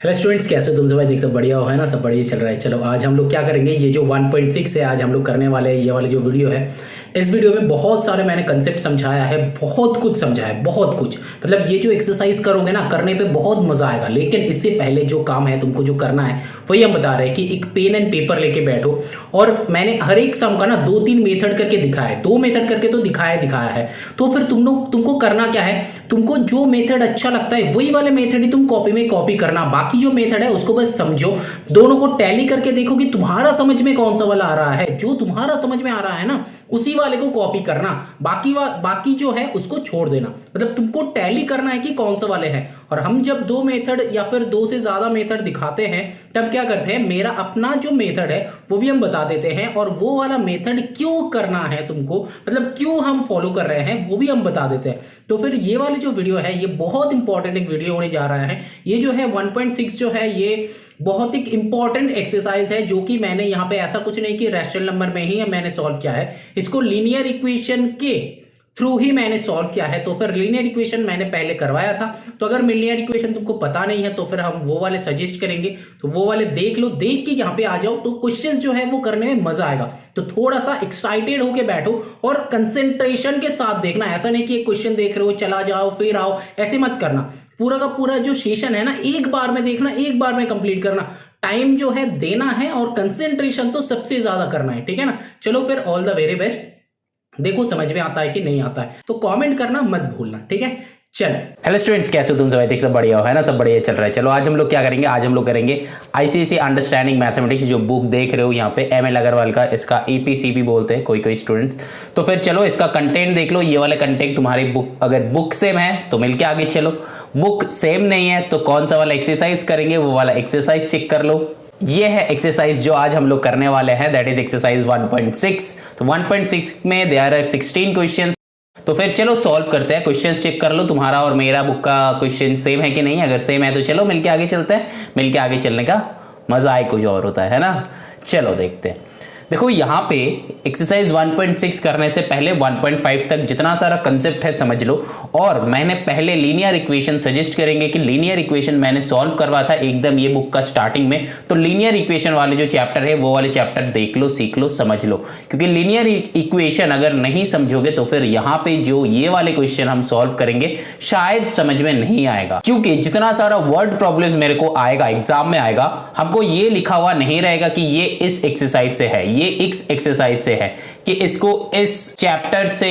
Hello students, कैसे हो तुम सब? भाई देख सब बढ़िया हो, है ना? सब बढ़िया चल रहा है। चलो आज हम लोग क्या करेंगे, ये जो 1.6 है आज हम लोग करने वाले हैं। ये वाली जो वीडियो है, इस वीडियो में बहुत सारे मैंने कंसेप्ट समझाया है, बहुत कुछ समझाया है, बहुत कुछ। मतलब ये जो एक्सरसाइज करोगे ना, करने पे बहुत मजा आएगा। लेकिन इससे पहले जो काम है तुमको जो करना है वही हम बता रहे हैं कि एक पेन एंड पेपर लेके बैठो। और मैंने हर एक सम का ना 2-3 मेथड करके दिखाया है, 2 मेथड करके तो दिखाया है। तो फिर तुमको करना क्या है, तुमको जो मेथड अच्छा लगता है वही वाले मेथड ही तुम कॉपी में कॉपी करना। बाकी जो मेथड है उसको बस समझो, दोनों को टैली करके देखो कि तुम्हारा समझ में कौन सा वाला आ रहा है। जो तुम्हारा समझ में आ रहा है ना, उसी वाले को कॉपी करना। बाकी जो है उसको छोड़ देना। मतलब तुमको टैली करना है कि कौन सा वाले हैं। और हम जब 2 मेथड या फिर 2 से ज्यादा मेथड दिखाते हैं, तब क्या करते हैं, मेरा अपना जो मेथड है वो भी हम बता देते हैं, और वो वाला मेथड क्यों करना है तुमको, मतलब क्यों हम फॉलो कर रहे हैं वो भी हम बता देते हैं। तो फिर ये वाली जो वीडियो है ये बहुत इंपॉर्टेंट एक वीडियो होने जा रहा है। ये जो है 1.6 जो है ये बहुत ही इंपॉर्टेंट एक्सरसाइज है, जो कि मैंने यहाँ पे ऐसा कुछ नहीं कि रैशनल नंबर में ही मैंने सॉल्व किया है, इसको लीनियर इक्वेशन के थ्रू ही मैंने सॉल्व किया है। तो फिर लीनियर इक्वेशन मैंने पहले करवाया था। तो अगर लीनियर इक्वेशन तुमको पता नहीं है तो फिर हम वो वाले सजेस्ट करेंगे, तो वो वाले देख लो, देख के यहाँ पे आ जाओ, तो क्वेश्चन जो है वो करने में मजा आएगा। तो थोड़ा सा एक्साइटेड होके बैठो और कंसेंट्रेशन के साथ देखना। ऐसा नहीं कि एक क्वेश्चन देख रहे हो चला जाओ फिर आओ, ऐसे मत करना। पूरा का पूरा जो सेशन है ना, एक बार में देखना, एक बार में कंप्लीट करना। टाइम जो है देना है, और कंसेंट्रेशन तो सबसे ज्यादा करना है, ठीक है ना? चलो फिर ऑल द वेरी बेस्ट। देखो समझ में आता है कि नहीं आता है, तो कमेंट करना मत भूलना, ठीक है? चलो हेलो स्टूडेंट्स, कैसे हो तुम सब? देख सब बढ़िया हो, है ना? सब बढ़िया चल रहा है। चलो आज हम लोग क्या करेंगे, आज हम लोग करेंगे आईसीएसई अंडरस्टैंडिंग मैथमेटिक्स। जो बुक देख रहे हो यहाँ पे एमएल अग्रवाल का, इसका ईपीसीबी बोलते हैं कोई स्टूडेंट्स। तो फिर चलो इसका कंटेंट देख लो। ये वाले कंटेंट तुम्हारी बुक, अगर बुक सेम है तो मिलके आगे चलो, बुक सेम नहीं है तो कौन सा वाला एक्सरसाइज करेंगे वो वाला एक्सरसाइज चेक कर लो। ये है एक्सरसाइज जो आज हम लोग करने वाले हैं, दैट इज एक्सरसाइज 1.6। तो 1.6 में देयर आर 16 क्वेश्चंस। तो फिर चलो सॉल्व करते हैं। क्वेश्चंस चेक कर लो, तुम्हारा और मेरा बुक का क्वेश्चन सेम है कि नहीं। अगर सेम है तो चलो मिलके आगे चलते हैं। मिलके आगे चलने का मजा ही कुछ और होता है ना? चलो देखते हैं। देखो यहाँ पे एक्सरसाइज 1.6 करने से पहले 1.5 तक जितना सारा कंसेप्ट है समझ लो। और मैंने पहले लीनियर इक्वेशन सजेस्ट करेंगे कि लीनियर इक्वेशन मैंने सॉल्व करवा था एकदम ये बुक का स्टार्टिंग में। तो लीनियर इक्वेशन वाले जो चैप्टर है वो वाले चैप्टर देख लो, सीख लो, समझ लो। क्योंकि लीनियर इक्वेशन अगर नहीं समझोगे तो फिर यहाँ पे जो ये वाले क्वेश्चन हम सॉल्व करेंगे शायद समझ में नहीं आएगा। क्योंकि जितना सारा वर्ड प्रॉब्लम्स मेरे को आएगा एग्जाम में आएगा, हमको ये लिखा हुआ नहीं रहेगा कि ये इस एक्सरसाइज से है, ये इस एक्सरसाइज से है, कि इसको इस चैप्टर से,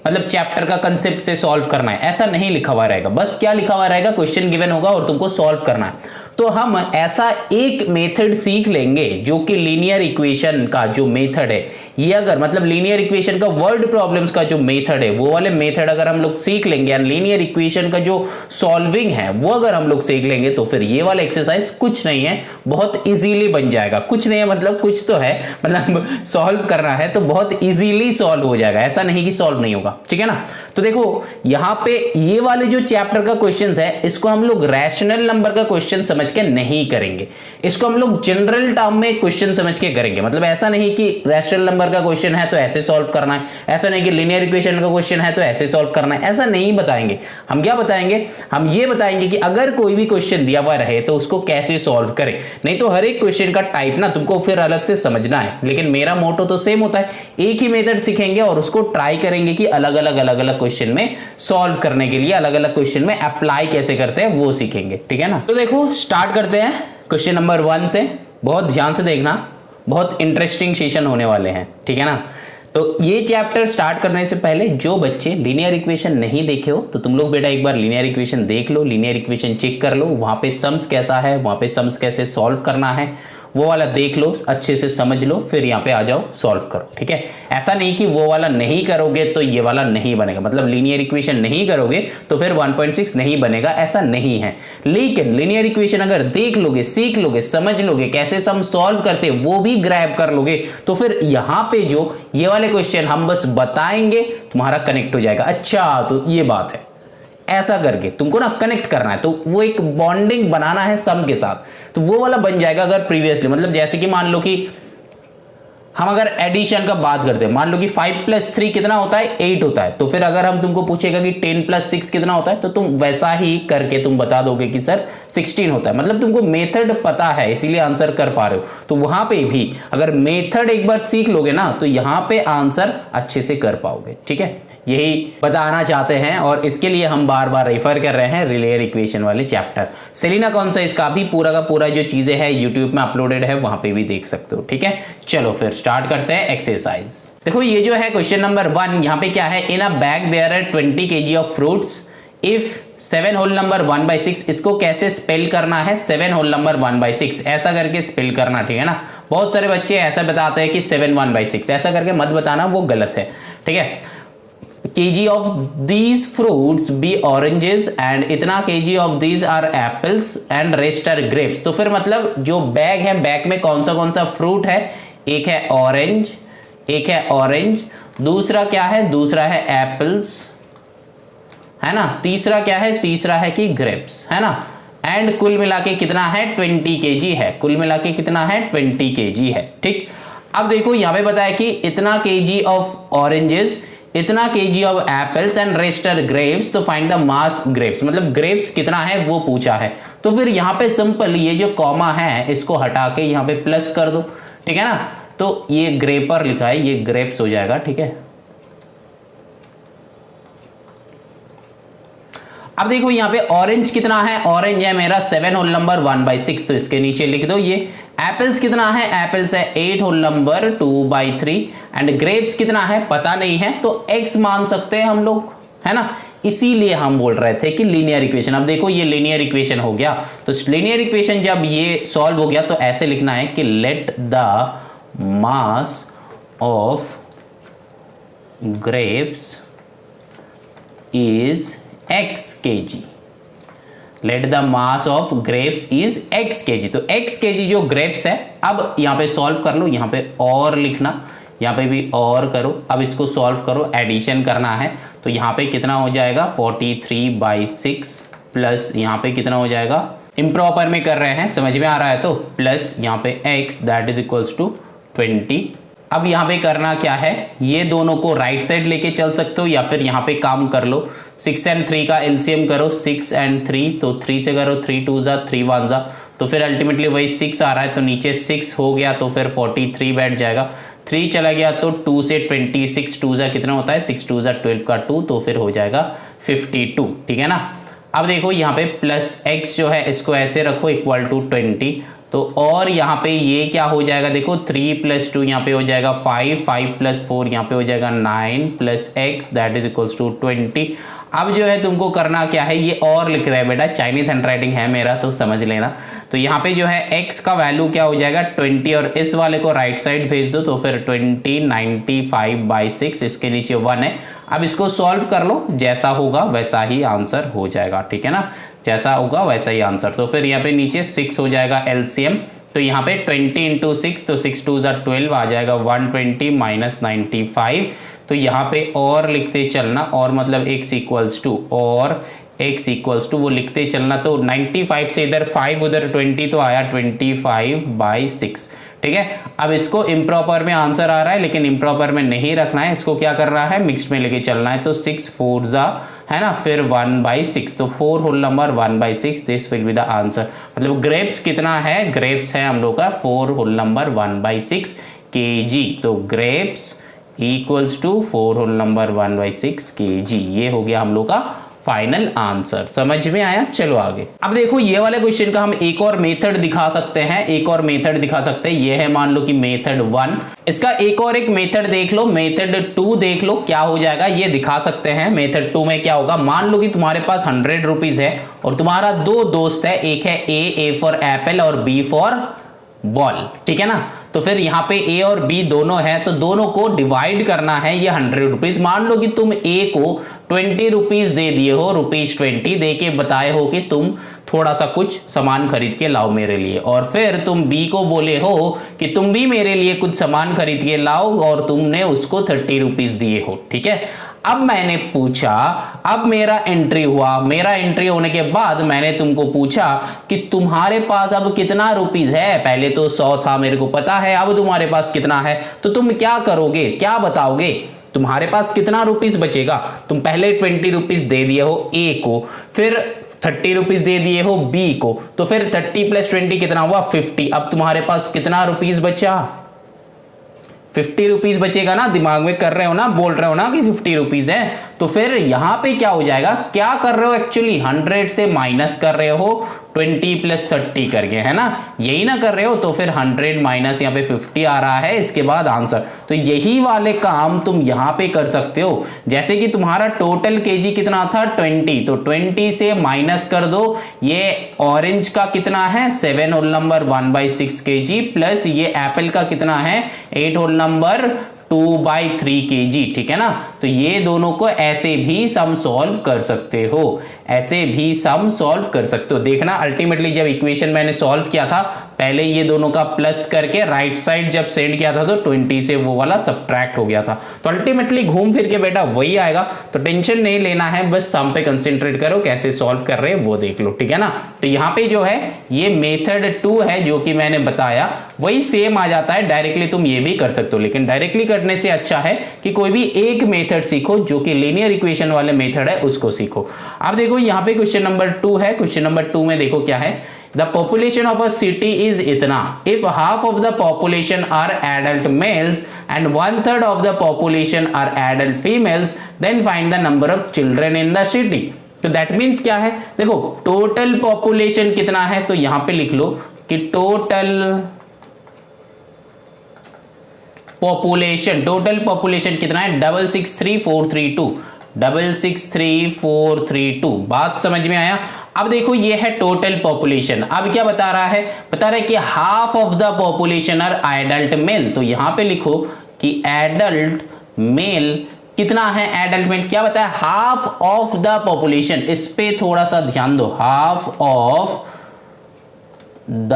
मतलब चैप्टर का कंसेप्ट से सॉल्व करना है, ऐसा नहीं लिखा हुआ रहेगा। बस क्या लिखा हुआ रहेगा, क्वेश्चन गिवन होगा और तुमको सॉल्व करना है। तो हम ऐसा एक मेथड सीख लेंगे जो कि लीनियर इक्वेशन का जो मेथड है, ये अगर मतलब लीनियर इक्वेशन का वर्ड प्रॉब्लम्स का जो मेथड है वो वाले मेथड अगर हम लोग सीख लेंगे, एंड लीनियर इक्वेशन का जो सॉल्विंग है वो अगर हम लोग सीख लेंगे, तो फिर ये वाला एक्सरसाइज कुछ नहीं है, बहुत इजीली बन जाएगा। कुछ नहीं है मतलब कुछ तो है, मतलब सॉल्व करना है तो बहुत इजीली सॉल्व हो जाएगा, ऐसा नहीं कि सॉल्व नहीं होगा, ठीक है ना? तो देखो यहां पे ये वाले जो चैप्टर का क्वेश्चन है, इसको हम लोग रैशनल नंबर का क्वेश्चन समझ के नहीं करेंगे, इसको हम लोग जनरल टर्म में क्वेश्चन समझ के करेंगे। मतलब ऐसा नहीं कि रैशनल नंबर का क्वेश्चन है तो ऐसे सॉल्व करना है, ऐसा नहीं कि लीनियर इक्वेशन का क्वेश्चन है तो ऐसे सॉल्व करना है, ऐसा नहीं बताएंगे। हम क्या बताएंगे, हम ये बताएंगे कि अगर कोई भी क्वेश्चन दिया हुआ रहे तो उसको कैसे सॉल्व करें। नहीं तो हर एक क्वेश्चन का टाइप ना तुमको फिर अलग से समझना है, लेकिन मेरा मोटो तो सेम होता है, एक ही मेथड सीखेंगे और उसको ट्राई करेंगे कि अलग अलग क्वेश्चन में सॉल्व करने के लिए अलग अलग क्वेश्चन में अप्लाई कैसे करते हैं वो सीखेंगे, ठीक है ना? तो देखो स्टार्ट करते हैं क्वेश्चन नंबर 1 से। बहुत ध्यान से देखना, बहुत इंटरेस्टिंग सेशन होने वाले हैं, ठीक है ना? तो ये चैप्टर स्टार्ट करने से पहले जो बच्चे लीनियर इक्वेशन नहीं देखे हो तो तुम लोग बेटा एक बार लीनियर इक्वेशन देख लो, लीनियर इक्वेशन चेक कर लो, वहां पे सम्स कैसा है, वहां पे सम्स कैसे सॉल्व करना है वो वाला देख लो, अच्छे से समझ लो, फिर यहाँ पे आ जाओ सॉल्व करो, ठीक है? ऐसा नहीं कि वो वाला नहीं करोगे तो ये वाला नहीं बनेगा, मतलब लीनियर इक्वेशन नहीं करोगे तो फिर 1.6 नहीं बनेगा, ऐसा नहीं है। लेकिन लीनियर इक्वेशन अगर देख लोगे, सीख लोगे, समझ लोगे, कैसे सम सॉल्व करते वो भी ग्रैब कर लोगे, तो फिर यहाँ पे जो ये वाले क्वेश्चन हम बस बताएंगे, तुम्हारा कनेक्ट हो जाएगा। अच्छा तो ये बात है, ऐसा करके तुमको ना कनेक्ट करना है, तो वो एक बॉन्डिंग बनाना है सम के साथ, तो वो वाला बन जाएगा। अगर प्रीवियसली मतलब जैसे कि मान लो कि हम अगर एडिशन का बात करते हैं, मान लो कि 5 + 3 कितना होता है, 8 होता है, तो फिर अगर हम तुमको पूछेगा कि 10 + 6 कितना होता है, तो तुम वैसा ही करके तुम बता दोगे कि सर 16 होता है। मतलब तुमको मेथड पता है, इसीलिए आंसर कर पा रहे हो। तो वहां पे भी अगर मेथड एक बार सीख लोगे ना, तो यहां पे आंसर अच्छे से कर पाओगे। ठीक है, यही बताना चाहते हैं, और इसके लिए हम बार बार रेफर कर रहे हैं लिनियर इक्वेशन वाले चैप्टर। सेलिना कॉन्साइज का भी पूरा का पूरा जो चीजें हैं यूट्यूब में अपलोडेड है, वहां पे भी देख सकते हो। ठीक है, चलो फिर स्टार्ट करते हैं एक्सरसाइज। देखो ये जो है क्वेश्चन नंबर 1, यहाँ पे क्या है, in a bag there are 20 kg of fruits if 7 whole number 1/6। इसको कैसे स्पेल करना है, 7 होल नंबर 1/6 ऐसा करके स्पेल करना। ठीक है ना, बहुत सारे बच्चे ऐसा बताते हैं कि 7 1/6, ऐसा करके मत बताना, वो गलत है। ठीक है, kg of these fruits be oranges and इतना kg of these are apples and rest are grapes। तो फिर मतलब जो बैग है, बैग में कौन सा फ्रूट है, एक है ऑरेंज, एक है ऑरेंज, दूसरा क्या है, दूसरा है एप्पल्स, है ना, तीसरा क्या है, तीसरा है कि ग्रेप्स, है ना, एंड कुल मिला के कितना है, 20 kg है, कुल मिला के कितना है, 20 kg है। ठीक, अब देखो यहां पे बताया कि इतना kg ऑफ ऑरेंजेस, इतना kg of apples and rest are grapes, तो फाइंड द मास ग्रेप्स, मतलब ग्रेप्स कितना है वो पूछा है। तो फिर यहां पे सिंपल ये जो कॉमा है इसको हटा के यहां पे प्लस कर दो। ठीक है ना, तो ये ग्रेपर लिखा है, ये ग्रेप्स हो जाएगा। ठीक है, अब देखो यहाँ पे ऑरेंज कितना है, ऑरेंज है मेरा 7 होल नंबर 1/6, तो इसके नीचे लिख दो ये। एप्पल्स कितना है, एप्पल्स है 8 होल नंबर 2/3, एंड ग्रेप्स कितना है पता नहीं है, तो x मान सकते हैं हम लोग, है ना, इसीलिए हम बोल रहे थे कि लीनियर इक्वेशन। अब देखो ये लीनियर इक्वेशन हो गया, तो लीनियर इक्वेशन जब ये सॉल्व हो गया तो ऐसे लिखना है कि let the mass of grapes is x kg, let the mass of grapes is x kg, तो x kg जो ग्रेप्स है। अब यहां पे सॉल्व कर लो, यहां पे और लिखना, यहां पे भी और करो। अब इसको सॉल्व करो, एडिशन करना है, तो यहां पे कितना हो जाएगा 43/6 प्लस यहां पे कितना हो जाएगा, इम्प्रॉपर में कर रहे हैं, समझ में आ रहा है, तो प्लस यहां पे x that is equals to 20। अब यहाँ पे करना क्या है, ये दोनों को राइट साइड लेके चल सकते हो, या फिर यहाँ पे काम कर लो, 6 और 3 का एलसीएम करो, 6 और 3, तो 3 से करो, 3 2 जा 3 1 जा, तो फिर अल्टीमेटली वही 6 आ रहा है, तो नीचे 6 हो गया, तो फिर 43 बैठ जाएगा, 3 चला गया तो 2 से 26 2 जा कितना होता है, 6 2 जा 12 का 2, तो फिर हो जाएगा 52। ठीक है ना, अब देखो यहाँ पे प्लस x जो है इसको ऐसे रखो इक्वल टू 20, तो और यहाँ पे ये क्या हो जाएगा, देखो 3 + 2 यहाँ पे हो जाएगा 5, 5 + 4 यहाँ पे हो जाएगा 9 plus x that is equals to 20। अब जो है तुमको करना क्या है, ये और लिख रहा है बेटा, चाइनीज हैंडराइटिंग है मेरा तो समझ लेना। तो यहाँ पे जो है x का वैल्यू क्या हो जाएगा 20, और इस वाले को राइट साइड भेज दो, तो फिर 20 95/6, इसके नीचे 1 है। अब इसको सॉल्व कर लो, जैसा होगा वैसा ही आंसर हो जाएगा। ठीक है ना, जैसा होगा वैसा ही आंसर। तो फिर यहाँ पे नीचे 6 हो जाएगा एलसीएम, तो यहाँ पे 20 × 6, तो 6 2 जा 12 आ जाएगा 120 - 95। तो यहाँ पे और लिखते चलना, और मतलब x इक्वल्स टू, और x इक्वल्स टू वो लिखते चलना, तो 95 से इधर 5 उधर 20, तो आया 25/6। ठीक है, अब इसको इम्प्रॉपर में आंसर आ रहा है, लेकिन इम्प्रॉपर में नहीं रखना है, इसको क्या करना है, मिक्स्ड में लेके चलना है, तो 6 4 जा, है ना, फिर 1/6, तो 4 whole number 1/6, this will be the answer. मतलब ग्रेप्स कितना है, ग्रेप्स है हम लोग का 4 होल नंबर 1/6 kg, तो grapes equals to 4 whole number 1/6 kg, ये हो गया हम लोग का फाइनल आंसर। समझ में आया, चलो आगे। अब देखो ये वाले क्वेश्चन का हम एक और मेथड दिखा सकते हैं, एक और मेथड दिखा सकते हैं। ये है मान लो कि मेथड 1, इसका एक और एक मेथड देख लो, मेथड 2 देख लो क्या हो जाएगा, ये दिखा सकते हैं। मेथड 2 में क्या होगा, मान लो कि तुम्हारे पास 100 रुपीज है और तुम्हारा 2 दोस्त है, एक है ए फॉर एप्पल और बी फॉर बॉल। ठीक है ना, तो फिर यहाँ पे ए और बी दोनों है, तो दोनों को डिवाइड करना है ये 100 रुपीज। मान लो कि तुम ए को 20 रुपीज दे दिए हो, ₹20 दे के बताए हो कि तुम थोड़ा सा कुछ सामान खरीद के लाओ मेरे लिए, और फिर तुम बी को बोले हो कि तुम भी मेरे लिए कुछ सामान खरीद के लाओ, और तुमने उसको 30 रुपीज दिए हो। ठीक है, अब मैंने पूछा, अब मेरा एंट्री हुआ, मेरा एंट्री होने के बाद मैंने तुमको पूछा कि तुम्हारे पास अब कितना रुपीस है। पहले तो 100 था, मेरे को पता है, अब तुम्हारे पास कितना है, तो तुम क्या करोगे, क्या बताओगे, तुम्हारे पास कितना रुपीस बचेगा। तुम पहले 20 रुपीस दे दिए हो ए को, फिर 30 रुपीस दे दिए हो बी को, तो फिर 30 + 20 कितना हुआ 50। अब तुम्हारे पास कितना रुपीस बचा, 50 रुपीस बचेगा ना। दिमाग में कर रहे हो ना, बोल रहे हो ना कि 50 रुपीस है, तो फिर यहां पे क्या हो जाएगा, क्या कर रहे हो एक्चुअली 100 से माइनस कर रहे हो 20 + 30 करके, है ना, यही ना कर रहे हो। तो फिर 100 माइनस यहाँ पे 50 आ रहा है, इसके बाद आंसर। तो यही वाले काम तुम यहाँ पे कर सकते हो। जैसे कि तुम्हारा टोटल केजी कितना था 20, तो 20 से माइनस कर दो, ये ऑरेंज का कितना है 7 होल नंबर 1/6 kg, प्लस ये एप्पल का कितना है 8 होल नंबर 2/3 kg, ठीक है ना। तो ये दोनों को ऐसे भी सम सॉल्व कर सकते हो, ऐसे भी सम सॉल्व कर सकते हो। देखना अल्टीमेटली जब इक्वेशन मैंने सॉल्व किया था, पहले ये दोनों का प्लस करके राइट साइड जब सेंड किया था तो 20 से वो वाला सब्ट्रैक्ट हो गया था। तो अल्टीमेटली घूम फिर के बेटा वही आएगा, तो टेंशन नहीं लेना है, बस सम पे कंसंट्रेट करो, कैसे सॉल्व कर रहे हैं वो देख लो, ठीक है ना। तो यहाँ पे जो है ये मेथड 2 है जो कि मैंने बताया, वही सेम आ जाता है। डायरेक्टली तुम ये भी कर सकते हो, लेकिन डायरेक्टली करने से अच्छा है कि कोई भी एक मेथड सीखो जो कि लीनियर इक्वेशन वाले मेथड है उसको सीखो। अब देखो यहाँ पे क्वेश्चन नंबर 2 है। क्वेश्चन नंबर 2 में देखो क्या है, the population of a city is इतना, if half of the population are adult males and 1/3 of the population are adult females, then find the number of children in the city. तो that means क्या है, देखो total population कितना है, तो यहां पे लिख लो कि टोटल पॉपुलेशन कितना है 663,432, 663,432। बात समझ में आया। अब देखो ये है टोटल पॉपुलेशन। अब क्या बता रहा है, बता रहा है कि half of the population are adult male, तो यहां पे लिखो कि एडल्ट मेल कितना है, एडल्ट मेल क्या बताया, हाफ ऑफ द पॉपुलेशन। इस पे थोड़ा सा ध्यान दो, half of the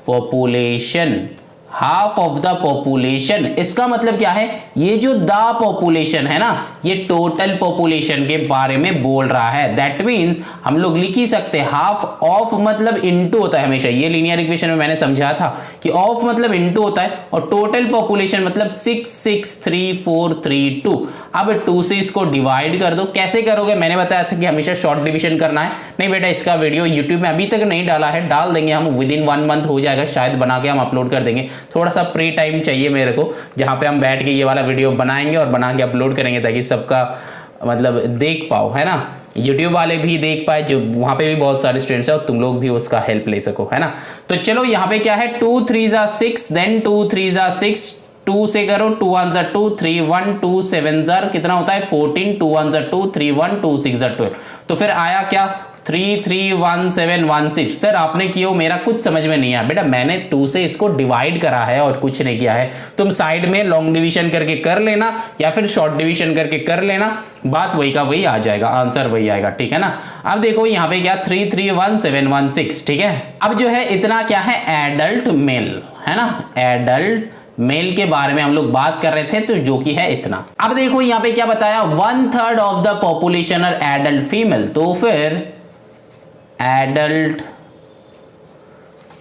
population, half of the population, इसका मतलब क्या है, ये जो द पॉपुलेशन है ना, ये टोटल पॉपुलेशन के बारे में बोल रहा है। दैट मींस हम लोग लिख ही सकते हैं, हाफ ऑफ मतलब इनटू होता है हमेशा, ये लीनियर इक्वेशन में मैंने समझाया था कि ऑफ मतलब इनटू होता है, और टोटल पॉपुलेशन मतलब 663,432। अब 2 से इसको डिवाइड कर दो। कैसे करोगे, मैंने बताया था कि हमेशा शॉर्ट डिवीजन करना है। नहीं बेटा, इसका वीडियो यूट्यूब में अभी तक नहीं डाला है, डाल देंगे हम, विदिन 1 मंथ हो जाएगा शायद, बना के हम अपलोड कर देंगे। थोड़ा सा प्री टाइम चाहिए मेरे को, जहां पे हम बैठ के ये वाला वीडियो बनाएंगे और बना के अपलोड करेंगे, ताकि सबका मतलब देख पाओ, है ना, YouTube वाले भी देख पाए, जो वहां पे भी बहुत सारे स्टूडेंट्स हैं और तुम लोग भी उसका हेल्प ले सको, है ना। तो चलो यहाँ पे क्या है, 2 3 = 6, देन 2 3 = 6, 2 से करो, 2 1 = 2, 3 1 2 7 * कितना होता है 14, 2 1 = 2, 3 1 2 6 = 12। तो फिर आया क्या 331716। सर आपने किया, मेरा कुछ समझ में नहीं आया बेटा, मैंने 2 से इसको डिवाइड करा है और कुछ नहीं किया है। तुम साइड में लॉन्ग डिवीजन करके कर लेना या फिर शॉर्ट डिवीजन करके कर लेना, बात वही का वही आ जाएगा, आंसर वही आएगा, ठीक है ना। अब देखो यहाँ पे क्या 331716, ठीक है। अब जो है इतना क्या है, एडल्ट मेल, है ना, एडल्ट मेल के बारे में हम लोग बात कर रहे थे, तो जो कि है इतना। अब देखो यहाँ पे क्या बताया, 1/3 of the population are adult female, तो फिर एडल्ट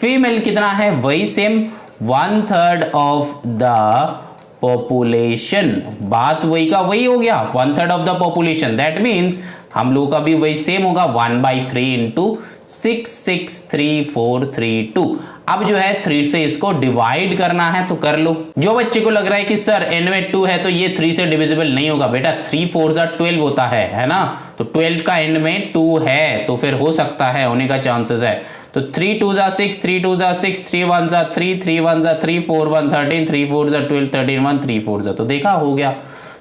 फीमेल कितना है, वही सेम 1/3 ऑफ द पॉपुलेशन, बात वही का वही हो गया, 1/3 of the population. That means हम लोग का भी वही सेम होगा, 1/3 × 663,432। अब जो है 3 से इसको डिवाइड करना है, तो कर लो। जो बच्चे को लग रहा है कि सर n में 2 है तो ये 3 से डिविजिबल नहीं होगा, बेटा 3 4 = 12 होता है ना, तो 12 का n में 2 है, तो फिर हो सकता है, होने का चांसेस है। तो 3 2 = 6, 3 2 = 6, 3 1 = 3, 3 1 = 3, 4 1 13, 3 4 = 12, 13 1 3 4 तो देखा हो गया।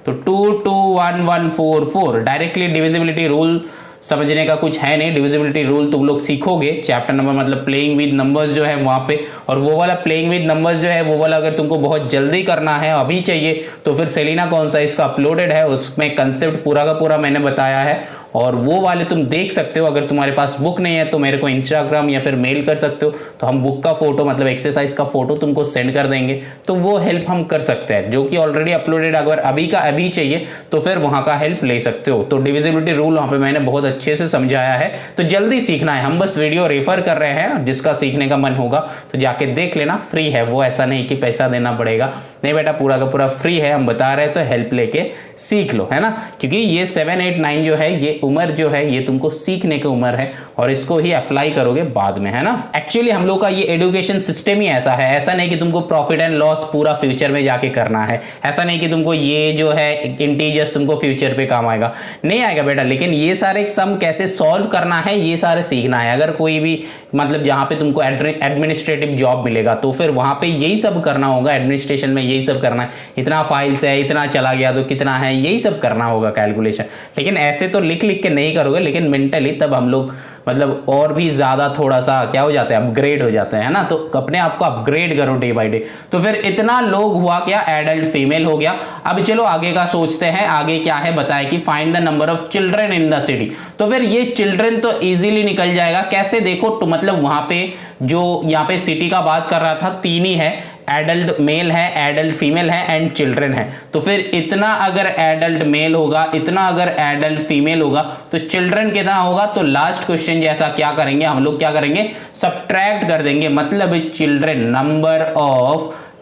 तो 2 2 1 1 4 4, डायरेक्टली डिविजिबिलिटी रूल समझने का कुछ है नहीं, डिविजिबिलिटी रूल तुम लोग सीखोगे चैप्टर नंबर, मतलब प्लेइंग विद नंबर्स जो है वहां पे, और वो वाला प्लेइंग विद नंबर्स जो है वो वाला अगर तुमको बहुत जल्दी करना है, अभी चाहिए, तो फिर सेलिना कौन सा इसका अपलोडेड है, उसमें कंसेप्ट पूरा का पूरा मैंने बताया है, और वो वाले तुम देख सकते हो। अगर तुम्हारे पास बुक नहीं है तो मेरे को इंस्टाग्राम या फिर मेल कर सकते हो, तो हम बुक का फोटो मतलब एक्सरसाइज का फोटो तुमको सेंड कर देंगे, तो वो हेल्प हम कर सकते हैं, जो कि ऑलरेडी अपलोडेड। अगर अभी का अभी चाहिए तो फिर वहां का हेल्प ले सकते हो। तो डिविजिबिलिटी रूल वहां पे मैंने बहुत अच्छे से समझाया है, तो जल्दी सीखना है। हम बस वीडियो रेफर कर रहे हैं, जिसका सीखने का मन होगा तो जाके देख लेना, फ्री है वो, ऐसा नहीं कि पैसा देना पड़ेगा, नहीं बेटा, पूरा का पूरा फ्री है। हम बता रहे हैं तो हेल्प लेके सीख लो, है ना, क्योंकि ये 7, 8, 9 जो है ये उम्र जो है ये तुमको सीखने की उम्र है, और इसको ही अप्लाई करोगे बाद में, है ना। एक्चुअली हम लोग का ये एजुकेशन सिस्टम ही ऐसा है, ऐसा नहीं कि तुमको प्रॉफिट एंड लॉस पूरा फ्यूचर में जाके करना है, ऐसा नहीं कि तुमको ये जो है इंटीजर्स तुमको फ्यूचर पे काम आएगा, नहीं आएगा बेटा, लेकिन ये सारे सम कैसे सॉल्व करना है ये सारे सीखना है। अगर कोई भी मतलब जहां पे तुमको एडमिनिस्ट्रेटिव जॉब मिलेगा तो फिर वहां पे यही सब करना होगा, एडमिनिस्ट्रेशन में यही सब करना है, इतना फाइल्स है, इतना चला गया तो कितना है, यही सब करना होगा कैलकुलेशन। लेकिन ऐसे तो लिख लिख के नहीं करोगे, लेकिन मेंटली तब हम लोग मतलब और भी ज्यादा थोड़ा सा क्या हो जाता है, अपग्रेड हो जाते हैं, है ना। तो अपने आप को अपग्रेड करो डे बाय डे। तो फिर इतना लोग हुआ क्या, एडल्ट फीमेल हो गया। अब चलो आगे का सोचते हैं, आगे क्या है बताए कि find the number of children in the city. तो फिर ये चिल्ड्रन तो इजीली निकल जाएगा, कैसे देखो, तो मतलब वहां पे जो यहाँ पे सिटी का बात कर रहा था 3 ही है, एडल्ट मेल है, एडल्ट फीमेल है एंड चिल्ड्रन है। तो फिर इतना अगर एडल्ट मेल होगा, इतना अगर एडल्ट फीमेल होगा, तो चिल्ड्रन कितना होगा। तो लास्ट क्वेश्चन जैसा क्या करेंगे हम लोग, क्या करेंगे, सब्ट्रैक्ट कर देंगे, मतलब children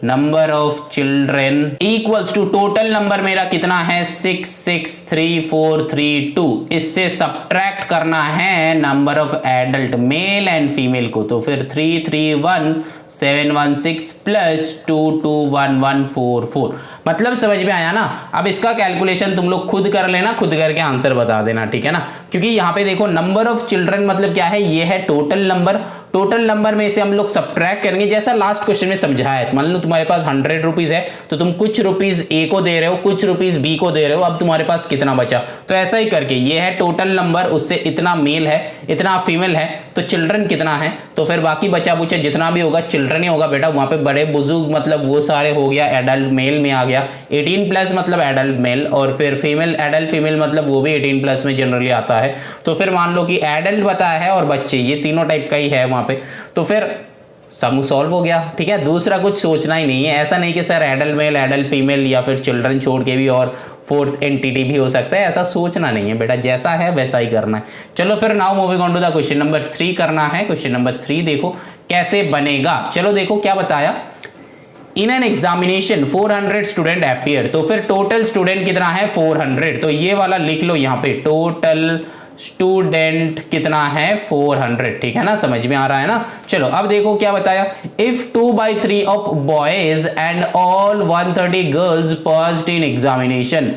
number of children equals to total number मेरा कितना है 6, 6, 3, 4, 3, 2, इससे सब्ट्रैक्ट करना है number of adult male and female को। तो फिर 3, 3, 1, 7, 1, 6 प्लस 2, 2, 1, 1, 4, 4। मतलब समझ में आया ना। अब इसका कैलकुलेशन तुम लोग खुद कर लेना, खुद करके आंसर बता देना, ठीक है ना। क्योंकि यहाँ पे देखो नंबर ऑफ चिल्ड्रन मतलब क्या है, ये है टोटल नंबर, टोटल नंबर में से हम लोग सब्ट्रैक्ट करेंगे, जैसा लास्ट क्वेश्चन में समझाया है। मान लो तुम्हारे पास 100 रुपीज है, तो तुम कुछ रुपीज ए को दे रहे हो, कुछ रुपीज बी को दे रहे हो, अब तुम्हारे पास कितना बचा। तो ऐसा ही करके ये है टोटल नंबर, उससे इतना मेल है, इतना फीमेल है, तो चिल्ड्रन कितना है, तो फिर बाकी बचा बुचा जितना भी होगा चिल्ड्रन ही होगा बेटा। वहां पे बड़े बुजुर्ग मतलब वो सारे हो गया, एडल्ट मेल में आ गया, 18 प्लस मतलब एडल्ट मेल, और फिर फीमेल एडल्ट फीमेल मतलब वो भी 18 प्लस में जनरली आता है। तो फिर मान लो कि एडल्ट बताया है और बच्चे, ये तीनों टाइप का ही है वहां पे, तो फिर सम सॉल्व हो गया, ठीक है। दूसरा कुछ सोचना ही नहीं है, ऐसा नहीं कि sir adult mail, adult female या फिर चिल्ड्रन छोड़ के भी और फोर्थ एंटिटी भी हो सकता है, ऐसा सोचना नहीं है बेटा, जैसा है वैसा ही करना है। चलो फिर now moving on to the question number 3 करना है। क्वेश्चन नंबर 3 देखो कैसे बनेगा। चलो देखो क्या बताया, in an examination 400 student appear. तो फिर टोटल स्टूडेंट कितना है 400, तो ये वाला लिख लो यहाँ पे, टोटल स्टूडेंट कितना है 400, ठीक है ना, समझ में आ रहा है ना। चलो अब देखो क्या बताया, if 2/3 of boys and all 130 girls passed in examination,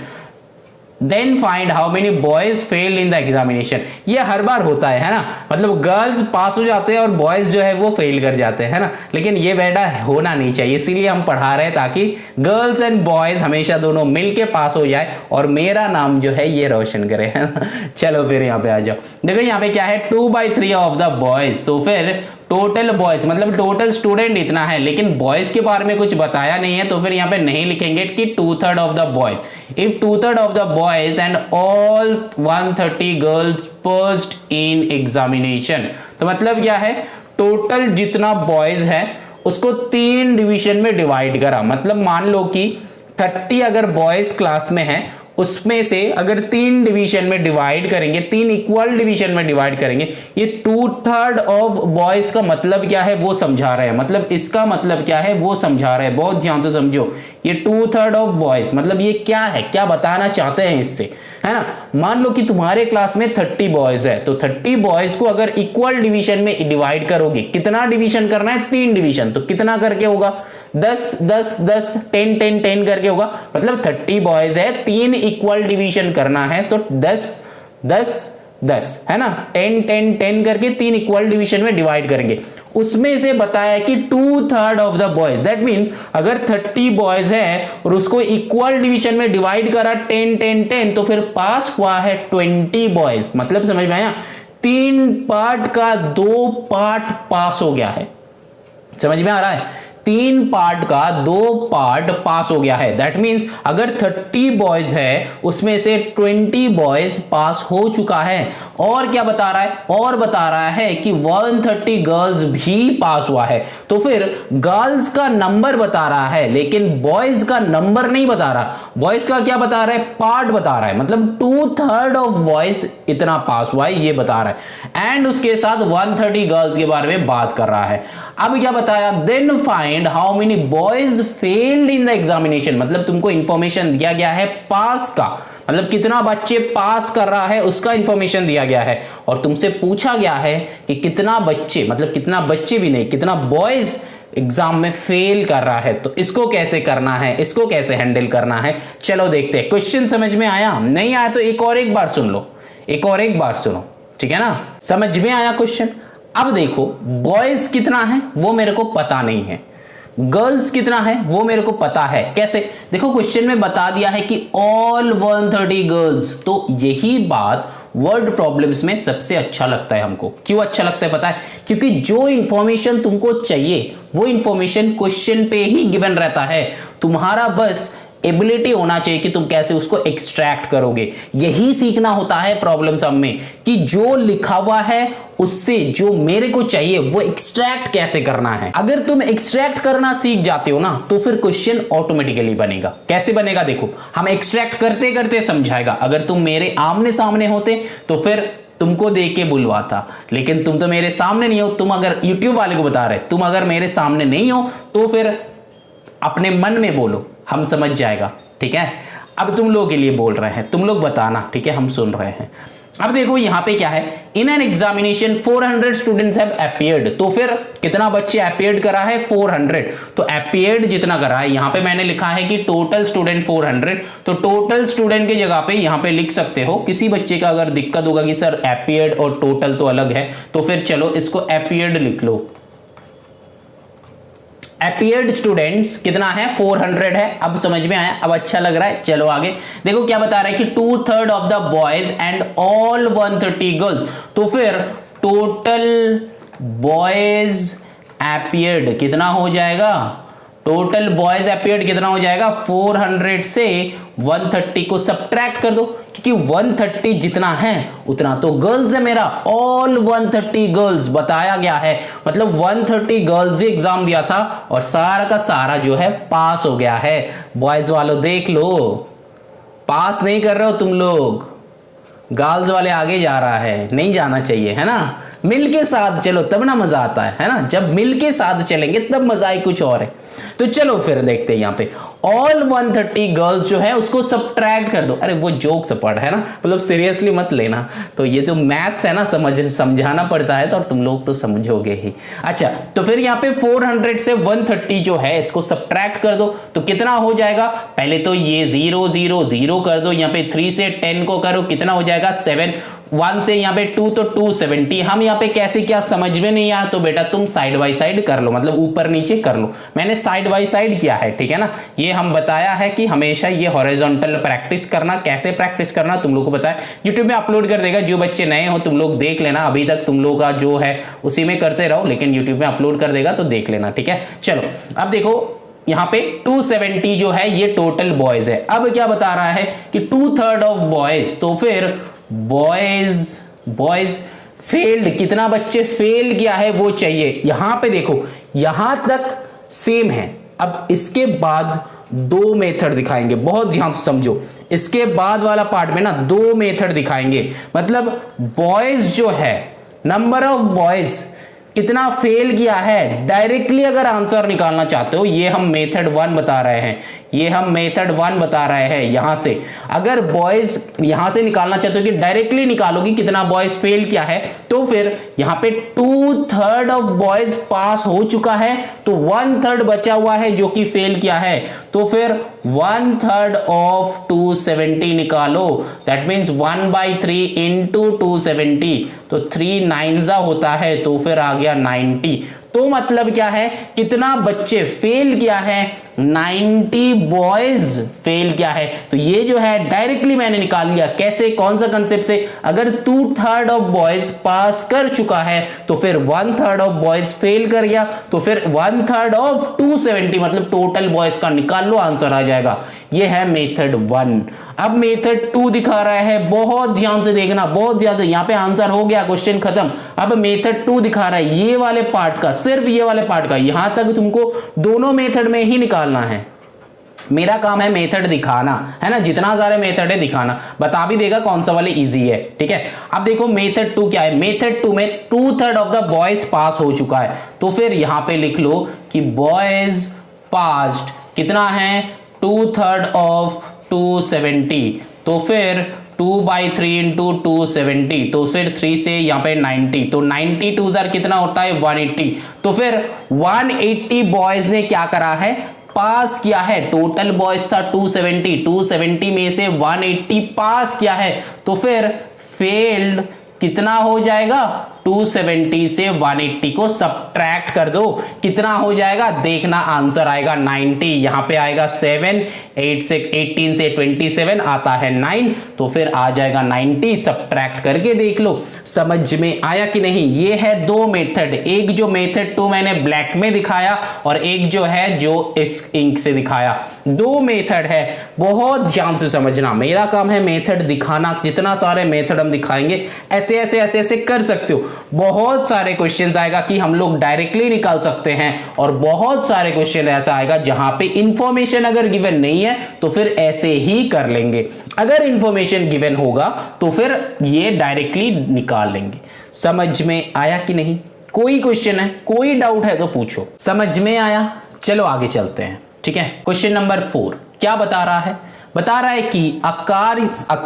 then find how many boys failed in the examination. ये हर बार होता है ना, मतलब गर्ल्स पास हो जाते हैं और बॉयज जो है वो फेल कर जाते हैं ना, लेकिन ये बेटा होना नहीं चाहिए, इसीलिए हम पढ़ा रहे हैं ताकि गर्ल्स एंड बॉयज हमेशा दोनों मिलके पास हो जाए और मेरा नाम जो है ये रोशन करे, है ना। चलो फिर यहाँ पे आ जाओ, देखो यहाँ पे क्या है 2/3 ऑफ द बॉयज, तो फिर टोटल बॉयज मतलब टोटल स्टूडेंट इतना है, लेकिन बॉयज के बारे में कुछ बताया नहीं है, तो फिर यहाँ पे नहीं लिखेंगे कि 2/3 of the boys. If 2/3 of the boys and all 130 girls passed in examination, तो मतलब क्या है, टोटल जितना बॉयज है उसको 3 डिवीजन में डिवाइड करा। मतलब मान लो कि 30 अगर बॉयज क्लास में है, उसमें से अगर 3 डिवीजन में डिवाइड करेंगे, 3 इक्वल डिवीजन में डिवाइड करेंगे, ये 2/3 ऑफ बॉयज का मतलब क्या है वो समझा रहे हैं, मतलब इसका मतलब क्या है वो समझा रहे हैं, बहुत ध्यान से समझो। ये 2/3 ऑफ बॉयज मतलब ये क्या है, क्या बताना चाहते हैं इससे, है ना। मान लो कि तुम्हारे क्लास में 30 बॉयज है, तो 30 बॉयज को अगर इक्वल डिवीजन में डिवाइड करोगे, कितना डिवीजन करना है 3 डिवीजन, तो कितना करके होगा 10, 10, 10, 10, 10, 10 करके होगा। मतलब 30 बॉयज है, 3 इक्वल डिवीजन करना है, तो 10, 10, 10 है ना, 10, 10, 10 करके 3 इक्वल डिवीजन में डिवाइड करेंगे। उसमें से बताया कि 2/3 of the boys, that means अगर 30 बॉयज है और उसको इक्वल डिवीजन में डिवाइड करा 10, 10, 10, तो फिर पास हुआ है 20 बॉयज। मतलब समझ में आया, 3 पार्ट का 2 पार्ट पास हो गया है, समझ में आ रहा है। 3 पार्ट का 2 पार्ट पास हो गया है। दैट मीन्स अगर 30 बॉयज है उसमें से 20 बॉयज पास हो चुका है। और क्या बता रहा है, और बता रहा है कि 130 गर्ल्स भी पास हुआ है। तो फिर गर्ल्स का नंबर बता रहा है लेकिन बॉयज का नंबर नहीं बता रहा। बॉयज का क्या बता रहा है, पार्ट बता रहा है, मतलब 2/3 ऑफ बॉयज इतना पास हुआ है ये बता रहा है। एंड उसके साथ 130 गर्ल्स के बारे में बात कर रहा है। अब क्या बताया, then find how many boys failed in the examination, मतलब तुमको इंफॉर्मेशन दिया गया है पास का, मतलब कितना बच्चे पास कर रहा है उसका इंफॉर्मेशन दिया गया है। और तुमसे पूछा गया है कि कितना बच्चे, मतलब कितना बच्चे भी नहीं, कितना बॉयज एग्जाम में फेल कर रहा है। तो इसको कैसे करना है, इसको कैसे हैंडल करना है, चलो देखते हैं। क्वेश्चन समझ में आया, नहीं आया तो एक बार सुन लो, एक बार सुनो, ठीक है ना। समझ में आया क्वेश्चन। अब देखो बॉयज कितना है वो मेरे को पता नहीं है, गर्ल्स कितना है वो मेरे को पता है। कैसे, देखो क्वेश्चन में बता दिया है कि ऑल 130 गर्ल्स। तो यही बात वर्ड प्रॉब्लम्स में सबसे अच्छा लगता है हमको। क्यों अच्छा लगता है पता है, क्योंकि जो इंफॉर्मेशन तुमको चाहिए वो इंफॉर्मेशन क्वेश्चन पे ही गिवन रहता है। तुम्हारा बस एबिलिटी होना चाहिए कि तुम कैसे उसको एक्सट्रैक्ट करोगे। यही सीखना होता है प्रॉब्लम सम में, कि जो लिखा हुआ है उससे जो मेरे को चाहिए वो एक्सट्रैक्ट कैसे करना है। अगर तुम एक्सट्रैक्ट करना सीख जाते हो ना तो फिर क्वेश्चन ऑटोमेटिकली बनेगा। कैसे बनेगा देखो, हम एक्सट्रैक्ट करते करते समझाएगा। अगर तुम मेरे आमने सामने होते तो फिर तुमको देख के बुलवाता, लेकिन तुम तो मेरे सामने नहीं हो। तुम अगर YouTube वाले को बता रहे, तुम अगर मेरे सामने नहीं हो तो फिर अपने मन में बोलो, हम समझ जाएगा, ठीक है। अब तुम लोगों के लिए बोल रहे हैं, तुम लोग बताना, ठीक है, हम सुन रहे हैं। अब देखो यहां पे क्या है, in an examination 400 students have appeared. तो फिर कितना बच्चे अपीयर्ड करा है, 400। तो अपीयर्ड जितना करा है, यहां पे मैंने लिखा है कि टोटल स्टूडेंट 400। तो टोटल स्टूडेंट की जगह पे यहां पे लिख सकते हो। किसी बच्चे का अगर दिक्कत होगा कि सर अपीयर्ड और टोटल तो अलग है, तो फिर चलो इसको अपीयर्ड लिख लो। अपीयर्ड स्टूडेंट्स कितना है, 400 है। अब समझ में आया, अब अच्छा लग रहा है। चलो आगे देखो क्या बता रहा है कि 2/3 of the boys and all 130 girls. तो फिर टोटल बॉयज अपीयर्ड कितना हो जाएगा, टोटल बॉयज अपीयर्ड कितना हो जाएगा, 400 से 130 को सब्ट्रैक्ट कर दो, क्योंकि 130 जितना है उतना तो गर्ल्स है मेरा। ऑल 130 गर्ल्स बताया गया है, मतलब 130 गर्ल्स ही एग्जाम दिया था और सारा का सारा जो है पास हो गया है। बॉयज वालों देख लो, पास नहीं कर रहे हो तुम लोग, गर्ल्स वाले आगे जा रहा है, नहीं जाना चाहिए, है ना। मिल के साथ चलो तब ना मजा आता है ना। जब मिल के साथ चलेंगे तब मजा ही कुछ और है। तो चलो फिर देखते हैं यहाँ पे ऑल 130 गर्ल्स जो है उसको सब्ट्रैक्ट कर दो। अरे वो जोक सपड़ है ना, मतलब सीरियसली मत लेना। तो ये जो मैथ्स है ना समझाना पड़ता है, तो और तुम लोग तो समझोगे ही। अच्छा तो फिर यहाँ पे 400 से 130 जो है इसको सब्ट्रैक्ट कर दो तो कितना हो जाएगा। पहले तो ये 0 0 0 कर दो, यहाँ पे 3 से 10 को करो, कितना हो जाएगा 7। 1 से यहाँ पे 2 तो 270। हम यहाँ पे कैसे क्या समझ में नहीं आया तो बेटा तुम साइड बाय साइड कर लो, मतलब ऊपर नीचे कर लो। मैंने साइड बाय साइड किया है, ठीक है ना। ये हम बताया है कि हमेशा ये हॉरिजॉन्टल प्रैक्टिस करना, कैसे प्रैक्टिस करना तुम लोग को पता है। यूट्यूब में अपलोड कर देगा, जो बच्चे नए हो तुम लोग देख लेना। अभी तक तुम लोग का जो है उसी में करते रहो, लेकिन यूट्यूब में अपलोड कर देगा तो देख लेना, ठीक है। चलो अब देखो यहाँ पे 270 जो है ये टोटल बॉयज है। अब क्या बता रहा है कि 2/3 ऑफ बॉयज, तो फिर बॉयज फेल्ड, कितना बच्चे फेल किया है वो चाहिए। यहां पे देखो यहां तक सेम है। अब इसके बाद 2 मेथड दिखाएंगे, बहुत ध्यान से समझो। इसके बाद वाला पार्ट में ना 2 मेथड दिखाएंगे, मतलब बॉयज जो है, नंबर ऑफ बॉयज कितना फेल किया है। डायरेक्टली अगर आंसर निकालना चाहते हो, ये हम मेथड 1 बता रहे हैं, ये हम मेथड 1 बता रहे हैं। यहां से अगर बॉयज यहां से निकालना चाहते हो कि डायरेक्टली निकालोगे कितना बॉयज फेल किया है, तो फिर यहां पे 2/3 ऑफ बॉयज पास हो चुका है, तो 1/3 बचा हुआ है जो कि फेल किया है। तो फिर 1/3 ऑफ 270 निकालो, दैट मीन्स 1/3 इंटू 270, तो 3 9 होता है, तो फिर आ गया 90। तो मतलब क्या है, कितना बच्चे फेल किया है, 90 बॉयज फेल किया है। तो ये जो है डायरेक्टली मैंने निकाल लिया। कैसे, कौन सा कंसेप्ट से, अगर 2/3 ऑफ बॉयज पास कर चुका है तो फिर 1/3 ऑफ बॉयज फेल कर गया, तो फिर 1/3 ऑफ 270 मतलब टोटल बॉयज का निकाल लो, आंसर आ जाएगा। ये है मेथड 1। अब मेथड 2 दिखा रहा है, बहुत ध्यान से देखना, बहुत ध्यान से, यहां पे आंसर हो गया, क्वेश्चन खत्म। अब मेथड 2 दिखा रहा है ये वाले पार्ट का, सिर्फ ये वाले पार्ट का, यहां तक तुमको दोनों मेथड में ही निकालना है। मेरा काम है मेथड दिखाना, है ना, जितना सारे मेथड है दिखाना, बता भी देगा कौन सा वाले इजी है, ठीक है। अब देखो मेथड 2 क्या है, मेथड 2 में 2/3 ऑफ द बॉयज पास हो चुका है, तो फिर यहां पे लिख लो कि बॉयज पास्ड कितना है, 2/3 ऑफ 270, तो फिर 2/3 इंटू 270, तो फिर 3 से यहाँ पे 90, तो 90 2 जार कितना होता है 180, तो फिर 180 बॉयज ने क्या करा है, पास किया है। टोटल बॉयज था 270 में से 180 पास किया है, तो फिर फेल्ड कितना हो जाएगा, 270 से 180 को सब्ट्रैक्ट कर दो, कितना हो जाएगा, देखना आंसर आएगा 90। यहां पे आएगा 7, 8 से 18 से 27 आता है 9, तो फिर आ जाएगा 90, सब्ट्रैक्ट करके देख लो। समझ में आया कि नहीं। ये है दो मेथड, एक जो मेथड 2 मैंने ब्लैक में दिखाया और एक जो है जो इस इंक से दिखाया, दो मेथड है, बहुत ध्यान से समझना। मेरा काम है मेथड दिखाना, जितना सारे मेथड हम दिखाएंगे ऐसे ऐसे ऐसे ऐसे कर सकते हो। बहुत सारे क्वेश्चंस आएगा कि हम लोग डायरेक्टली निकाल सकते हैं, और बहुत सारे क्वेश्चन ऐसा आएगा जहां पे इंफॉर्मेशन अगर गिवन नहीं है तो फिर ऐसे ही कर लेंगे, अगर इंफॉर्मेशन गिवन होगा तो फिर ये डायरेक्टली निकाल लेंगे। समझ में आया कि नहीं। कोई क्वेश्चन है, कोई डाउट है तो पूछो। समझ में आया, चलो आगे चलते हैं, ठीक है। क्वेश्चन नंबर 4 क्या बता रहा है, बता रहा है कि a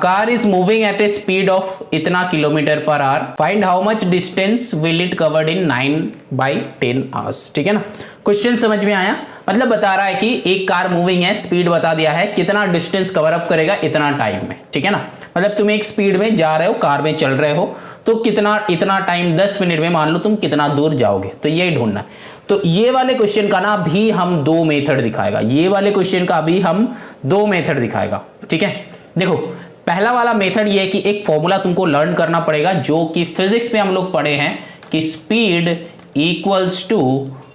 car is moving at a speed of इतना kilometre per our, find how much distance will it covered in 9/10 hours, ठीक है ना। क्वेश्चन समझ में आया, मतलब बता रहा है कि एक कार मूविंग है, स्पीड बता दिया है, कितना डिस्टेंस कवर अप करेगा इतना टाइम में, ठीक है ना। मतलब तुम एक स्पीड में जा रहे हो, कार में चल रहे हो, तो कितना इतना टाइम 10 मिनट में मान लो तुम कितना दूर जाओगे, तो यही ढूंढना है। तो ये वाले क्वेश्चन का ना भी हम दो मेथड दिखाएगा, ये वाले क्वेश्चन का भी हम दो मेथड दिखाएगा, ठीक है। देखो पहला वाला मेथड ये है कि एक फॉर्मूला तुमको लर्न करना पड़ेगा जो कि फिजिक्स में हम लोग पढ़े हैं कि speed equals to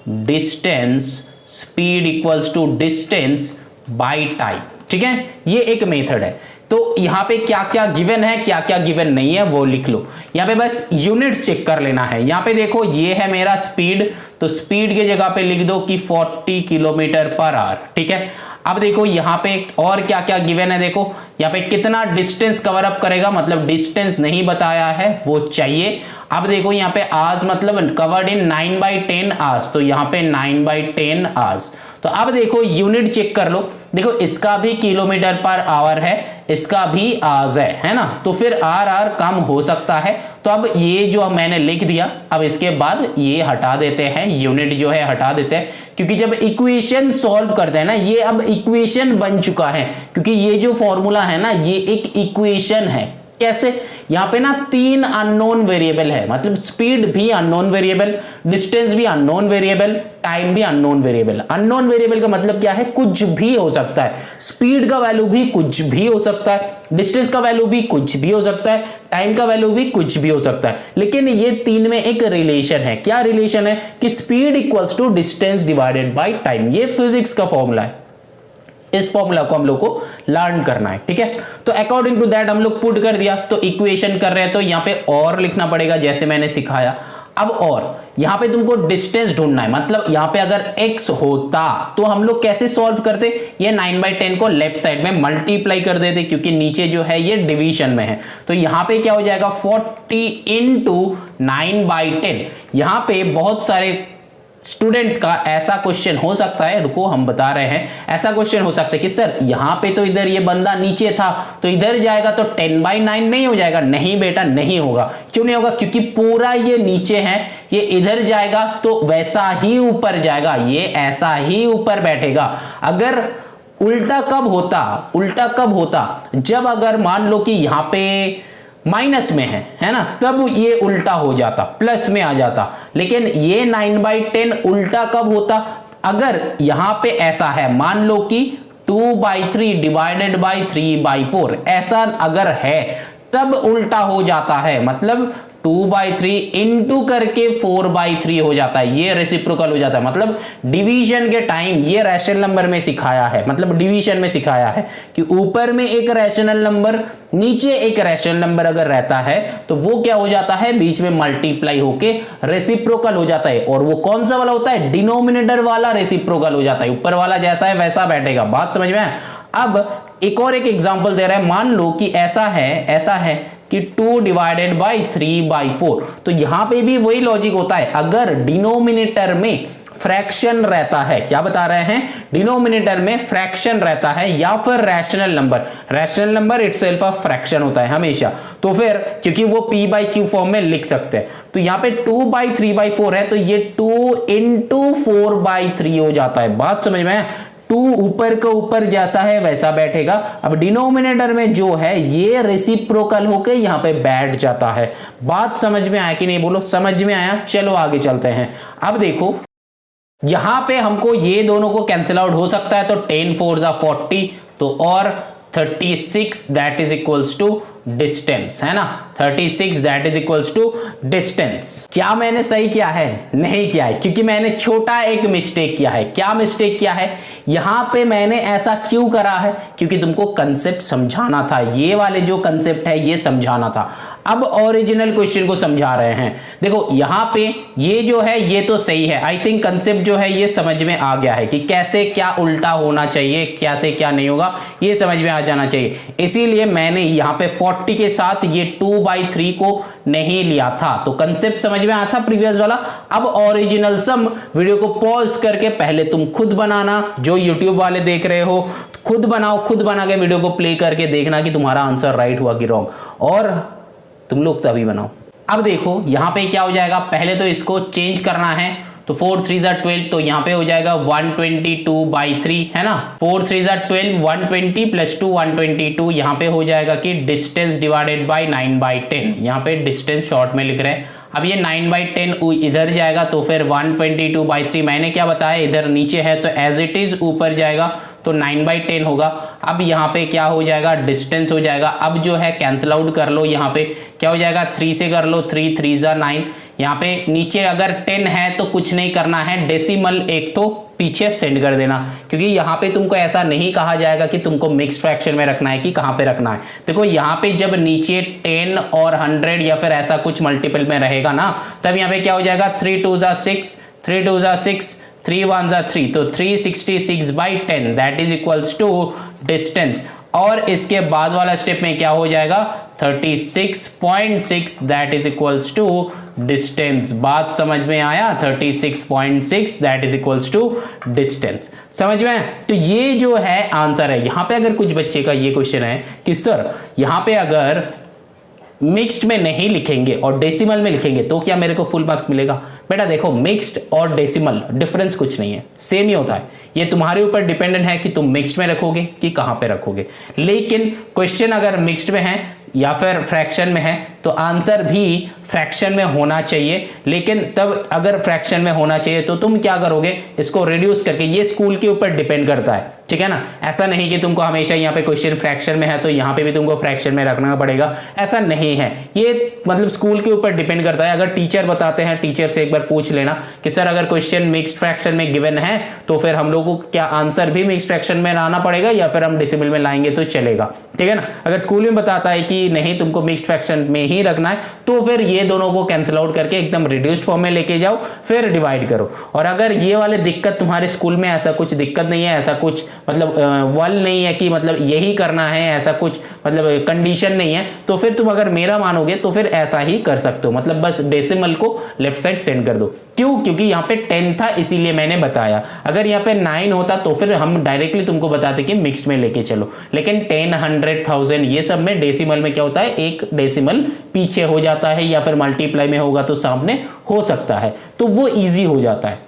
distance, speed equals to distance by time, ठीक है। ये एक मेथड है। तो यहां पे क्या क्या गिवन है, क्या क्या गिवन नहीं है वो लिख लो। यहां पे बस यूनिट्स चेक कर लेना है। यहां पे देखो ये है मेरा स्पीड, तो स्पीड के जगह पे लिख दो कि 40 किलोमीटर पर आवर, ठीक है। अब देखो यहाँ पे और क्या क्या गिवन है, देखो यहाँ पे कितना डिस्टेंस कवर अप करेगा, मतलब डिस्टेंस नहीं बताया है वो चाहिए। अब देखो यहाँ पे आवर्स मतलब कवर्ड इन 9/10 आवर्स, तो यहाँ पे 9/10 आवर्स। तो अब देखो यूनिट चेक कर लो, देखो इसका भी किलोमीटर पर आवर है, इसका भी आवर्स है ना, तो फिर आर कम हो सकता है। तो अब ये जो मैंने लिख दिया, अब इसके बाद ये हटा देते हैं, यूनिट जो है हटा देते हैं, क्योंकि जब इक्वेशन सॉल्व करते हैं ना, ये अब इक्वेशन बन चुका है, क्योंकि ये जो फॉर्मूला है ना ये एक इक्वेशन है। कैसे, यहाँ पे ना 3 अननोन वेरिएबल है, मतलब स्पीड भी अननोन वेरिएबल, डिस्टेंस भी अननोन वेरिएबल, टाइम भी अननोन वेरिएबल। अननोन वेरिएबल का मतलब क्या है, कुछ भी हो सकता है, स्पीड का वैल्यू भी कुछ भी हो सकता है, डिस्टेंस का वैल्यू भी कुछ भी हो सकता है, टाइम का वैल्यू भी कुछ भी हो सकता है, लेकिन ये तीन में एक रिलेशन है। क्या रिलेशन है कि speed equals to distance divided by time. ये फिजिक्स का फॉर्मूला है, इस फॉर्मूला को हम लोग को लर्न करना है, ठीक है। तो अकॉर्डिंग टू दैट हम लोग पुट कर दिया, तो इक्वेशन कर रहे हैं तो यहाँ पे और लिखना पड़ेगा जैसे मैंने सिखाया। अब और यहाँ पे तुमको डिस्टेंस ढूंढना है, मतलब यहाँ पे अगर x होता तो हम लोग कैसे सॉल्व करते, ये 9/10 को लेफ्ट साइड में मल्टीप्लाई कर देते, क्योंकि नीचे जो है ये डिवीजन में है। तो यहाँ पे क्या हो जाएगा 40 इंटू 9/10। यहाँ पे बहुत सारे स्टूडेंट्स का ऐसा क्वेश्चन हो सकता है, रुको हम बता रहे हैं, ऐसा क्वेश्चन हो सकता है कि सर यहां पे तो इधर ये बंदा नीचे था तो इधर जाएगा तो 10/9 नहीं हो जाएगा। नहीं बेटा नहीं होगा। क्यों नहीं होगा, क्योंकि पूरा ये नीचे है, ये इधर जाएगा तो वैसा ही ऊपर जाएगा, ये ऐसा ही ऊपर बैठेगा। अगर उल्टा कब होता, उल्टा कब होता, जब अगर मान लो कि यहां पे माइनस में है ना, तब ये उल्टा हो जाता, प्लस में आ जाता। लेकिन ये 9/10 उल्टा कब होता, अगर यहां पे ऐसा है, मान लो कि 2/3 डिवाइडेड बाई 3/4 ऐसा अगर है तब उल्टा हो जाता है, मतलब 2/3 इंटू करके 4/3 हो जाता है, ये रेसिप्रोकल हो जाता है। मतलब डिवीजन के टाइम ये रैशनल नंबर में सिखाया है, मतलब डिवीजन में सिखाया है कि ऊपर में एक रैशनल नंबर, नीचे एक रैशनल नंबर अगर रहता है तो वो क्या हो जाता है, बीच में मल्टीप्लाई होके रेसिप्रोकल हो जाता है। और वो कौन सा वाला होता है, डिनोमिनेटर वाला रेसिप्रोकल हो जाता है, ऊपर वाला जैसा है वैसा बैठेगा। बात समझ में आए। अब एक और एक एग्जांपल दे रहा है, मान लो कि ऐसा है कि 2 डिवाइडेड बाई 3/4, तो यहां पे भी वही लॉजिक होता है, अगर डिनोमिनेटर में फ्रैक्शन रहता है, क्या बता रहे हैं, डिनोमिनेटर में फ्रैक्शन रहता है या फिर rational number itself a fraction होता है हमेशा, तो फिर क्योंकि वो p/q फॉर्म में लिख सकते हैं, तो यहां पे 2/3/4 है तो ये 2 इंटू 4/3 हो जाता है। बात समझ में है, 2 ऊपर का ऊपर जैसा है वैसा बैठेगा। अब डिनोमिनेटर में जो है ये रेसिप्रोकल होके यहां पे बैठ जाता है। बात समझ में आया कि नहीं, बोलो समझ में आया। चलो आगे चलते हैं। अब देखो यहां पे हमको ये दोनों को कैंसिल आउट हो सकता है, तो 10 4 40, तो और 36 that is equals to distance, है ना, 36 that is equals to distance. क्या मैंने सही किया है, नहीं किया है, क्योंकि मैंने छोटा एक मिस्टेक किया है। क्या मिस्टेक किया है, यहां पे मैंने ऐसा क्यों करा है, क्योंकि तुमको कंसेप्ट समझाना था, ये वाले जो कंसेप्ट है ये समझाना था। अब ओरिजिनल क्वेश्चन को समझा रहे हैं। देखो यहां पे ये जो है ये तो सही है, आई थिंक कंसेप्ट जो है ये समझ में आ गया है कि कैसे क्या उल्टा होना चाहिए, कैसे क्या नहीं होगा, ये समझ में आ जाना चाहिए। इसीलिए मैंने यहां पे 40 के साथ ये 2/3 को नहीं लिया था, तो कंसेप्ट समझ में आया था प्रीवियस वाला। अब ओरिजिनल सम वीडियो को पॉज करके पहले तुम खुद बनाना, जो यूट्यूब वाले देख रहे हो खुद बनाओ, खुद बना के वीडियो को प्ले करके देखना कि तुम्हारा आंसर राइट हुआ कि रॉन्ग, और तुम लोग तभी बनाओ। अब देखो यहां पे क्या हो जाएगा, पहले तो इसको चेंज करना है, तो 4 3 12, तो यहां पे हो जाएगा 122/3, है ना, 4 3 12, 120 प्लस 2 122, यहां पे हो जाएगा कि डिस्टेंस डिवाइडेड बाई 9/10, यहां पे डिस्टेंस शॉर्ट में लिख रहे हैं। अब ये 9/10 इधर जाएगा, तो फिर 122/3, मैंने क्या बताया, इधर नीचे है तो एज इट इज ऊपर जाएगा, तो 9/10 होगा। अब यहाँ पे क्या हो जाएगा, डिस्टेंस हो जाएगा। अब जो है कैंसिल आउट कर लो, यहाँ पे क्या हो जाएगा, 3 से कर लो, 3 3 9, यहाँ पे नीचे अगर 10 है तो कुछ नहीं करना है, डेसिमल एक तो पीछे सेंड कर देना, क्योंकि यहाँ पे तुमको ऐसा नहीं कहा जाएगा कि तुमको मिक्स्ड फ्रैक्शन में रखना है कि कहाँ पे रखना है। देखो यहाँ पे जब नीचे 10 और 100 या फिर ऐसा कुछ मल्टीपल में रहेगा ना, तब यहाँ पे क्या हो जाएगा, 3 2 6, 3 2 6, 3 1 3, तो 366/10 that is equals to distance. और इसके बाद वाला स्टेप में क्या हो जाएगा, 36.6 that is equals to distance. बात समझ में आया, 36.6 that is equals to distance, समझ में? तो ये जो है आंसर है। यहां पे अगर कुछ बच्चे का ये क्वेश्चन है कि सर यहां पे अगर मिक्स्ड में नहीं लिखेंगे और डेसिमल में लिखेंगे तो क्या मेरे को फुल मार्क्स मिलेगा? बेटा देखो, मिक्स्ड और डेसिमल डिफरेंस कुछ नहीं है, सेम ही होता है। ये तुम्हारे ऊपर डिपेंडेंट है कि तुम मिक्स्ड में रखोगे कि कहां पे रखोगे। लेकिन क्वेश्चन अगर मिक्स्ड में है या फिर फ्रैक्शन में है तो आंसर भी फ्रैक्शन में होना चाहिए। लेकिन तब अगर फ्रैक्शन में होना चाहिए तो तुम क्या करोगे, इसको रिड्यूस करके, ये स्कूल के ऊपर डिपेंड करता है, ठीक है ना। ऐसा नहीं कि तुमको हमेशा यहाँ पे क्वेश्चन फ्रैक्शन में है तो यहाँ पे भी तुमको फ्रैक्शन में रखना पड़ेगा, ऐसा नहीं है। ये मतलब स्कूल के ऊपर डिपेंड करता है। अगर टीचर बताते हैं, टीचर से एक बार पूछ लेना कि सर अगर क्वेश्चन मिक्स्ड फ्रैक्शन में गिवन है तो फिर हम लोगों को क्या आंसर भी मिक्स्ड फ्रैक्शन में लाना पड़ेगा या फिर हम डेसिमल में लाएंगे तो चलेगा, ठीक है ना। अगर स्कूल में बताता है कि नहीं तुमको मिक्स्ड फ्रैक्शन में ही रखना है तो फिर ये दोनों को कैंसिल आउट करके एकदम रिड्यूस्ड फॉर्म में लेके जाओ, फिर डिवाइड करो। और अगर ये वाले दिक्कत तुम्हारे स्कूल में ऐसा कुछ दिक्कत नहीं है, ऐसा कुछ मतलब वल नहीं है कि मतलब यही करना है, ऐसा कुछ मतलब कंडीशन नहीं है, तो फिर तुम अगर मेरा मानोगे तो फिर ऐसा ही कर सकते हो, मतलब बस डेसिमल को लेफ्ट साइड सेंड कर दो। क्यों? क्योंकि यहाँ पे 10 था इसीलिए मैंने बताया। अगर यहाँ पे 9 होता तो फिर हम डायरेक्टली तुमको बताते कि मिक्स्ड में लेके चलो। लेकिन 10 100 1000 ये सब में डेसिमल में क्या होता है, एक डेसिमल पीछे हो जाता है या फिर मल्टीप्लाई में होगा तो सामने हो सकता है, तो वो इजी हो जाता है।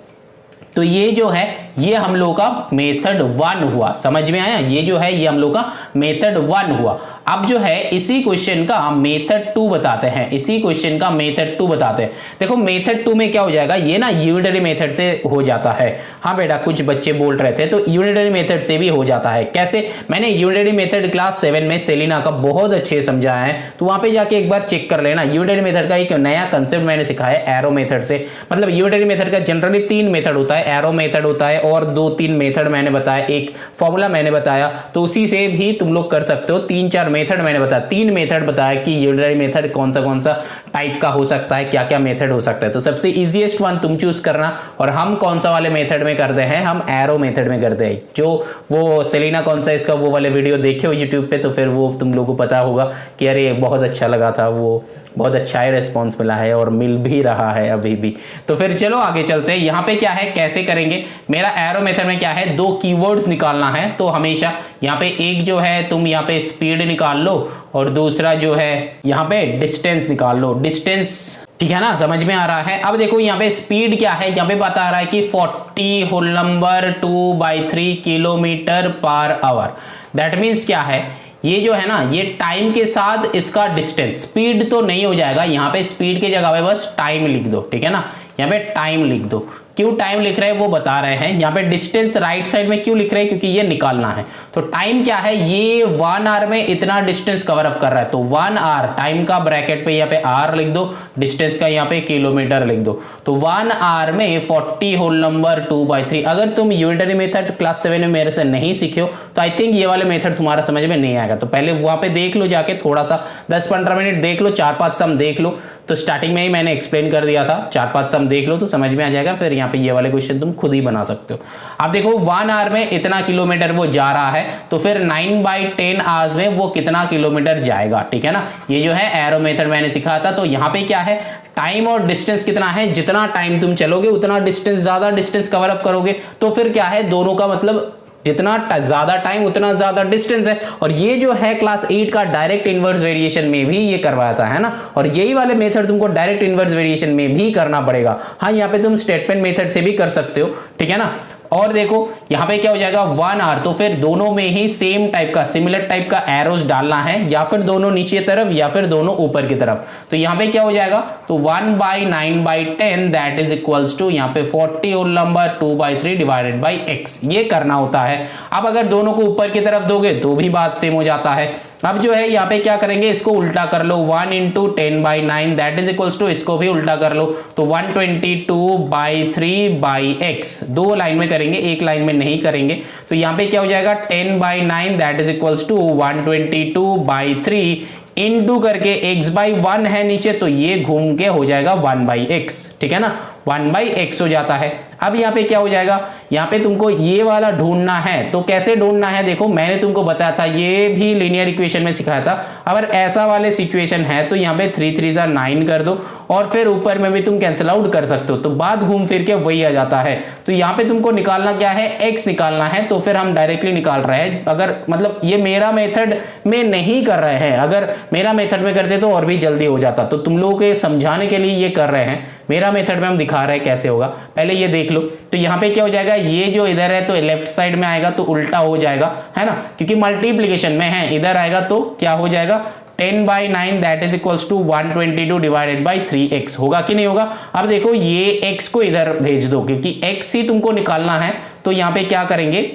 तो ये जो है ये हम लोग का मेथड 1 हुआ, समझ में आया। ये जो है ये हम लोग का मेथड 1 हुआ। अब जो है इसी क्वेश्चन का मेथड 2 बताते हैं, इसी क्वेश्चन का मेथड 2 बताते हैं। देखो मेथड 2 में क्या हो जाएगा, ये ना यूनिटरी मेथड से हो जाता है। हाँ बेटा कुछ बच्चे बोल रहे थे, तो यूनिटरी मेथड से भी हो जाता है। कैसे, मैंने यूनिटरी मेथड क्लास 7 में सेलिना का बहुत अच्छे समझाया है, तो वहां पे जाके एक बार चेक कर लेना। यूनिटरी मेथड का एक नया कंसेप्ट मैंने सिखाया है एरो मेथड से। मतलब यूनिटरी मेथड का जनरली 3 मेथड होता है, एरो मेथड होता है और 2-3 मेथड मैंने बताया, एक फॉर्मूला मैंने बताया, तो उसी से भी तुम लोग कर सकते हो। 3-4 मेथड मैंने बताया, 3 मेथड बताया कि यूनिटरी मेथड कौन सा टाइप का हो सकता है, क्या क्या मेथड हो सकता है। तो सबसे इजीएस्ट वन तुम चूज करना। और हम कौन सा वाले मेथड में करते हैं, हम एरो मेथड में करते हैं। जो वो सेलिना कौन सा इसका वो वाले वीडियो देखे हो यूट्यूब पे, तो फिर वो तुम लोगों को पता होगा कि अरे बहुत अच्छा लगा था, वो बहुत अच्छा ही रिस्पॉन्स मिला है और मिल भी रहा है अभी भी। तो फिर चलो आगे चलते हैं। यहाँ पे क्या है, कैसे करेंगे, मेरा एरो मेथड में क्या है, 2 कीवर्ड्स निकालना है। तो हमेशा यहाँ पे एक जो है तुम यहाँ पे स्पीड निकाल लो और दूसरा जो है यहाँ पे डिस्टेंस निकाल लो, डिस्टेंस, ठीक है ना, समझ में आ रहा है। अब देखो यहाँ पे स्पीड क्या है, यहाँ पे बता रहा है कि 40 whole number 2/3 kilometre per hour. That means क्या है, ये जो है ना, ये टाइम के साथ इसका डिस्टेंस, स्पीड तो नहीं हो जाएगा, यहाँ पे स्पीड की जगह पे बस टाइम लिख दो, ठीक है ना, यहाँ पे टाइम लिख दो। क्यों टाइम लिख रहे हैं वो बता रहे हैं। यहाँ पे डिस्टेंस राइट साइड में क्यों लिख रहे हैं, क्योंकि ये निकालना है। तो टाइम क्या है, ये 1 आवर में इतना डिस्टेंस कवर अप कर रहा है, तो 1 आवर टाइम का ब्रैकेट पे यहाँ पे आर लिख दो, डिस्टेंस का यहाँ पे किलोमीटर लिख दो। तो 1 आवर में 40 होल नंबर 2/3। अगर तुम यूनिटरी मेथड क्लास 7 में मेरे से नहीं सीखे हो तो आई थिंक ये वाले मेथड तुम्हारा समझ में नहीं आएगा। तो पहले वहां पे देख लो, जाके थोड़ा सा 10-15 मिनट देख लो, 4-5 सम देख लो। तो स्टार्टिंग में ही मैंने एक्सप्लेन कर दिया था, 4-5 सम देख लो तो समझ में आ जाएगा। फिर यहाँ पे ये वाले क्वेश्चन तुम खुद ही बना सकते हो। अब देखो 1 आवर में इतना किलोमीटर वो जा रहा है, तो फिर 9/10 आवर्स में वो कितना किलोमीटर जाएगा, ठीक है ना। ये जो है एरो मेथड मैंने सिखाया था। तो यहाँ पे क्या है, टाइम और डिस्टेंस कितना है, जितना टाइम तुम चलोगे उतना डिस्टेंस, ज्यादा डिस्टेंस कवर अप करोगे। तो फिर क्या है, दोनों का मतलब जितना ज्यादा टाइम उतना ज्यादा डिस्टेंस है। और ये जो है क्लास 8 का डायरेक्ट इनवर्स वेरिएशन में भी ये करवाया है ना। और यही वाले मेथड तुमको डायरेक्ट इनवर्स वेरिएशन में भी करना पड़ेगा। हाँ, यहाँ पे तुम स्टेटमेंट मेथड से भी कर सकते हो, ठीक है ना। और देखो यहाँ पे क्या हो जाएगा, 1 आवर, तो फिर दोनों में ही सेम टाइप का, सिमिलर टाइप का एरोस डालना है, या फिर दोनों नीचे तरफ या फिर दोनों ऊपर की तरफ। तो यहाँ पे क्या हो जाएगा, तो 1/9/10 दैट इज इक्वल्स टू यहाँ पे 40 whole number 2/3 divided by x। ये करना होता है। अब अगर दोनों को ऊपर की तरफ दोगे तो भी बात सेम हो जाता है। अब जो है यहाँ पे क्या करेंगे, इसको उल्टा कर लो, 1 × 10/9 दैट इज इक्वल्स टू, इसको भी उल्टा कर लो, तो 122/3/x। 2 लाइन में करेंगे, एक लाइन में नहीं करेंगे। तो यहाँ पे क्या हो जाएगा, 10/9 that is equals to 122/3 into करके x/1 है नीचे, तो ये घूम के हो जाएगा 1/x, ठीक है ना, 1/x हो जाता है। अब यहाँ पे क्या हो जाएगा, यहाँ पे तुमको ये वाला ढूंढना है। तो कैसे ढूंढना है, देखो मैंने तुमको बताया था, ये भी लीनियर इक्वेशन में सिखाया था। अगर ऐसा वाले सिचुएशन है तो यहाँ पे 3 3 9 कर दो और फिर ऊपर में भी तुम कैंसिल आउट कर सकते हो, तो बात घूम फिर के वही आ जाता है। तो यहाँ पे तुमको निकालना क्या है, x निकालना है। तो फिर हम डायरेक्टली निकाल रहे हैं। अगर मतलब ये मेरा मेथड में नहीं कर रहे हैं, अगर मेरा मेथड में करते तो और भी जल्दी हो जाता। तो तुम लोगों के समझाने के लिए ये कर रहे हैं, मेरा मेथड में हम दिखा रहे हैं कैसे होगा। पहले ये देख लो। तो यहाँ पे क्या हो जाएगा, ये जो इधर है तो लेफ्ट साइड में आएगा तो उल्टा हो जाएगा, है ना, क्योंकि मल्टीप्लीकेशन में है। इधर आएगा तो क्या हो जाएगा, 10/9 that is equals to 122 divided by 3x। होगा कि नहीं होगा। अब देखो ये x को इधर भेज दो, क्योंकि x ही तुमको निकालना है। तो यहाँ पे क्या करेंगे,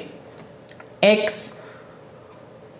x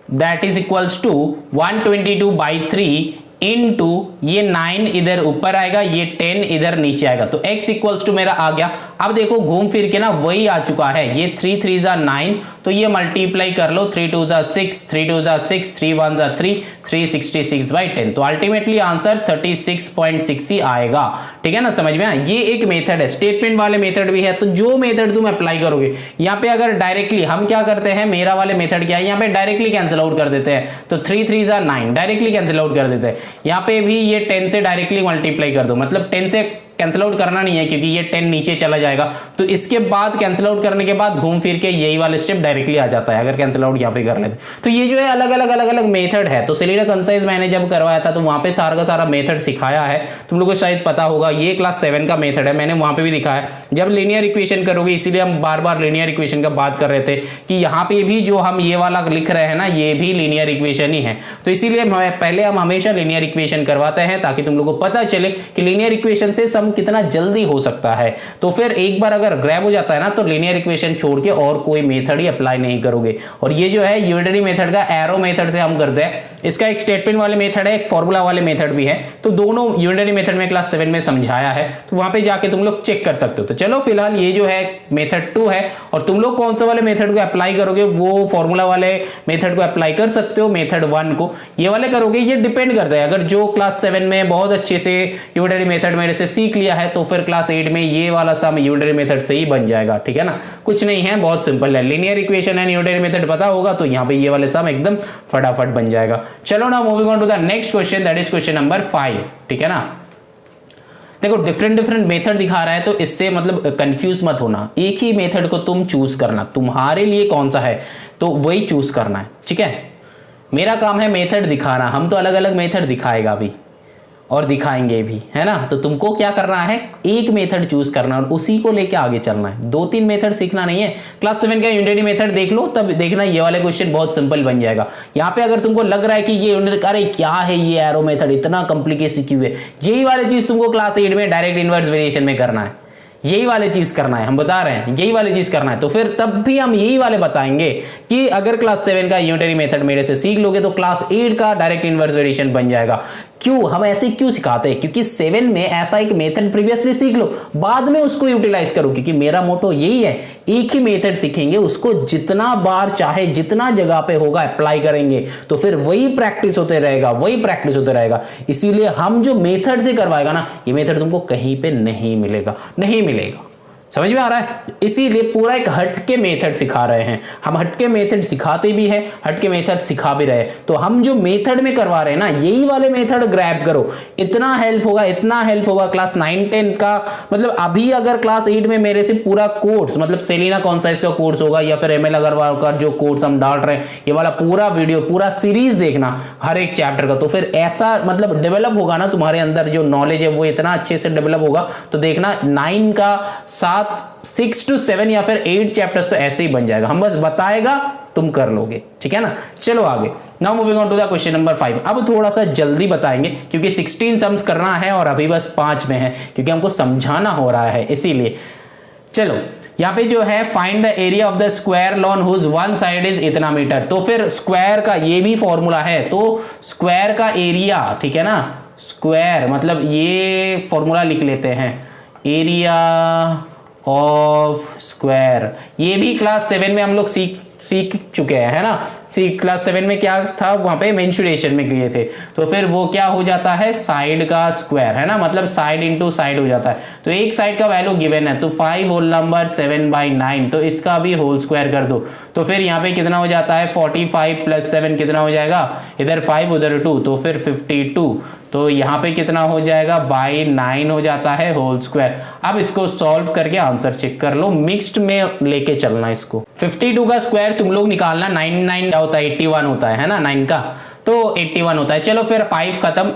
that is equals to 122/3 into ये 9 इधर ऊपर आएगा, ये 10 इधर नीचे आएगा। तो x इक्वल्स टू मेरा आ गया। अब देखो घूम फिर के ना वही आ चुका है, ये 3 3 9, तो ये मल्टीप्लाई कर लो, 3 2 6, 3 2 6, 3 1 3, 366/10। तो अल्टीमेटली आंसर 36.6 ही आएगा, ठीक है ना, समझ में आया। ये एक मेथड है, स्टेटमेंट वाले मेथड भी है। तो जो मेथड तुम अप्लाई करोगे, यहाँ पे अगर डायरेक्टली हम क्या करते हैं, मेरा वाले मेथड क्या है, यहाँ पे डायरेक्टली कैंसिल आउट कर देते हैं। तो 3 3 9 डायरेक्टली कैंसिल आउट कर देते हैं। यहाँ पे भी ये 10 से डायरेक्टली मल्टीप्लाई कर दो, मतलब 10 से कैंसिल आउट करना नहीं है क्योंकि ये 10 नीचे चला जाएगा, तो इसके बाद कैंसिल आउट करने के बाद घूम फिर के यही वाला स्टेप डायरेक्टली आ जाता है अगर कैंसिल आउट यहाँ पे कर लेते। तो ये जो है अलग अलग मेथड है। तो सेलेना कंसाइज मैंने जब करवाया था तो वहां पे सारा का सारा मेथड सिखाया है, तुम लोगों को शायद पता होगा। ये क्लास 7 का मेथड है, मैंने वहां पे भी दिखाया जब लीनियर इक्वेशन करोगे, इसीलिए हम बार बार लीनियर इक्वेशन का बात कर रहे थे कि यहाँ पे भी जो हम ये वाला लिख रहे हैं ना, ये भी लीनियर इक्वेशन ही है। तो इसीलिए पहले हम हमेशा लीनियर इक्वेशन करवाते हैं ताकि तुम लोगों को पता चले कि लीनियर इक्वेशन से सम कितना जल्दी हो सकता है। तो फिर एक बार अगर ग्रैब हो जाता है ना तो लीनियर इक्वेशन छोड़ के और कोई मेथड ही अप्लाई नहीं करोगे। और ये जो है यूनिटरी मेथड का एरो मेथड से हम करते हैं, इसका एक स्टेटमेंट वाले मेथड है, एक फॉर्मूला वाले मेथड भी है। तो दोनों यूनिटरी मेथड में क्लास 7 में समझाया है, तो वहां पे जाके तुम लोग चेक कर सकते हो। तो चलो फिलहाल ये जो है मेथड 2 है, और तुम लोग कौन सा वाले मेथड को अप्लाई करोगे, वो फॉर्मूला वाले मेथड को अप्लाई कर सकते हो, मेथड 1 को ये वाले करोगे, ये डिपेंड करता है। अगर जो क्लास 7 में बहुत अच्छे से यूनिटरी मेथड मेरे से सीख लिया है तो फिर क्लास 8 में ये वाला सम यूनिटरी मेथड से ही बन जाएगा, ठीक है ना। कुछ नहीं है, बहुत सिंपल है, linear equation and unitary method पता होगा तो यहाँ पे ये वाले सम एकदम फटाफट बन जाएगा। चलो ना moving on to the next question, that is question number 5, ठीक है ना। देखो डिफरेंट मेथड दिखा रहा है तो इससे मतलब कंफ्यूज मत होना, एक ही मेथड को तुम चूज करना, तुम्हारे लिए कौन सा है तो वही चूज करना है, ठीक है। मेरा काम है मेथड दिखाना, हम तो अलग अलग मेथड दिखाएगा भी और दिखाएंगे भी, है ना। तो तुमको क्या करना है, एक मेथड चूज करना और उसी को लेके आगे चलना है, 2-3 मेथड सीखना नहीं है। क्लास 7 का यूनिटरी मेथड देख लो, तब देखना ये वाले क्वेश्चन बहुत सिंपल बन जाएगा। यहाँ पे अगर तुमको लग रहा है कि ये यूनिटरी, अरे क्या है ये एरो मेथड, इतना कॉम्प्लिकेशन क्यों है, यही वाली चीज तुमको क्लास 8 में डायरेक्ट इनवर्स वेरिएशन में करना है, यही वाले चीज करना है, हम बता रहे हैं यही वाली चीज करना है। तो फिर तब भी हम यही वाले बताएंगे कि अगर क्लास 7 का यूनिटरी मेथड मेरे से सीख लोगे तो क्लास 8 का डायरेक्ट इनवर्स वेरिएशन बन जाएगा। क्यों हम ऐसे क्यों सिखाते हैं, क्योंकि 7 में ऐसा एक मेथड प्रीवियसली सीख लो, बाद में उसको यूटिलाइज करो, क्योंकि मेरा मोटो यही है, एक ही मेथड सीखेंगे, उसको जितना बार चाहे जितना जगह पे होगा अप्लाई करेंगे, तो फिर वही प्रैक्टिस होते रहेगा, वही प्रैक्टिस होते रहेगा। इसीलिए हम जो मेथड से करवाएगा ना, ये मेथड तुमको कहीं पे नहीं मिलेगा, नहीं मिलेगा, समझ में आ रहा है। इसीलिए पूरा एक हटके मेथड सिखा रहे हैं हम, हटके मेथड सिखाते भी है, हटके मेथड सिखा भी रहे हैं। तो हम जो मेथड में करवा रहे हैं ना, यही वाले मेथड ग्रैब करो, इतना हेल्प होगा, इतना हेल्प होगा। क्लास 9-10 का मतलब अभी अगर क्लास 8 में मेरे से पूरा कोर्स मतलब सेलिना कॉन्साइज का कोर्स होगा या फिर एमएल अग्रवाल का जो कोर्स हम डाल रहे हैं, ये वाला पूरा वीडियो पूरा सीरीज देखना हर एक चैप्टर का, तो फिर ऐसा मतलब डेवलप होगा ना तुम्हारे अंदर जो नॉलेज है वो इतना अच्छे से डेवलप होगा। तो देखना 9 का 6 to 7 या फिर 8 चैप्टर्स तो ऐसे ही बन जाएगा, हम बस बताएगा तुम कर लोगे, ठीक है ना। चलो आगे, now moving on to the question number 5। अब थोड़ा सा जल्दी बताएंगे क्योंकि 16 सम्स करना है और अभी बस 5 में है, क्योंकि हमको समझाना हो रहा है इसीलिए। चलो यहाँ पे जो है find the area of the square lawn whose one side is इतना मीटर। तो फिर स्क्वायर का ये भी फॉर्मूला है, तो स्क्वायर का एरिया, ठीक है ना, स्क्वायर मतलब ये फॉर्मूला लिख लेते हैं, एरिया ऑफ स्क्वायर। ये भी क्लास 7 में हम लोग सीख चुके हैं, है ना। क्लास 7 में क्या था, वहां पे मेंसुरेशन में किए थे। तो फिर वो क्या हो जाता है, साइड का स्क्वायर, है ना, मतलब साइड इंटू साइड हो जाता है। तो एक साइड का वैल्यू गिवन है, तो 5 होल नंबर 7/9, तो इसका भी होल स्क्वायर कर दो। तो फिर यहाँ पे कितना हो जाता है, 45 + 7 कितना हो जाएगा, इधर 5 उधर 2, तो फिर 52। तो यहाँ पे कितना हो जाएगा, 9 हो जाता है होल स्क्वायर। अब इसको सॉल्व करके आंसर चेक कर लो, मिक्स्ड में लेके चलना इसको। 52 का स्क्वायर तुम लोग निकालना, 9 क्या होता है, 81 होता है ना, 9 का तो 81 होता है। चलो फिर 5 खत्म,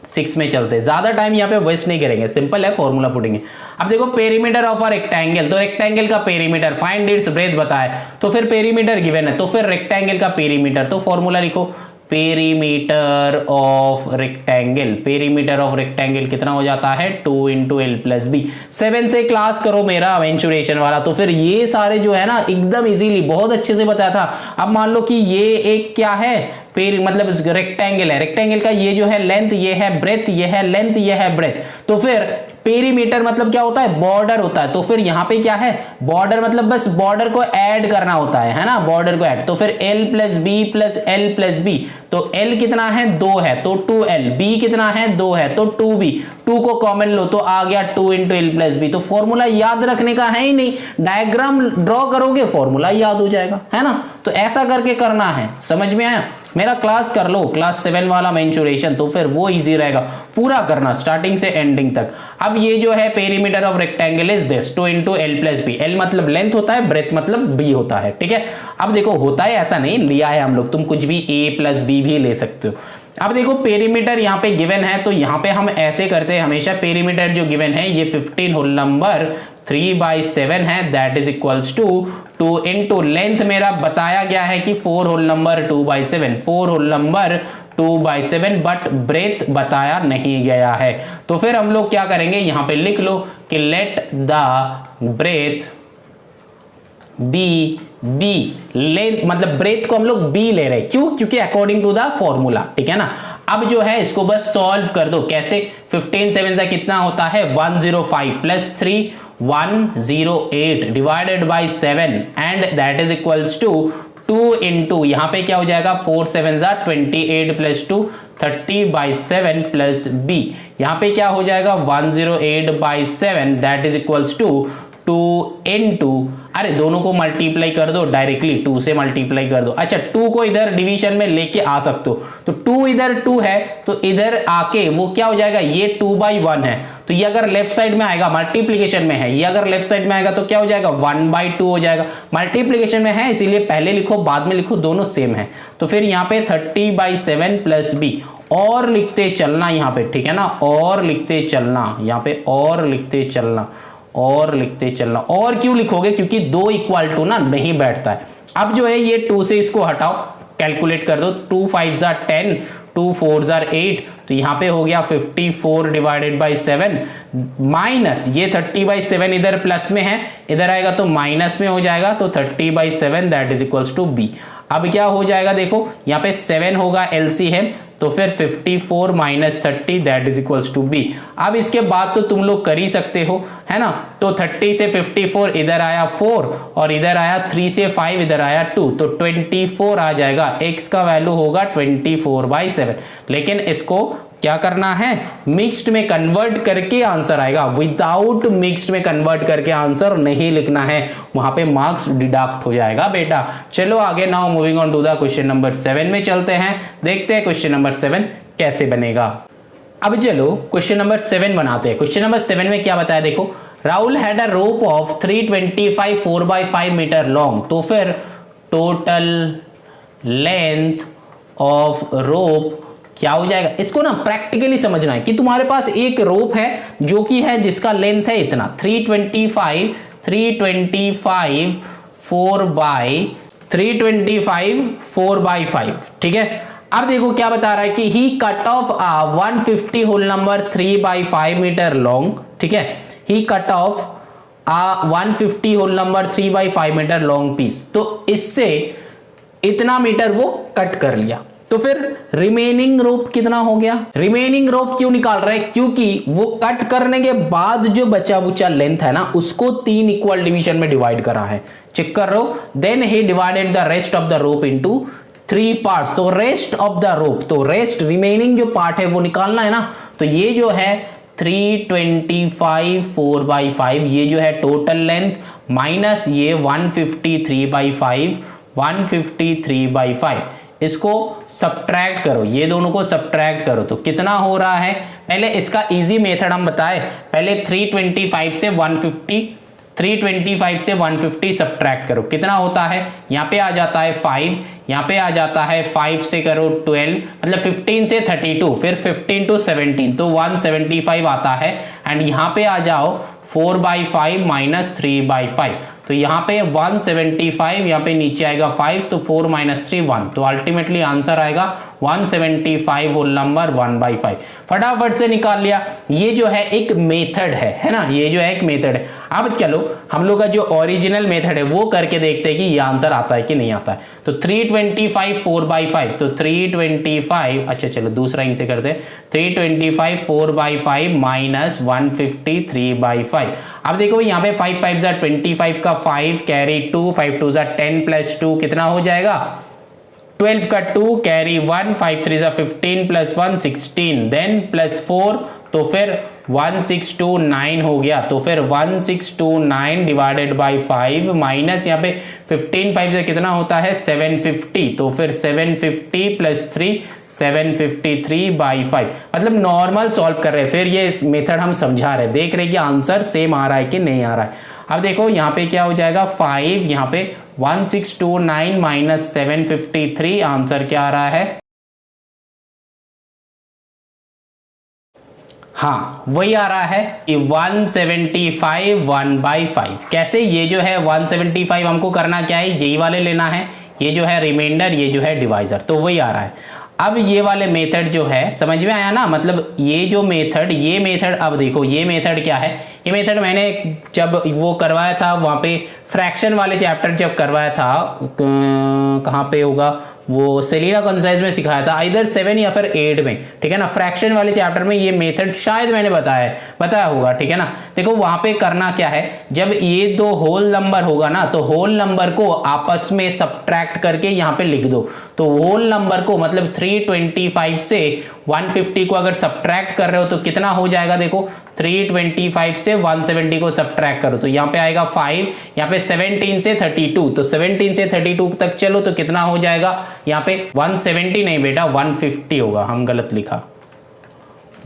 6 में चलते हैं, ज्यादा टाइम यहाँ पे वेस्ट नहीं करेंगे, सिंपल है, फॉर्मूला पुटिंग है। अब देखो पेरीमीटर ऑफ अ रेक्टेंगल, तो रेक्टेंगल का पेरीमीटर फाइंड इट्स ब्रेथ बताए, तो फिर पेरीमीटर गिवन है, तो फिर रेक्टेंगल का पेरीमीटर, तो फॉर्मूला लिखो, perimeter of rectangle. Perimeter of rectangle कितना हो जाता है, 2 × L + B। 7 से क्लास करो मेरा मेंसुरेशन वाला, तो फिर ये सारे जो है ना एकदम इजीली बहुत अच्छे से बताया था। अब मान लो कि ये एक क्या है, मतलब रेक्टेंगल है, रेक्टेंगल का ये जो है लेंथ, ये है ब्रेथ, ये है लेंथ, ये है ब्रेथ। तो फिर पेरीमीटर मतलब क्या होता है, बॉर्डर होता है। तो फिर यहाँ पे क्या है, बॉर्डर मतलब बस बॉर्डर को ऐड करना होता है ना, बॉर्डर को ऐड। तो फिर L + B + L + B, तो L कितना है, 2 है, तो 2L, B कितना है, 2 है, तो 2B, 2 को कॉमन लो तो आ गया 2 × L + B। तो फॉर्मूला याद रखने का है ही नहीं, डायग्राम ड्रॉ करोगे फॉर्मूला याद हो जाएगा, है ना। तो ऐसा करके करना है, समझ में आया। मेरा क्लास कर लो, क्लास 7 वाला मेंसुरेशन, तो फिर वो इजी रहेगा पूरा करना स्टार्टिंग से एंडिंग तक। अब ये जो है perimeter of rectangle is this 2 × l+b। l मतलब लेंथ होता है, ब्रेथ मतलब b होता है, ठीक है। अब देखो होता है ऐसा नहीं, लिया है हम लोग, तुम कुछ भी a + b भी ले सकते हो। अब देखो पेरीमीटर यहाँ पे गिवन है, तो यहाँ पे हम ऐसे करते हैं हमेशा, पेरीमीटर जो गिवन है ये 15 होल नंबर 3/7 है, that is equals to 2 × length मेरा बताया गया है कि 4 whole number 2/7, 4 whole number 2/7, but breadth बताया नहीं गया है। तो फिर हम लोग क्या करेंगे, यहाँ पे लिख लो कि let the breadth be length, मतलब ब्रेथ को हम लोग बी ले रहे हैं, क्यों? क्योंकि अकॉर्डिंग टू द फॉर्मूला, ठीक है ना। अब जो है इसको बस सॉल्व कर दो, कैसे? 15 7 से कितना होता है 105 + 3 108 divided by 7 and that is equals to 2 × यहाँ पे क्या हो जाएगा 4 7 28 + 2 30/7 + b। यहाँ पे क्या हो जाएगा 108/7 दैट इज इक्वल्स टू 2 × अरे दोनों को मल्टीप्लाई कर दो डायरेक्टली, 2 से मल्टीप्लाई कर दो। अच्छा 2 को इधर डिवीजन में लेके आ सकते हो, तो 2 इधर 2 है तो इधर आके वो क्या हो जाएगा, ये 2/1 है, तो ये अगर लेफ्ट साइड में आएगा मल्टीप्लीकेशन में है, ये अगर लेफ्ट साइड में आएगा तो क्या हो जाएगा 1/2 हो जाएगा। मल्टीप्लीकेशन में है इसीलिए पहले लिखो बाद में लिखो, दोनों सेम है। तो फिर यहाँ पे 30/7 + b और लिखते चलना यहाँ पे, ठीक है ना, और लिखते चलना यहाँ पे, और लिखते चलना, और लिखते चलना। और क्यों लिखोगे, क्योंकि 2 = ना नहीं बैठता है। अब जो है ये 2 से इसको हटाओ, कैलकुलेट कर दो, 2 5 10 2 4 8, तो यहाँ पे हो गया 54 डिवाइडेड बाई 7 माइनस ये 30/7 इधर प्लस में है, इधर आएगा तो माइनस में हो जाएगा, तो 30/7 that is equals to b। अब क्या हो जाएगा देखो, यहाँ पे 7 होगा LCM, तो फिर 54 - 30 that is equals to b। अब इसके बाद तो तुम लोग कर ही सकते हो, है ना। तो 30 से 54 इधर आया 4 और इधर आया 3 से 5 इधर आया 2, तो 24 आ जाएगा। x का वैल्यू होगा 24/7। लेकिन इसको क्या करना है, मिक्स्ड में कन्वर्ट करके आंसर आएगा, विदाउट मिक्स्ड में कन्वर्ट करके आंसर नहीं लिखना है, वहां पे मार्क्स डिडक्ट हो जाएगा बेटा। चलो आगे, now moving on to the question number 7 में चलते हैं, देखते हैं क्वेश्चन नंबर 7 कैसे बनेगा। अब चलो क्वेश्चन नंबर 7 बनाते हैं। क्वेश्चन नंबर 7 में क्या बताया देखो, Rahul had a rope of 325 4/5 metre long, तो फिर टोटल लेंथ ऑफ रोप क्या हो जाएगा। इसको ना प्रैक्टिकली समझना है कि तुम्हारे पास एक रोप है जो कि है जिसका लेंथ है इतना 325 4/5, ठीक है। अब देखो क्या बता रहा है कि he cut off 150 whole number 3/5 metre long, ठीक है। He cut off 150 whole number 3/5 metre long piece, तो इससे इतना मीटर वो कट कर लिया। तो फिर रिमेनिंग रोप कितना हो गया, रिमेनिंग रोप क्यों निकाल रहे हैं, क्योंकि वो कट करने के बाद जो बचा बुचा लेंथ है ना उसको 3 इक्वल डिवीजन में डिवाइड करा है, चेक कर लो। Then he divided the rest of the rope into 3 parts, तो रेस्ट ऑफ द रोप, तो रेस्ट रिमेनिंग जो पार्ट है वो निकालना है ना। तो ये जो है 325 4/5 ये जो है टोटल लेंथ माइनस ये 150 3/5 इसको सब्ट्रैक्ट करो, ये दोनों को सब्ट्रैक्ट करो तो कितना हो रहा है। पहले इसका इजी मेथड हम बताए, पहले 325 से 150 सब्ट्रैक्ट करो, कितना होता है, यहाँ पे आ जाता है 5, यहाँ पे आ जाता है 5 से करो 12, मतलब 15 से 32, फिर 15 to 17 तो 175 आता है। एंड यहाँ पे आ जाओ 4/5 - 3/5, तो यहाँ पे 175, यहाँ पे नीचे आएगा 5, तो 4 - 3 1, तो अल्टीमेटली आंसर आएगा 175 होल नंबर 1/5। फटाफट से निकाल लिया। ये जो है एक मेथड है ना, ये जो है एक मेथड है। अब चलो हम लोग का जो ओरिजिनल मेथड है वो करके देखते हैं कि ये आंसर आता है कि नहीं आता है। तो 325 4/5, तो 325, अच्छा चलो दूसरा इनसे करते हैं, 325 4/5 - 150 3/5। अब देखो यहाँ पे 5 5 25 का 5 कैरी 2, 5 2 10 + 2 कितना हो जाएगा 12 का 2 कैरी 1, 5 3 15 + 1 16, देन +4, तो फिर 1629 हो गया, तो फिर 1629 डिवाइडेड बाई 5 माइनस यहाँ पे 15 5 से कितना होता है 750, तो फिर 750 प्लस 3 753 बाई 5, मतलब नॉर्मल सॉल्व कर रहे हैं। फिर ये मेथड हम समझा रहे हैं, देख रहे हैं कि आंसर सेम आ रहा है कि नहीं आ रहा है। अब देखो यहाँ पे क्या हो जाएगा 5, यहाँ पे 1629 माइनस 753, आंसर क्या आ रहा है, हाँ वही आ रहा है कि 175 1/5। कैसे, ये जो है 175 हमको करना क्या है, यही वाले लेना है, ये जो है रिमाइंडर, ये जो है डिवाइजर, तो वही आ रहा है। अब ये वाले मेथड जो है समझ में आया ना, मतलब ये जो मेथड, ये मेथड, अब देखो ये मेथड क्या है, ये मेथड मैंने जब वो करवाया था वहाँ पे फ्रैक्शन वाले चैप्टर जब करवाया था, कहाँ पे होगा वो, सेलिना कंसाइज में सिखाया था, इधर 7 या फिर 8 में, ठीक है ना। फ्रैक्शन वाले चैप्टर में ये मेथड शायद मैंने बताया होगा, ठीक है ना। देखो वहां पे करना क्या है, जब ये दो होल नंबर होगा ना, तो होल नंबर को आपस में सब्ट्रैक्ट करके यहाँ पे लिख दो। तो होल नंबर को मतलब 325 से 150 को अगर सब्ट्रैक्ट कर रहे हो तो कितना हो जाएगा, देखो 325 से 170 को सब्ट्रैक्ट करो तो यहाँ पे आएगा 5, यहाँ पे 17 से 32, तो 17 से 32 तक चलो तो कितना हो जाएगा, यहाँ पे 170 नहीं बेटा 150 होगा, हम गलत लिखा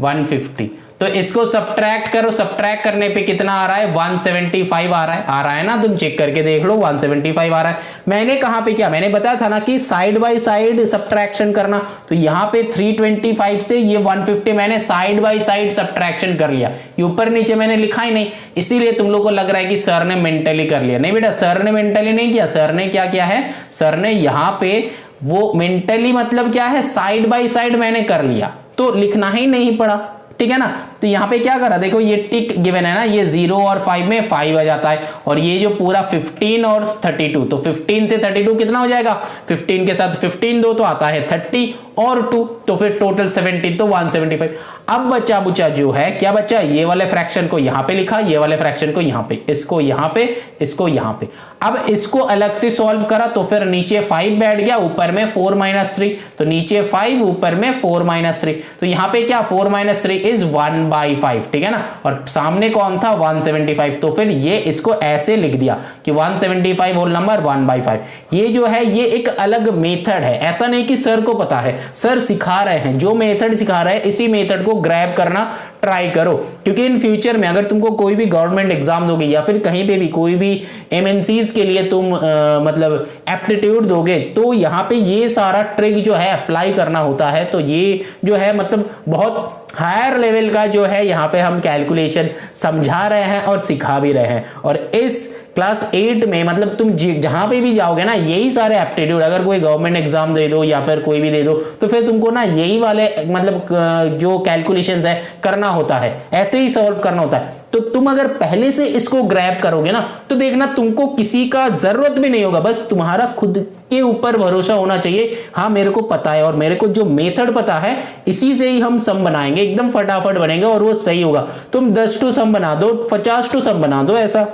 150। तो इसको सब्ट्रैक्ट करो, सब्ट्रैक्ट करने पे कितना आ रहा है 175 आ रहा है ना, तुम चेक करके देख लो 175 आ रहा है। मैंने कहां पे किया, मैंने बताया था ना कि साइड बाय साइड सब्ट्रैक्शन करना, तो यहां पे 325 से ये 150 मैंने साइड बाय साइड सब्ट्रैक्शन कर लिया, ये ऊपर नीचे मैंने लिखा ही नहीं, इसीलिए तुम लोग को लग रहा है कि सर ने मेंटली कर लिया। नहीं बेटा, सर ने मेंटली नहीं किया, सर ने क्या किया है, सर ने यहां पे वो मेंटली मतलब क्या है, साइड बाय साइड मैंने कर लिया, तो लिखना ही नहीं पड़ा, ठीक है ना। तो यहाँ पे क्या करा, देखो ये टिक गिवन है ना, ये 0 और 5 में 5 आ जाता है, और ये जो पूरा 15 और 32, तो 15 से 32 कितना हो जाएगा, 15 के साथ 15 दो तो आता है 30 और 2, तो फिर टोटल 17, तो 175। अब बच्चा बुच्चा जो है क्या बच्चा, ये वाले फ्रैक्शन को यहाँ पे लिखा, ये वाले फ्रैक्शन को यहाँ पे, इसको यहाँ पे, इसको यहाँ पे। अब इसको अलग से सॉल्व करा तो फिर नीचे 5 बैठ गया, ऊपर में 4 - 3, तो नीचे 5 ऊपर में 4 - 3, तो यहाँ पे क्या 4 - 3 इज 1/5, ठीक है ना, और सामने कौन था 175, तो फिर ये इसको ऐसे लिख दिया कि 175 होल नंबर 1/5। ये जो है ये एक अलग मेथड है, ऐसा नहीं कि सर को पता है, सर सिखा रहे हैं, जो मेथड सिखा रहे हैं इसी मेथड को ग्रैब करना ट्राई करो, क्योंकि इन फ्यूचर में अगर तुमको कोई भी गवर्नमेंट एग्जाम दोगे या फिर कहीं पे भी कोई भी एमएनसीज के लिए तुम मतलब एप्टीट्यूड दोगे, तो यहाँ पे ये सारा ट्रिक जो है अप्लाई करना होता है। तो ये जो है मतलब बहुत हायर लेवल का जो है यहाँ पे हम कैलकुलेशन समझा रहे हैं और सिखा भी रहे हैं, और इस क्लास 8 में मतलब तुम जहां पे भी जाओगे ना, यही सारे एप्टीट्यूड, अगर कोई गवर्नमेंट एग्जाम दे दो या फिर कोई भी दे दो, तो फिर तुमको ना यही वाले मतलब जो कैलकुलेशंस है करना होता है, ऐसे ही सॉल्व करना होता है। तो तुम अगर पहले से इसको ग्रैब करोगे ना, तो देखना तुमको किसी का जरूरत भी नहीं होगा, बस तुम्हारा खुद के ऊपर भरोसा होना चाहिए, हाँ मेरे को पता है और मेरे को जो मेथड पता है इसी से ही हम सम बनाएंगे, एकदम फटाफट बनेगा और वो सही होगा। तुम 10 टू सम बना दो, 50 टू सम बना दो, ऐसा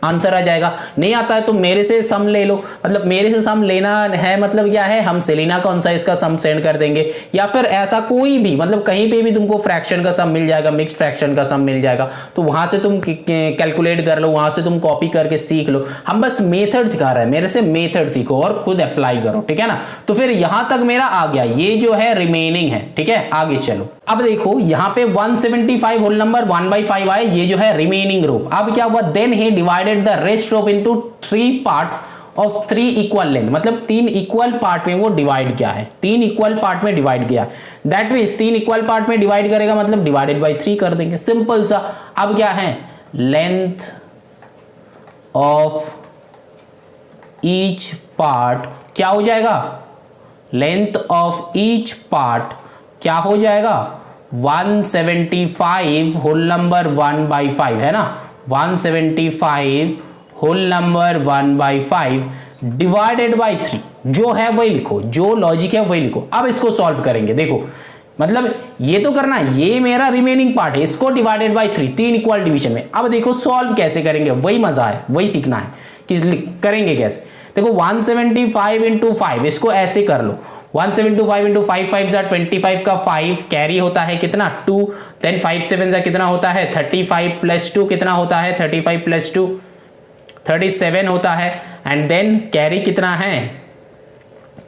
आंसर आ जाएगा। नहीं आता है तो मेरे से सम ले लो, मतलब मेरे से सम लेना है मतलब क्या है, हम सेलिना कंसाइज का सम सेंड कर देंगे, या फिर ऐसा कोई भी मतलब कहीं पे भी तुमको फ्रैक्शन का सम मिल जाएगा, मिक्स्ड फ्रैक्शन का सम मिल जाएगा, तो वहां से तुम कैलकुलेट कर लो, वहां से तुम कॉपी करके सीख लो। हम बस मेथड सिखा रहे हैं, मेरे से मेथड सीखो और खुद अप्लाई करो, ठीक है ना। तो फिर यहां तक मेरा आ गया, ये जो है रिमेनिंग है, ठीक है। आगे चलो, अब देखो यहाँ पे 175 होल नंबर 1/5 आए, ये जो है रिमेनिंग ग्रुप। अब क्या हुआ, then he divided the rest group into 3 parts of 3 equal length, मतलब 3 इक्वल पार्ट में वो डिवाइड किया है, 3 इक्वल पार्ट में डिवाइड किया। दैट मींस 3 इक्वल पार्ट में डिवाइड करेगा मतलब डिवाइडेड बाय 3 कर देंगे, सिंपल सा। अब क्या है, लेंथ ऑफ ईच पार्ट क्या हो जाएगा, लेंथ ऑफ ईच पार्ट क्या हो जाएगा 175 होल नंबर 1/5 है ना, 175 होल नंबर 1/5 डिवाइडेड बाय 3, जो है वही लिखो, जो लॉजिक है वही लिखो। अब इसको सॉल्व करेंगे, देखो मतलब ये तो करना, ये मेरा रिमेनिंग पार्ट है, इसको डिवाइडेड बाय 3, 3 इक्वल डिवीजन में। अब देखो सॉल्व कैसे करेंगे, वही मजा है, वही सीखना है। करेंगे कैसे, देखो 175 इंटू 5, इसको ऐसे कर लो, 175 इंटू 5, 5 जा 25 का 5 कैरी होता है कितना 2, देन 5 7 जा कितना होता है 35 प्लस 2 कितना होता है 35 प्लस 2 37 होता है, एंड देन कैरी कितना है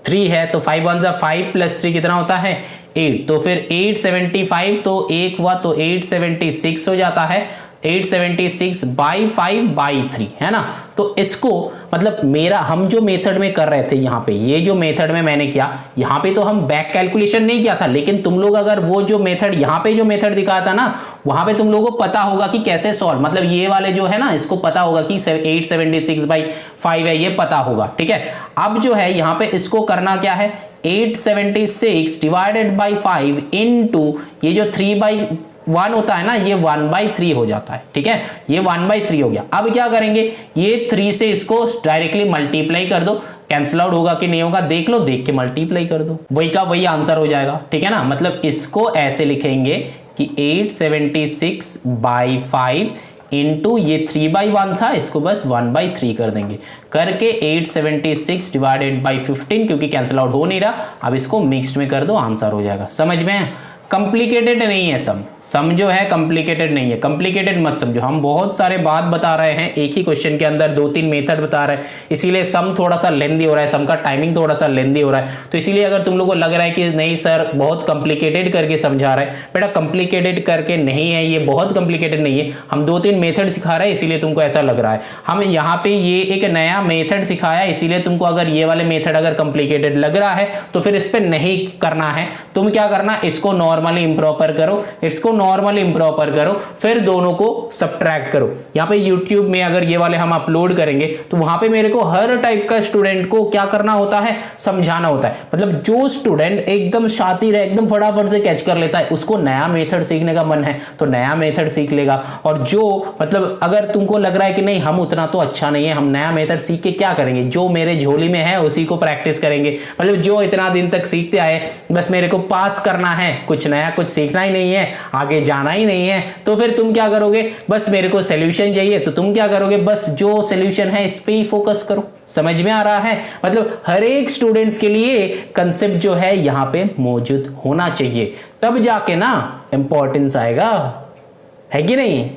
3 है, तो 5 1 जा 5 प्लस 3 कितना होता है 8, तो फिर 875 तो एक हुआ तो 876 हो जाता है, 876 बाई 5 बाई 3 है ना। तो इसको मतलब मेरा हम जो मेथड में कर रहे थे यहाँ पे, ये जो मेथड में मैंने किया, यहाँ पे तो हम बैक कैलकुलेशन नहीं किया था, लेकिन तुम लोग अगर वो जो मेथड यहाँ पे जो मेथड दिखाया था ना, वहां पे तुम लोगों को पता होगा कि कैसे सॉल्व, मतलब ये वाले जो है ना इसको पता होगा कि 876 बाई 5 है, ये पता होगा, ठीक है। अब जो है यहाँ पे इसको करना क्या है, 876 डिवाइडेड बाई 5 इंटू ये जो 3/1 होता है ना, ये 1/3 हो जाता है, ठीक है, ये 1/3 हो गया। अब क्या करेंगे, ये 3 से इसको डायरेक्टली मल्टीप्लाई कर दो, कैंसिल आउट होगा कि नहीं होगा देख लो, देख के मल्टीप्लाई कर दो, वही का वही आंसर हो जाएगा, ठीक है ना। मतलब इसको ऐसे लिखेंगे कि 876 बाई 5 इंटू ये 3/1 था, इसको बस 1/3 कर देंगे, करके 876 डिवाइडेड बाई 15, क्योंकि कैंसिल आउट हो नहीं रहा, अब इसको मिक्स्ड में कर दो, आंसर हो जाएगा। समझ में, कॉम्प्लिकेटेड नहीं है सम जो है कॉम्प्लिकेटेड नहीं है, कॉम्प्लिकेटेड मत समझो, हम बहुत सारे बात बता रहे हैं एक ही क्वेश्चन के अंदर, 2-3 मेथड बता रहे हैं, इसीलिए सम थोड़ा सा लेंदी हो रहा है, सम का टाइमिंग थोड़ा सा लेंदी हो रहा है। तो इसीलिए अगर तुम लोग को लग रहा है कि नहीं सर बहुत कॉम्प्लिकेटेड करके समझा रहे हैं, बेटा कॉम्प्लिकेटेड करके नहीं है, ये बहुत कॉम्प्लिकेटेड नहीं है, हम 2-3 मेथड सिखा रहे हैं इसीलिए तुमको ऐसा लग रहा है। हम यहाँ पे ये एक नया मेथड सिखाया, इसीलिए तुमको अगर ये वाले मेथड अगर कॉम्प्लिकेटेड लग रहा है तो फिर इस पर नहीं करना है, तुम क्या करना, इसको नॉर्मली इंप्रॉपर करो, इसको नॉर्मली इंप्रॉपर करो, फिर दोनों को सब्ट्रैक्ट करो। यहाँ पे YouTube में अगर ये वाले हम अपलोड करेंगे तो वहां पे मेरे को हर टाइप का स्टूडेंट को क्या करना होता है, समझाना होता है। मतलब जो स्टूडेंट एकदम शातिर है, एकदम फटाफट से कैच कर लेता है, उसको नया मेथड सीखने का मन है तो नया मेथड सीख लेगा, और जो मतलब अगर तुमको लग रहा है कि नहीं हम उतना तो अच्छा नहीं है, हम नया मेथड सीख के क्या करेंगे, जो मेरे झोली में है उसी को प्रैक्टिस करेंगे, मतलब जो इतना दिन तक सीखते आए बस मेरे को पास करना है, कुछ नया कुछ सीखना ही नहीं है, आगे जाना ही नहीं है, तो फिर तुम क्या करोगे, बस मेरे को सॉल्यूशन चाहिए तो तुम क्या करोगे, बस जो सॉल्यूशन है इस पे ही फोकस करो। समझ में आ रहा है, मतलब हर एक स्टूडेंट्स के लिए कंसेप्ट जो है यहां पे मौजूद होना चाहिए, तब जाके ना इंपॉर्टेंस आएगा, है कि नहीं,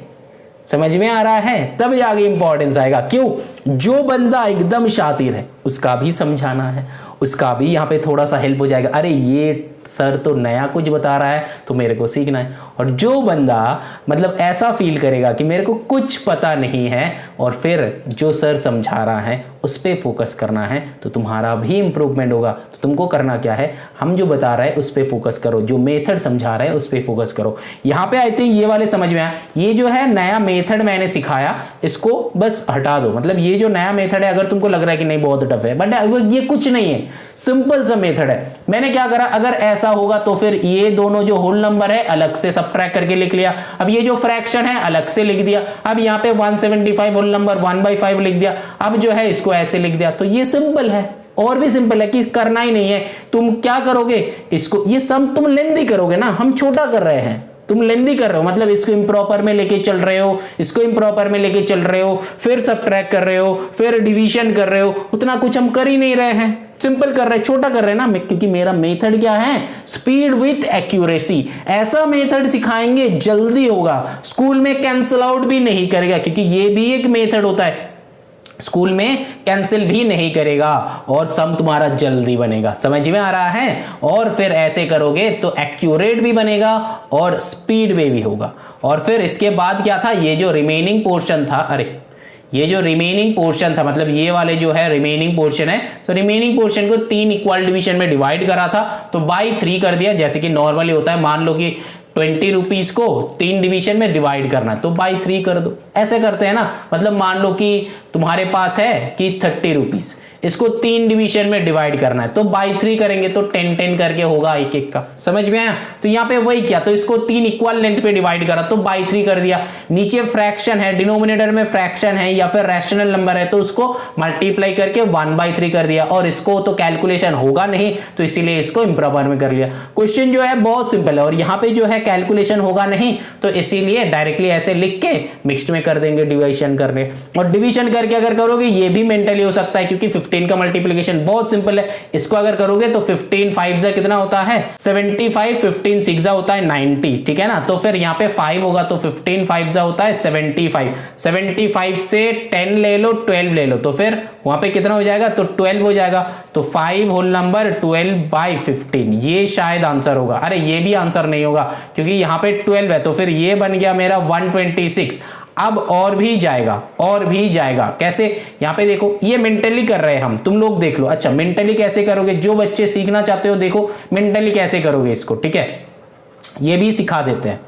समझ में आ रहा है, तब जाके इंपॉर्टेंस आएगा। क्यों, जो बंदा एकदम शातिर है उसका भी समझाना है, उसका भी यहाँ पे थोड़ा सा हेल्प हो जाएगा, अरे ये सर तो नया कुछ बता रहा है तो मेरे को सीखना है। और जो बंदा मतलब ऐसा फील करेगा कि मेरे को कुछ पता नहीं है और फिर जो सर समझा रहा है उस पर फोकस करना है तो तुम्हारा भी इंप्रूवमेंट होगा। तो तुमको करना क्या है, हम जो बता रहे हैं उस पर फोकस करो, जो मेथड समझा रहे हैं उस पर फोकस करो। यहाँ पे आई थिंक ये वाले समझ में आया, ये जो है नया मेथड मैंने सिखाया इसको बस हटा दो, मतलब ये जो नया मेथड है अगर तुमको लग रहा है कि नहीं बहुत टफ है, बट ये कुछ नहीं है, सिंपल सा मेथड है। मैंने क्या करा, अगर ऐसा होगा तो फिर ये दोनों जो होल नंबर है अलग से सबट्रैक्ट करके लिख लिया, अब ये जो फ्रैक्शन है अलग से लिख दिया, अब यहाँ पे 175 होल नंबर 1/5 लिख दिया, अब जो है इसको ऐसे लिख दिया। तो ये सिंपल है, और भी सिंपल है कि करना ही नहीं है, तुम क्या करोगे, इसको ये सम तुम लेंदी करोगे ना, हम छोटा कर रहे हैं, तुम लेंदी कर रहे हो, मतलब इसको इम्प्रॉपर में लेके चल रहे हो, इसको इम्प्रॉपर में लेके चल रहे हो, फिर सबट्रैक्ट कर रहे हो, फिर डिवीजन कर रहे हो, उतना कुछ हम कर ही नहीं रहे हैं, सिंपल कर रहे हैं, छोटा कर रहे हैं ना, क्योंकि मेरा मेथड क्या है, स्पीड विथ एक्यूरेसी। ऐसा मेथड सिखाएंगे जल्दी होगा, स्कूल में कैंसिल आउट भी नहीं करेगा, क्योंकि ये भी एक मेथड होता है, स्कूल में कैंसिल भी नहीं करेगा और सम तुम्हारा जल्दी बनेगा। समझ में आ रहा है, और फिर ऐसे करोगे तो एक्यूरेट भी बनेगा और स्पीड में भी होगा। और फिर इसके बाद क्या था, ये जो रिमेनिंग पोर्शन था, अरे ये जो रिमेनिंग पोर्शन था, मतलब ये वाले जो है रिमेनिंग पोर्शन है, तो रिमेनिंग पोर्शन को 3 इक्वल डिवीजन में डिवाइड करा था, तो बाई 3 कर दिया, जैसे कि नॉर्मली होता है। मान लो कि 20 रुपीज को 3 डिवीजन में डिवाइड करना, तो बाई 3 कर दो, ऐसे करते हैं ना। मतलब मान लो कि तुम्हारे पास है कि 30 रुपीज, इसको 3 डिवीजन में डिवाइड करना है, तो बाई 3 करेंगे तो 10-10 करके होगा एक एक का। समझ में आया, तो यहाँ पे वही किया, तो इसको 3 इक्वल लेंथ पे डिवाइड करा तो बाई 3 कर दिया। नीचे फ्रैक्शन है, डिनोमिनेटर में फ्रैक्शन है या फिर रैशनल नंबर है, तो उसको मल्टीप्लाई करके 1/3 कर दिया। और इसको तो कैलकुलेशन होगा नहीं, तो इसीलिए इसको इम्प्रॉपर में कर लिया। क्वेश्चन जो है बहुत सिंपल है, और यहाँ पे जो है कैलकुलेशन होगा नहीं, तो इसीलिए डायरेक्टली ऐसे लिख के मिक्स्ड में कर देंगे डिवीजन करने। और डिवीजन करके अगर करोगे ये भी मेंटली हो सकता है, क्योंकि 15 का मल्टीप्लिकेशन बहुत सिंपल है। इसको अगर करोगे तो 15 5 से कितना होता है 75, 15 6 होता है 90, ठीक है ना। तो फिर यहाँ पे 5 होगा तो 15 5 होता है 75, 75 से 10 ले लो 12 ले लो, तो फिर वहां पे कितना हो जाएगा, तो 12 हो जाएगा। तो 5 होल नंबर 12/15, ये शायद आंसर होगा। अरे ये भी आंसर नहीं होगा क्योंकि यहाँ पे 12 है, तो फिर ये बन गया मेरा 126। अब और भी जाएगा, और भी जाएगा। कैसे, यहाँ पे देखो ये मेंटली कर रहे हैं हम, तुम लोग देख लो। अच्छा मेंटली कैसे करोगे, जो बच्चे सीखना चाहते हो देखो मेंटली कैसे करोगे इसको, ठीक है, ये भी सिखा देते हैं,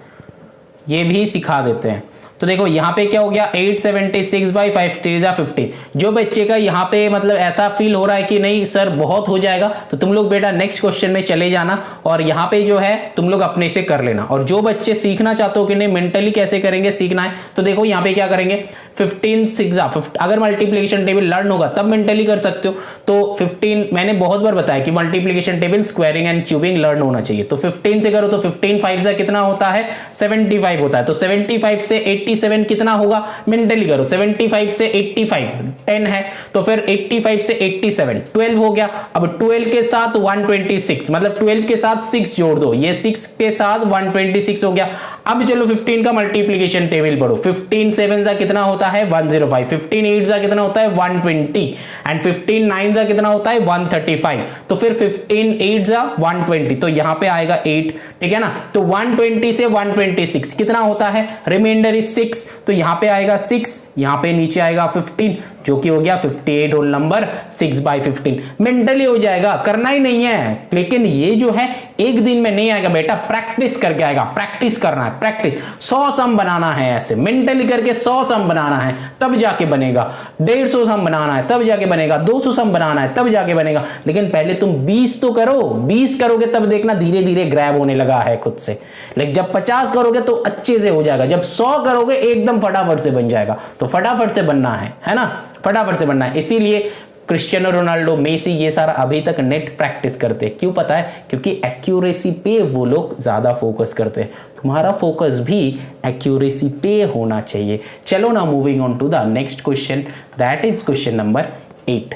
ये भी सिखा देते हैं। तो देखो यहाँ पे क्या हो गया 876/5 50। जो बच्चे का यहाँ पे मतलब ऐसा फील हो रहा है कि नहीं सर बहुत हो जाएगा, तो तुम लोग बेटा नेक्स्ट क्वेश्चन में चले जाना और यहाँ पे जो है तुम लोग अपने से कर लेना। और जो बच्चे सीखना चाहते हो कि नहीं मेंटली कैसे करेंगे, सीखना है, तो देखो यहाँ पे क्या करेंगे 15 6 अगर मल्टीप्लिकेशन टेबल लर्न होगा तब मेंटली कर सकते हो। तो 15 मैंने बहुत बार बताया कि multiplication table, squaring and cubing learn होना चाहिए। तो 15 से करो तो 15 5 से कितना होता है 75 होता है। तो 75 से 87 कितना होगा, मेंटली करो। 75 से 85 10 है, तो फिर 85 से 87 12 हो गया। अब 12 के साथ 126, मतलब 12 के साथ 6 जोड़ दो, ये 6 के साथ 126 हो गया। अब चलो 15 का मल्टीप्लिकेशन टेबल पढ़ो। 15 7 से कितना होता है 105, 15 8 से कितना होता है 120 एंड 15 9 से कितना होता है 135। तो फिर 15 8 से 120, तो यहाँ पे आएगा 8, ठीक है ना। तो 120 से 126 कितना होता है, रिमाइंडर इज 6, तो यहाँ पे आएगा 6, यहाँ पे नीचे आएगा 15, जो कि हो गया 58 होल नंबर 6/15। मेंटली हो जाएगा, करना ही नहीं है। लेकिन ये जो है एक दिन में नहीं आएगा बेटा, प्रैक्टिस करके आएगा। प्रैक्टिस करना है, प्रैक्टिस 100 सम बनाना है, ऐसे मेंटली करके 100 सम बनाना है तब जाके बनेगा। 150 सम बनाना है तब जाके बनेगा। 200 सम बनाना है तब जाके बनेगा। लेकिन पहले तुम 20 तो करो, 20 करोगे तब देखना धीरे धीरे ग्रैब होने लगा है खुद से। लेकिन जब 50 करोगे तो अच्छे से हो जाएगा, जब 100 करोगे एकदम फटाफट से बन जाएगा। तो फटाफट से बनना है ना, फटाफट से बनना है। इसीलिए क्रिस्टियानो रोनाल्डो, मेसी, ये सारा अभी तक नेट प्रैक्टिस करते हैं। क्यों पता है, क्योंकि एक्यूरेसी पे वो लोग ज्यादा फोकस करते हैं। तुम्हारा फोकस भी एक्यूरेसी पे होना चाहिए। चलो ना moving on to the next question, that is question number 8।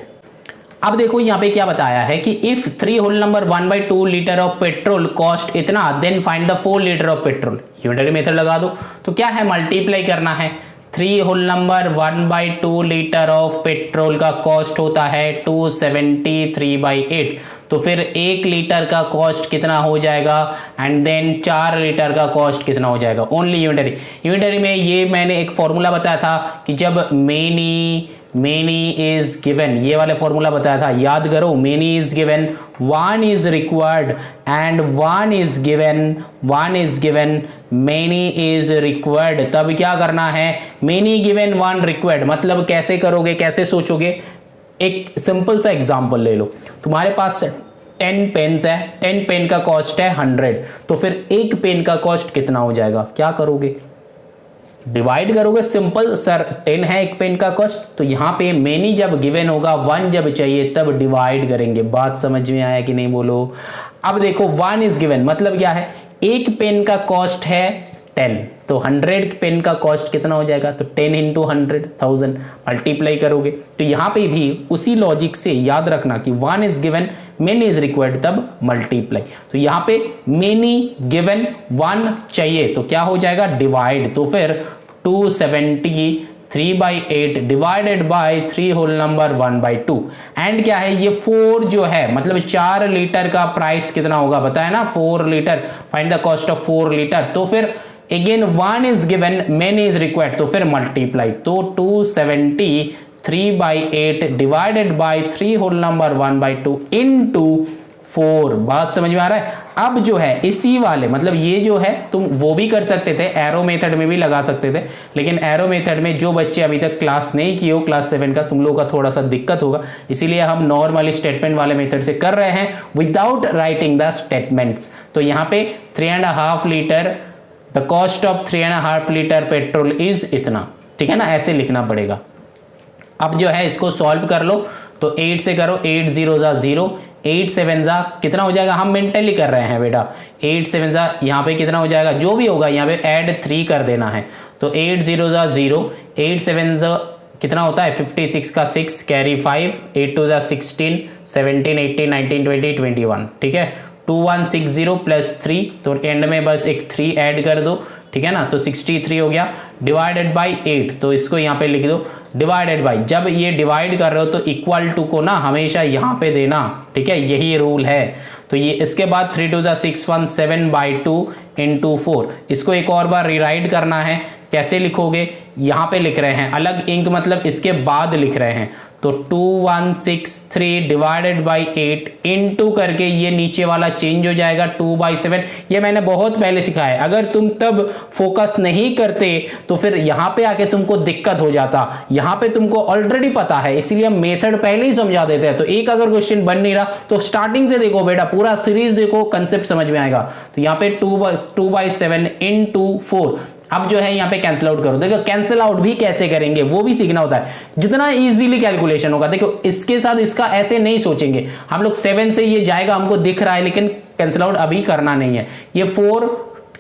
अब देखो यहाँ पे क्या बताया है कि if 3 whole number 1/2 litre of petrol cost इतना, then find the 4 litre of petrol. Unitary method लगा दो। तो क्या है, मल्टीप्लाई करना है। 3 whole number 1/2 litre of petrol का कॉस्ट होता है 273/8। तो फिर 1 लीटर का कॉस्ट कितना हो जाएगा, एंड देन 4 लीटर का कॉस्ट कितना हो जाएगा। ओनली यूनिटरी में ये मैंने एक फॉर्मूला बताया था कि जब मेनी इज गिवन, ये वाले फॉर्मूला बताया था, याद करो। Many is given, 1 is required and 1 is given many is required. तब क्या करना है, मेनी गिवन 1 रिक्वायर्ड। मतलब कैसे करोगे, कैसे सोचोगे। एक सिंपल सा एग्जांपल ले लो। तुम्हारे पास 10 पेन्स है, 10 पेन का कॉस्ट है 100, तो फिर एक पेन का कॉस्ट कितना हो जाएगा, क्या करोगे, डिवाइड करोगे। सिंपल सर 10 है एक पेन का कॉस्ट, तो यहाँ पे मेनी जब गिवन होगा 1 जब चाहिए तब डिवाइड करेंगे। बात समझ में आया कि नहीं बोलो। अब देखो 1 इज गिवन मतलब क्या है, एक पेन का कॉस्ट है 10, तो 100 पेन का कॉस्ट कितना हो जाएगा, तो 10 × 100 1000 मल्टीप्लाई करोगे। तो यहाँ पे भी उसी लॉजिक से याद रखना कि 1 is given many is required तब मल्टीप्लाई। तो यहाँ पे मेनी गिवन 1 चाहिए तो क्या हो जाएगा, डिवाइड। तो फिर 273/8 divided by 3 whole number 1/2 and क्या है, ये 4 जो है मतलब 4 लीटर का प्राइस कितना होगा बताया ना, 4 litre, find the cost of 4 litre. तो फिर again 1 is given many is required, तो फिर मल्टीप्लाई। तो 273/8 divided by 3 whole number 1/2 into 4। बात समझ में आ रहा है। अब जो है इसी वाले मतलब ये जो है तुम वो भी कर सकते थे, एरो मेथड में भी लगा सकते थे, लेकिन एरो मेथड में जो बच्चे अभी तक क्लास नहीं किए हो क्लास 7 का, तुम लोगों का थोड़ा सा दिक्कत होगा, इसीलिए हम नॉर्मली स्टेटमेंट वाले मेथड से कर रहे हैं विदाउट राइटिंग द स्टेटमेंट्स। तो यहाँ पे 3.5 litre, the cost of 3.5 litre petrol is इतना, ठीक है ना, ऐसे लिखना पड़ेगा। अब जो है इसको सॉल्व कर लो। तो 8 से करो, 8 0 0, 8 7 जा कितना हो जाएगा, हम मेंटली कर रहे हैं बेटा, 8 7 जा यहाँ पे कितना हो जाएगा, जो भी होगा यहाँ पे ऐड 3 कर देना है, तो 8 0 जा 0, 8 7 जा कितना होता है 56 का 6 कैरी 5, 8 2 जा 16, 17 18 19 20 21, ठीक है, 2160 प्लस 3, तो एंड में बस एक 3 ऐड कर दो, ठीक है ना, तो 63 हो गया, डिवाइडेड बाई 8, तो इसको यहाँ पे लिख दो डिवाइडेड बाई, जब ये डिवाइड कर रहे हो तो इक्वल टू को ना हमेशा यहाँ पे देना, ठीक है, यही रूल है। तो ये इसके बाद 3 2 617/2 इंटू 4, इसको एक और बार रिराइट करना है, कैसे लिखोगे, यहाँ पे लिख रहे हैं अलग इंक, मतलब इसके बाद लिख रहे हैं, तो 2163 डिवाइडेड बाई 8 इंटू करके ये नीचे वाला चेंज हो जाएगा 2/7, ये मैंने बहुत पहले सिखाया है, अगर तुम तब फोकस नहीं करते तो फिर यहाँ पे आके तुमको दिक्कत हो जाता, यहाँ पे तुमको ऑलरेडी पता है, इसीलिए हम मेथड पहले ही समझा देते हैं। तो एक अगर क्वेश्चन बन नहीं रहा तो स्टार्टिंग से देखो बेटा, पूरा सीरीज देखो, कंसेप्ट समझ में आएगा। तो यहाँ पे 2/7 इंटू 4, अब जो है यहाँ पे कैंसिल आउट करो, देखो कैंसिल आउट भी कैसे करेंगे वो भी सीखना होता है, जितना इजीली कैलकुलेशन होगा। देखो इसके साथ इसका ऐसे नहीं सोचेंगे हम लोग, 7 से ये जाएगा हमको दिख रहा है, लेकिन कैंसिल आउट अभी करना नहीं है। ये 4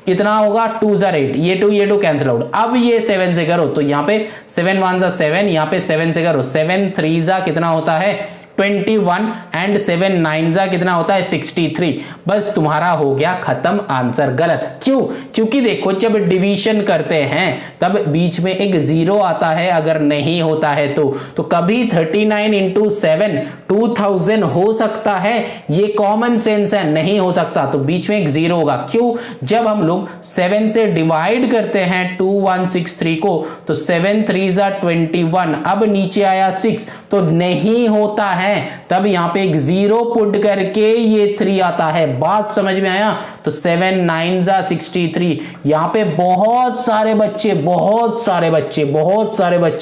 कितना होगा 2 जार 8, ये 2 कैंसिल आउट। अब ये 7 से करो तो यहाँ पे 7 1 जा 7, यहाँ पे 7 से करो, 7 3 जा कितना होता है 21 एंड 7 9 जा कितना होता है 63। बस तुम्हारा हो गया खत्म, आंसर गलत। क्यों? क्योंकि देखो जब डिवीजन करते हैं तब बीच में एक जीरो आता है, अगर नहीं होता है तो कभी 39 इंटू 7 2000 हो सकता है, ये कॉमन सेंस है, नहीं हो सकता, तो बीच में एक जीरो होगा। क्यों? जब हम लोग 7 से डिवाइड करते हैं 2163 को तो 7 3 जा 21, अब नीचे आया 6 तो नहीं होता है, तब यहां पे एक जीरो पुट करके ये 3 आता है। बात समझ में आया? तो 7 9 जा 63। यहां पे बहुत सारे बच्चे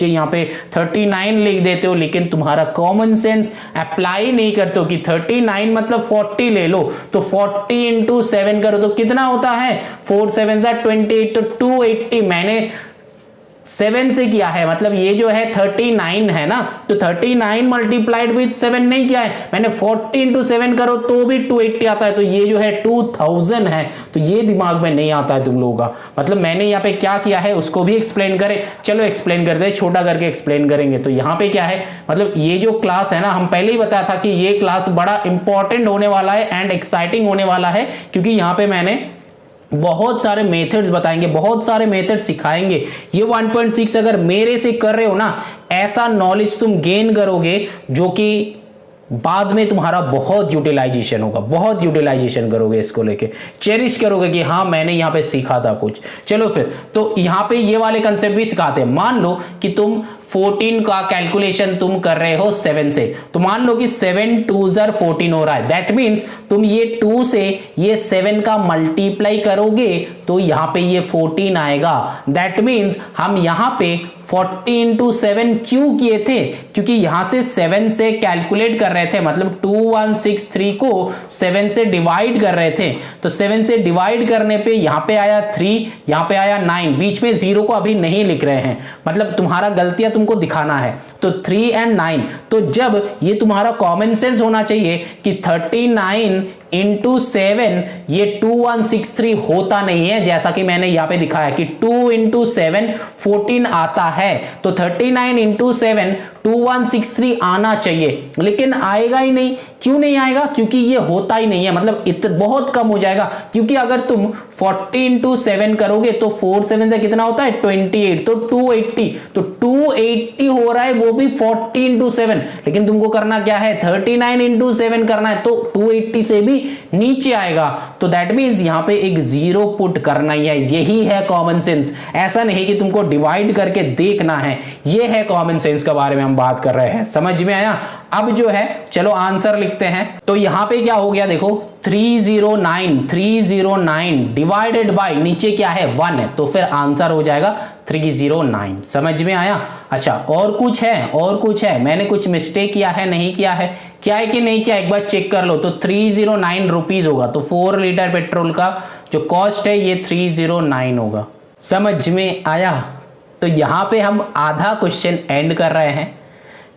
यहां पे 39 लिख देते हो, लेकिन तुम्हारा कॉमन सेंस अप्लाई नहीं करते हो कि 39 मतलब 40 ले लो, तो 40 इंटू 7 करो तो कितना होता है 4 7 जा 28, तो 280 मैंने 7 से किया है, मतलब ये जो है 39 है ना, तो 39 मल्टीप्लाइड विद 7 नहीं किया है मैंने, 40 इंटू 7 करो तो भी 280 आता है, तो ये जो है 2000 है। तो ये दिमाग में नहीं आता है तुम लोगों का, मतलब मैंने यहाँ पे क्या किया है उसको भी एक्सप्लेन करें। चलो एक्सप्लेन करते हैं, छोटा करके एक्सप्लेन करेंगे। तो यहाँ पे क्या है, मतलब ये जो क्लास है ना, हम पहले ही बताया था कि ये क्लास बड़ा इंपॉर्टेंट होने वाला है एंड एक्साइटिंग होने वाला है, क्योंकि यहाँ पे मैंने बहुत सारे मेथड्स बताएंगे, बहुत सारे मेथड सिखाएंगे। ये 1.6 अगर मेरे से कर रहे हो ना, ऐसा नॉलेज तुम गेन करोगे जो कि बाद में तुम्हारा बहुत यूटिलाइजेशन होगा, बहुत यूटिलाइजेशन करोगे, इसको लेके चेरिश करोगे कि हाँ मैंने यहाँ पे सीखा था कुछ। चलो फिर, तो यहाँ पे ये वाले कंसेप्ट भी सिखाते हैं। मान लो कि तुम 14 का कैलकुलेशन तुम कर रहे हो 7 से, तो मान लो कि 7 2 जार 14 हो रहा है, दैट मीन्स तुम ये 2 से ये 7 का मल्टीप्लाई करोगे तो यहाँ पे ये 14 आएगा। दैट मीन्स हम यहाँ पे 40 इंटू 7 क्यों किए थे? क्योंकि यहां से 7 से कैलकुलेट कर रहे थे, मतलब 2163 को 7 से डिवाइड कर रहे थे, तो 7 से डिवाइड करने पे यहां पे आया 3, यहां पे आया 9, बीच में जीरो को अभी नहीं लिख रहे हैं, मतलब तुम्हारा गलतियां तुमको दिखाना है। तो 3 एंड 9, तो जब ये तुम्हारा कॉमन सेंस होना चाहिए कि 39 इंटू 7 ये 2163 होता नहीं है, जैसा कि मैंने यहां पे दिखाया कि 2 इंटू 7 14 आता है, तो 39 इंटू 7 2163 आना चाहिए, लेकिन आएगा ही नहीं। क्यों नहीं आएगा? क्योंकि ये होता ही नहीं है, मतलब बहुत कम हो जाएगा। क्योंकि अगर तुम 40 इंटू 7 करोगे तो 4 7 से कितना होता है 28, तो 280, तो 280 हो रहा है, वो भी 40 इंटू 7, लेकिन तुमको करना क्या है 39 इंटू 7 करना है, तो 280 से भी नीचे आएगा। तो दैट मीन्स यहाँ पे एक जीरो पुट करना ही है, यही है कॉमन सेंस। ऐसा नहीं कि तुमको डिवाइड करके देखना है, ये है कॉमन सेंस के बारे में हम बात कर रहे हैं। समझ में आया? अब जो है चलो आंसर लिखते हैं। तो यहां पे क्या हो गया देखो, 309 डिवाइडेड बाय नीचे क्या है 1 है, तो फिर आंसर हो जाएगा 309। समझ में आया? अच्छा, और कुछ है? और कुछ है? मैंने कुछ मिस्टेक किया है, नहीं किया है? क्या है कि नहीं किया, एक बार चेक कर लो। तो 309 रुपीज होगा, तो 4 लीटर पेट्रोल का जो कॉस्ट है ये 309 होगा। समझ में आया? तो यहां पे हम आधा क्वेश्चन एंड कर रहे हैं,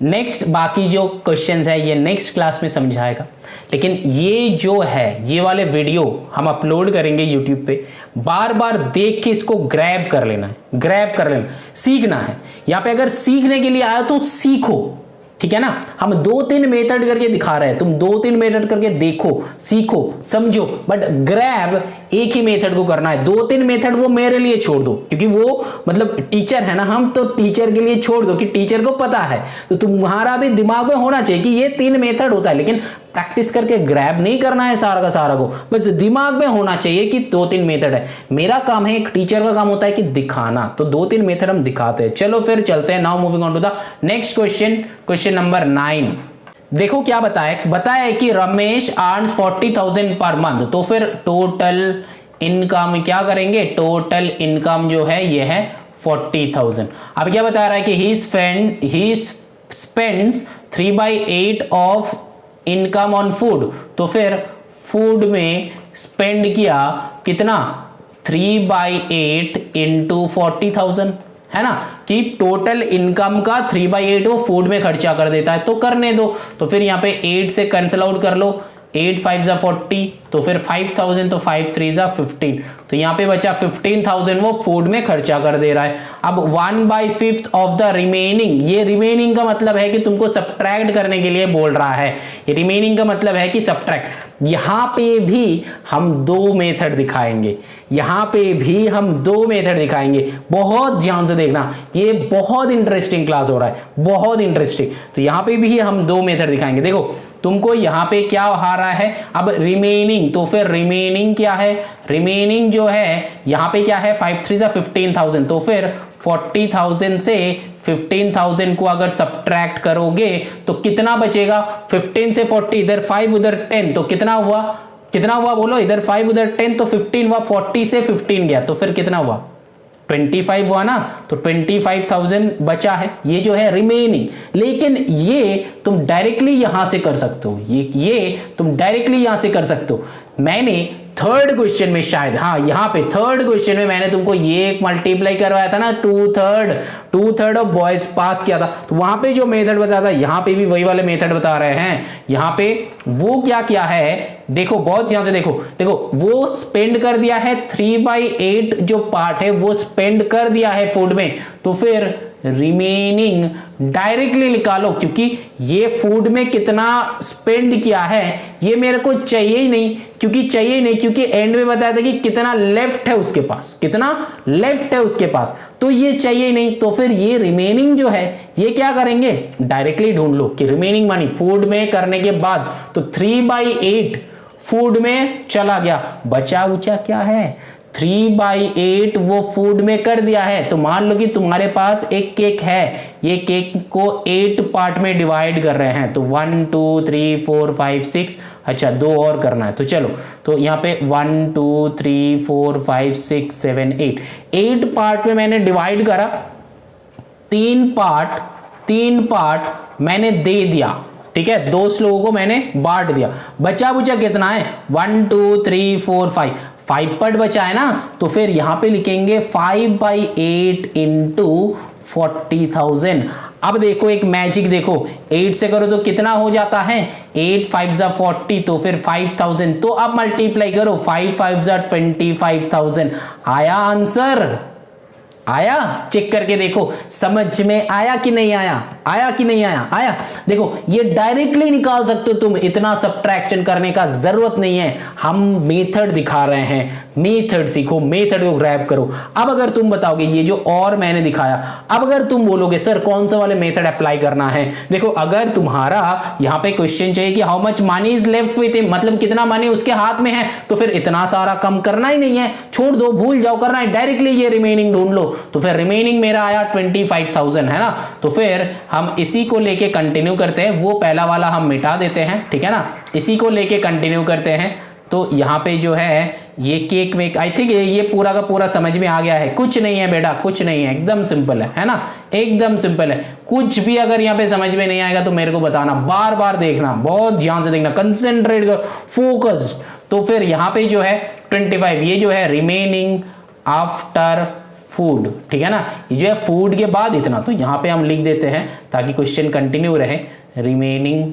नेक्स्ट बाकी जो क्वेश्चंस है ये नेक्स्ट क्लास में समझाएगा, लेकिन ये जो है ये वाले वीडियो हम अपलोड करेंगे यूट्यूब पे, बार बार देख के इसको ग्रैब कर लेना है, ग्रैब कर लेना, सीखना है। यहाँ पे अगर सीखने के लिए आया तो सीखो, ठीक है ना। हम 2-3 मेथड करके दिखा रहे हैं, तुम 2-3 मेथड करके देखो, सीखो, समझो, बट ग्रैब एक ही मेथड को करना है। 2-3 मेथड वो मेरे लिए छोड़ दो, क्योंकि वो मतलब टीचर है ना हम, तो टीचर के लिए छोड़ दो कि टीचर को पता है, तो तुम्हारा भी दिमाग में होना चाहिए कि ये 3 मेथड होता है, लेकिन प्रैक्टिस करके ग्रैब नहीं करना है सारा का सारा को, बस दिमाग में होना चाहिए कि 2-3 मेथड है। मेरा काम है, एक टीचर का काम होता है कि दिखाना, तो 2-3 मेथड हम दिखाते हैं। चलो फिर चलते हैं, now moving on to the next question, question number 9। देखो क्या बताया है कि रमेश अर्न्स 40,000 पर मंथ, तो फिर टोटल इनकम क्या करेंगे, टोटल इनकम जो है ये है 40,000। अब क्या बता रहा है कि he spends 3/8 of income on food, तो फिर फूड में स्पेंड किया कितना, 3/8 इंटू 40,000, है ना, कि टोटल इनकम का 3/8 वो फूड में खर्चा कर देता है, तो करने दो। तो फिर यहाँ पे 8 से कैंसिल आउट कर लो, 8 5 जा 40, तो फिर 5,000, तो 5 3 जा 15, तो यहाँ पे बचा 15,000 वो फूड में खर्चा कर दे रहा है। अब 1/5 ऑफ द रिमेनिंग, ये रिमेनिंग का मतलब है कि तुमको सब्ट्रैक्ट करने के लिए बोल रहा है, ये रिमेनिंग का मतलब है कि सब्ट्रैक्ट। यहाँ पे भी हम 2 मेथड दिखाएंगे, यहाँ पे भी हम 2 मेथड दिखाएंगे, बहुत ध्यान से देखना, ये बहुत इंटरेस्टिंग क्लास हो रहा है, बहुत इंटरेस्टिंग। तो यहाँ पे भी हम 2 मेथड दिखाएंगे। देखो तुमको यहाँ पे क्या आ रहा है, अब रिमेनिंग, तो फिर रिमेनिंग क्या है, रिमेनिंग जो है यहाँ पे क्या है, 5 3 जा 15,000, तो फिर 40,000 से 15,000 को अगर सब्ट्रैक्ट करोगे तो कितना बचेगा, 15 से 40, इधर 5 उधर 10, तो कितना हुआ, कितना हुआ बोलो, इधर 5 उधर 10, तो 15 हुआ, 40 से 15 गया, तो फिर कितना हुआ, 25 हुआ ना, तो 25,000 बचा है, ये जो है रिमेनिंग। लेकिन ये तुम डायरेक्टली यहां से कर सकते हो, ये तुम डायरेक्टली यहां से कर सकते हो। मैंने थर्ड क्वेश्चन में शायद, हाँ यहाँ पे थर्ड क्वेश्चन में मैंने तुमको ये मल्टीप्लाई करवाया था ना, 2/3 ऑफ बॉयज पास किया था, तो वहां पे जो मेथड बताया था यहाँ पे भी वही वाले मेथड बता रहे हैं। यहाँ पे वो क्या किया है, देखो बहुत ध्यान से देखो, वो स्पेंड कर दिया है 3/8 जो पार्ट है वो स्पेंड कर दिया है फूड में, तो फिर रिमेनिंग डायरेक्टली निकालो, क्योंकि ये फूड में कितना स्पेंड किया है ये मेरे को चाहिए ही नहीं, क्योंकि एंड में बताया था कि कितना लेफ्ट है उसके पास, कितना लेफ्ट है उसके पास, तो ये चाहिए ही नहीं। तो फिर ये रिमेनिंग जो है ये क्या करेंगे, डायरेक्टली ढूंढ लो कि रिमेनिंग मनी फूड में करने के बाद, तो 3/8 फूड में चला गया, बचा उचा क्या है, 3/8 वो फूड में कर दिया है। तो मान लो कि तुम्हारे पास एक केक है, ये केक को 8 पार्ट में डिवाइड कर रहे हैं, तो 1 2 3 4 5 6, अच्छा 2 और करना है, तो चलो, तो यहाँ पे 1 2 3 4 5 6 7 8 पार्ट में मैंने डिवाइड करा, 3 पार्ट मैंने दे दिया, ठीक है, 2 लोगों को मैंने बांट दिया, बचा बुचा कितना है, 1 2 3 4 5 पार्ट बचा है ना, तो फिर यहां पे लिखेंगे 5/8 इंटू 40,000। अब देखो एक मैजिक देखो, 8 से करो तो कितना हो जाता है, 8 5 जा 40, तो फिर 5,000, तो अब मल्टीप्लाई करो, 5 5 जा 25,000। आया आंसर, आया, चेक करके देखो समझ में आया कि नहीं आया, आया। देखो ये डायरेक्टली निकाल सकते हो तुम, इतना सब्ट्रैक्शन करने का जरूरत नहीं है, हम मेथड दिखा रहे हैं, मेथड सीखो, मेथड को ग्रैब करो। अब अगर तुम बताओगे ये जो और मैंने दिखाया, अब अगर तुम बोलोगे सर कौन सा वाले मेथड अप्लाई करना है, देखो अगर तुम्हारा यहाँ पे क्वेश्चन चाहिए कि how much money is left with him, मतलब कितना मनी उसके हाथ में है, तो फिर इतना सारा कम करना ही नहीं है, छोड़ दो, भूल जाओ, करना है डायरेक्टली ये रिमेनिंग ढूंढ लो, तो फिर रिमेनिंग मेरा आया 25,000, है ना। तो फिर हम इसी को लेके कंटिन्यू करते हैं, वो पहला वाला हम मिटा देते हैं, ठीक है ना, इसी को लेके कंटिन्यू करते हैं। तो यहाँ पे जो है ये केक वेक, आई थिंक ये पूरा का पूरा समझ में आ गया है, कुछ नहीं है बेटा, कुछ नहीं है, एकदम सिंपल है ना, एकदम सिंपल है। कुछ भी अगर यहाँ पे समझ में नहीं आएगा तो मेरे को बताना, बार बार देखना, बहुत ध्यान से देखना, कंसेंट्रेट कर, फोकस्ड। तो फिर यहाँ पे जो है 25, ये जो है रिमेनिंग आफ्टर फूड, ठीक है ना, ये जो है फूड के बाद इतना, तो यहां पे हम लिख देते हैं ताकि क्वेश्चन कंटिन्यू रहे, रिमेनिंग,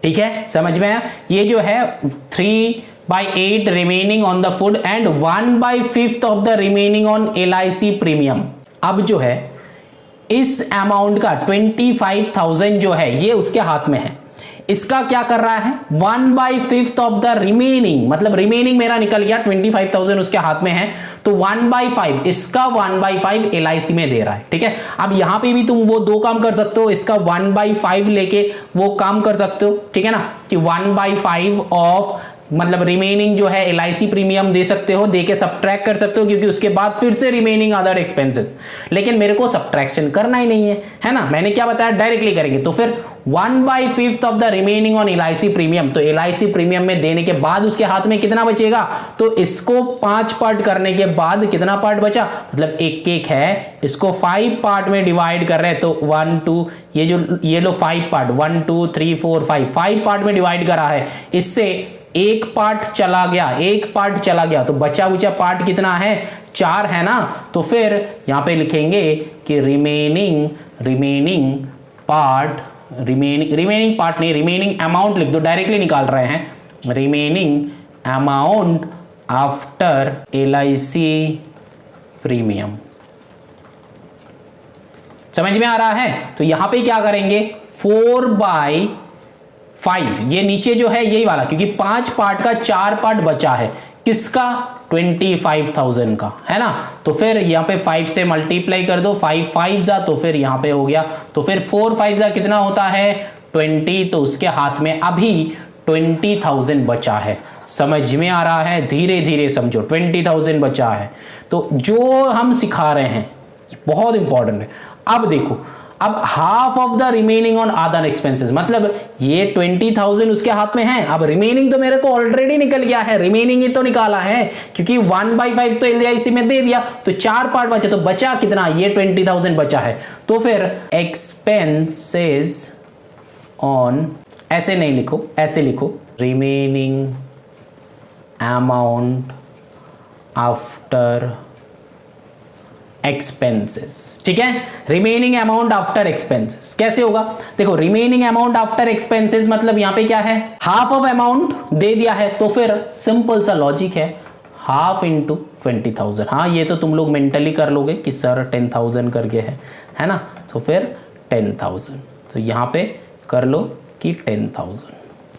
ठीक है, समझ में आया। ये जो है 3/8 remaining on the food and 1/5 of the remaining on LIC premium. अब जो है इस अमाउंट का 25,000 जो है ये उसके हाथ में है, इसका क्या कर रहा है 1/5 ऑफ द रिमेनिंग, मतलब रिमेनिंग मेरा निकल गया 25,000 उसके हाथ में है, तो 1/5 इसका 1/5 LIC में दे रहा है, ठीक है। अब यहां पे भी तुम वो दो काम कर सकते हो, इसका 1/5 लेके वो काम कर सकते हो, ठीक है ना, कि 1/5 ऑफ मतलब रिमेनिंग जो है LIC प्रीमियम दे सकते हो, दे के सब्ट्रैक्ट कर सकते हो, क्योंकि उसके बाद फिर से रिमेनिंग अदर एक्सपेंसेस, लेकिन मेरे को सब्ट्रैक्शन करना ही नहीं है ना, मैंने क्या बताया डायरेक्टली करेंगे, तो फिर 1/5 of the remaining on LIC premium, तो LIC प्रीमियम में देने के बाद उसके हाथ में कितना बचेगा, तो इसको 5 पार्ट करने के बाद कितना पार्ट बचा, मतलब एक है, इसको 5 पार्ट में डिवाइड कर रहे हैं, तो 1 2 ये लो 5 पार्ट 1 2 3 4 5 पार्ट में डिवाइड करा है, इससे एक पार्ट चला गया, तो बचा पार्ट कितना है 4 है ना, तो फिर यहां पे लिखेंगे कि रिमेनिंग पार्ट नहीं, रिमेनिंग अमाउंट लिख दो, डायरेक्टली निकाल रहे हैं, remaining amount after LIC premium. समझ में आ रहा है। तो यहां पे क्या करेंगे 4/5, ये नीचे जो है यही वाला, क्योंकि 5 पार्ट का 4 पार्ट बचा है, किसका 25,000 का, है ना, तो फिर यहां पे 5 से मल्टीप्लाई कर दो, 5 5 जा, तो फिर यहां पे हो गया, तो फिर 4 5 जा कितना होता है 20, तो उसके हाथ में अभी 20,000 बचा है। समझ में आ रहा है, धीरे धीरे समझो, 20,000 बचा है। तो जो हम सिखा रहे हैं बहुत इंपॉर्टेंट है। अब देखो, अब half of the remaining on other expenses, मतलब ये 20,000 उसके हाथ में है, अब रिमेनिंग तो मेरे को ऑलरेडी निकल गया है, रिमेनिंग ही तो निकाला है, क्योंकि 1/5 तो LIC में दे दिया, तो 4 पार्ट बचे, तो बचा कितना, ये 20,000 बचा है, तो फिर एक्सपेंसेस ऑन, ऐसे नहीं लिखो, ऐसे लिखो, रिमेनिंग अमाउंट आफ्टर एक्सपेंसेस, ठीक है, रिमेनिंग अमाउंट आफ्टर एक्सपेंसेस कैसे होगा, देखो रिमेनिंग अमाउंट आफ्टर एक्सपेंसेस मतलब यहां पे क्या है, हाफ ऑफ अमाउंट दे दिया है, तो फिर सिंपल सा लॉजिक है, हाफ इंटू 20,000। हाँ, ये तो तुम लोग मेंटली कर लोगे कि सर 10,000 करके है ना, तो फिर 10,000, तो यहां पे कर लो कि 10,000,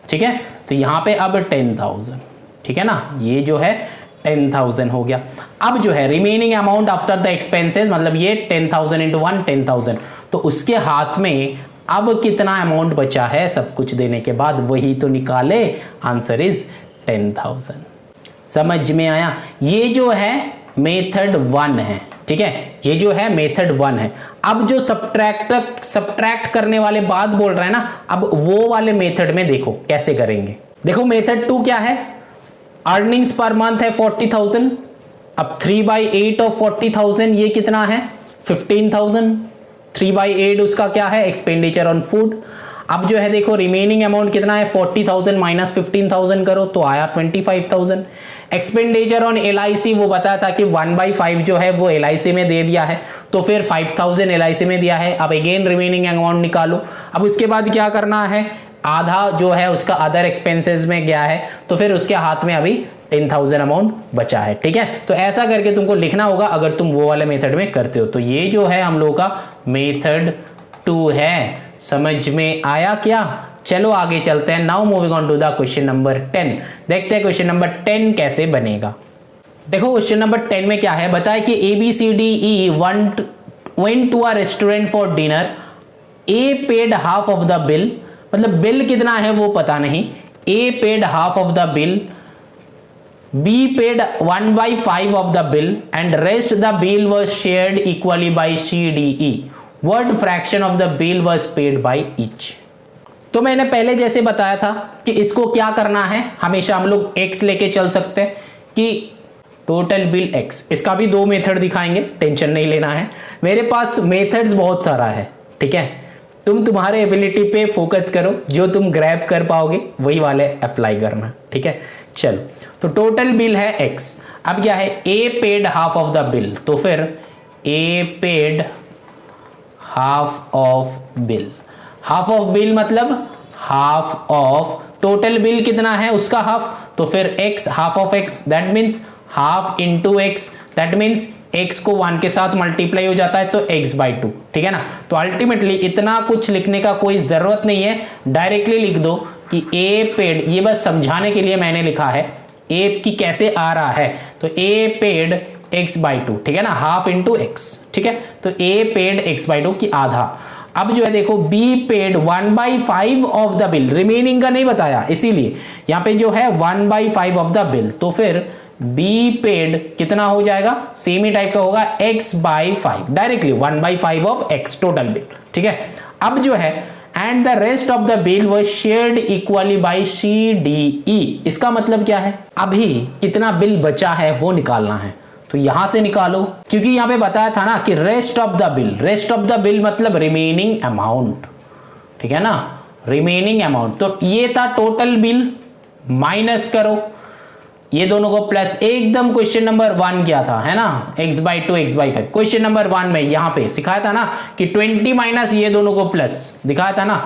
ठीक है, तो यहां पे अब 10,000, ठीक है ना, ये जो है 10,000 हो गया। अब जो है remaining amount after the expenses, मतलब ये 10,000 इंटू 1 10,000, तो उसके हाथ में अब कितना अमाउंट बचा है सब कुछ देने के बाद, वही तो निकाले, आंसर इज 10,000। समझ में आया। ये जो है मेथड 1 है, ठीक है, ये जो है मेथड 1 है। अब जो सब्ट्रैक्ट करने वाले बात बोल रहे हैं ना, अब वो वाले मेथड में देखो कैसे करेंगे। देखो मेथड 2 क्या है, अर्निंग्स पर मंथ है 40,000, अब 3/8 ऑफ 40,000 ये कितना है 15,000, 3/8 उसका क्या है एक्सपेंडिचर ऑन फूड। अब जो है देखो रिमेनिंग अमाउंट कितना है 40,000 माइनस 15,000 करो तो आया 25,000। एक्सपेंडिचर ऑन LIC वो बताया था कि 1/5 जो है वो LIC में दे दिया है, तो फिर 5,000 LIC में दिया है। अब अगेन रिमेनिंग अमाउंट निकालो। अब उसके बाद क्या करना है, आधा जो है उसका अदर एक्सपेंसेस में गया है, तो फिर उसके हाथ में अभी 10,000 अमाउंट बचा है, ठीक है। तो ऐसा करके तुमको लिखना होगा अगर तुम वो वाले मेथड में करते हो। तो ये जो है हम लोगों का मेथड 2 है। समझ में आया क्या? चलो आगे चलते हैं। Now moving on to the question number 10। देखते हैं क्वेश्चन नंबर 10 कैसे बनेगा। देखो क्वेश्चन नंबर 10 में क्या है, बताया कि ABCDE went to a restaurant for dinner. A paid half of the bill, मतलब बिल कितना है वो पता नहीं। A paid half of the bill, B paid 1/5 of the bill and rest the bill was shared equally by CDE. What fraction of the bill was paid by each? तो मैंने पहले जैसे बताया था कि इसको क्या करना है, हमेशा हम लोग x लेके चल सकते हैं कि टोटल बिल x। इसका भी 2 मेथड दिखाएंगे, टेंशन नहीं लेना है, मेरे पास मेथड्स बहुत सारा है, ठीक है। तुम तुम्हारे एबिलिटी पे फोकस करो, जो तुम ग्रैब कर पाओगे वही वाले अप्लाई करना, ठीक है। चलो, तो टोटल बिल है x। अब क्या है, A paid half of the bill, तो फिर A paid half of bill. Half of bill मतलब हाफ ऑफ टोटल बिल कितना है उसका हाफ, तो फिर x half of x, that means half into x, that means x को 1 के साथ मल्टीप्लाई हो जाता है तो x/2, ठीक है ना। तो अल्टीमेटली इतना कुछ लिखने का कोई जरूरत नहीं है, डायरेक्टली लिख दो कि ए पेड, ये बस समझाने के लिए मैंने लिखा है ए की कैसे आ रहा है, तो ए पेड x/2, ठीक है ना, हाफ इंटू x, ठीक है। तो ए पेड x/2 की आधा। अब जो है देखो be paid 1/5 of the bill, remaining का नहीं बताया इसीलिए यहां पे जो है 1/5 ऑफ द बिल, तो फिर बी पेड कितना हो जाएगा, सेम ही टाइप का होगा x/5, directly 1/5 of x total bill, ठीक है। अब जो है and the rest of the bill was shared equally by CDE, इसका मतलब क्या है, अभी कितना बिल बचा है वो निकालना है, तो यहां से निकालो, क्योंकि यहां पे बताया था ना कि rest of the bill, rest of the bill मतलब रिमेनिंग अमाउंट, ठीक है ना, रिमेनिंग अमाउंट। तो ये था टोटल बिल, माइनस करो ये दोनों को प्लस, एकदम क्वेश्चन नंबर 1 क्या था, है ना, x/2 x/5। क्वेश्चन नंबर 1 में यहां पे सिखाया था ना कि 20 माइनस ये दोनों को प्लस दिखाया था ना,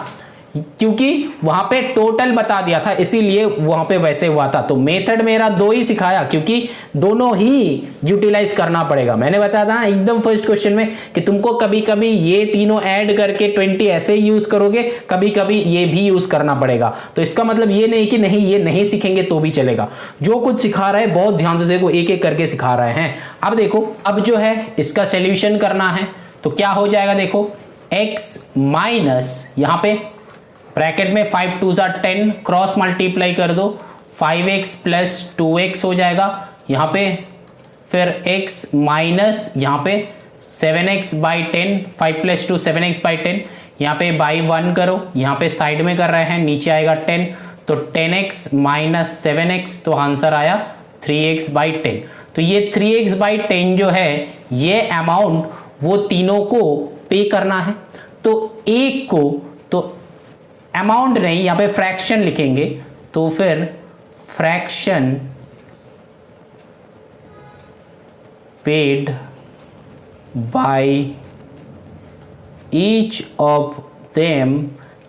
क्योंकि वहां पे टोटल बता दिया था इसीलिए वहां पे वैसे हुआ था। तो मेथड मेरा 2 ही सिखाया, क्योंकि दोनों ही यूटिलाइज करना पड़ेगा। मैंने बताया था ना एकदम फर्स्ट क्वेश्चन में कि तुमको कभी कभी ये तीनों ऐड करके 20 ऐसे यूज करोगे, कभी कभी ये भी यूज करना पड़ेगा। तो इसका मतलब ये नहीं कि नहीं ये नहीं सीखेंगे तो भी चलेगा, जो कुछ सिखा रहा है बहुत ध्यान से देखो, एक एक करके सिखा रहे हैं। अब देखो, अब जो है इसका सोल्यूशन करना है, तो क्या हो जाएगा देखो, x माइनस यहां पे ब्रैकेट में 5 2 10 क्रॉस मल्टीप्लाई कर दो, 5x प्लस 2x हो जाएगा यहाँ पे, फिर x माइनस यहाँ पे 7x/10, 5 प्लस 2 7x/10, यहाँ पे बाई 1 करो, यहाँ पे साइड में कर रहे हैं, नीचे आएगा 10, तो 10x माइनस 7x, तो आंसर आया 3x/10। तो ये 3x/10 जो है ये अमाउंट वो तीनों को पे करना है, तो एक को तो अमाउंट नहीं यहां पे फ्रैक्शन लिखेंगे, तो फिर fraction paid by each of them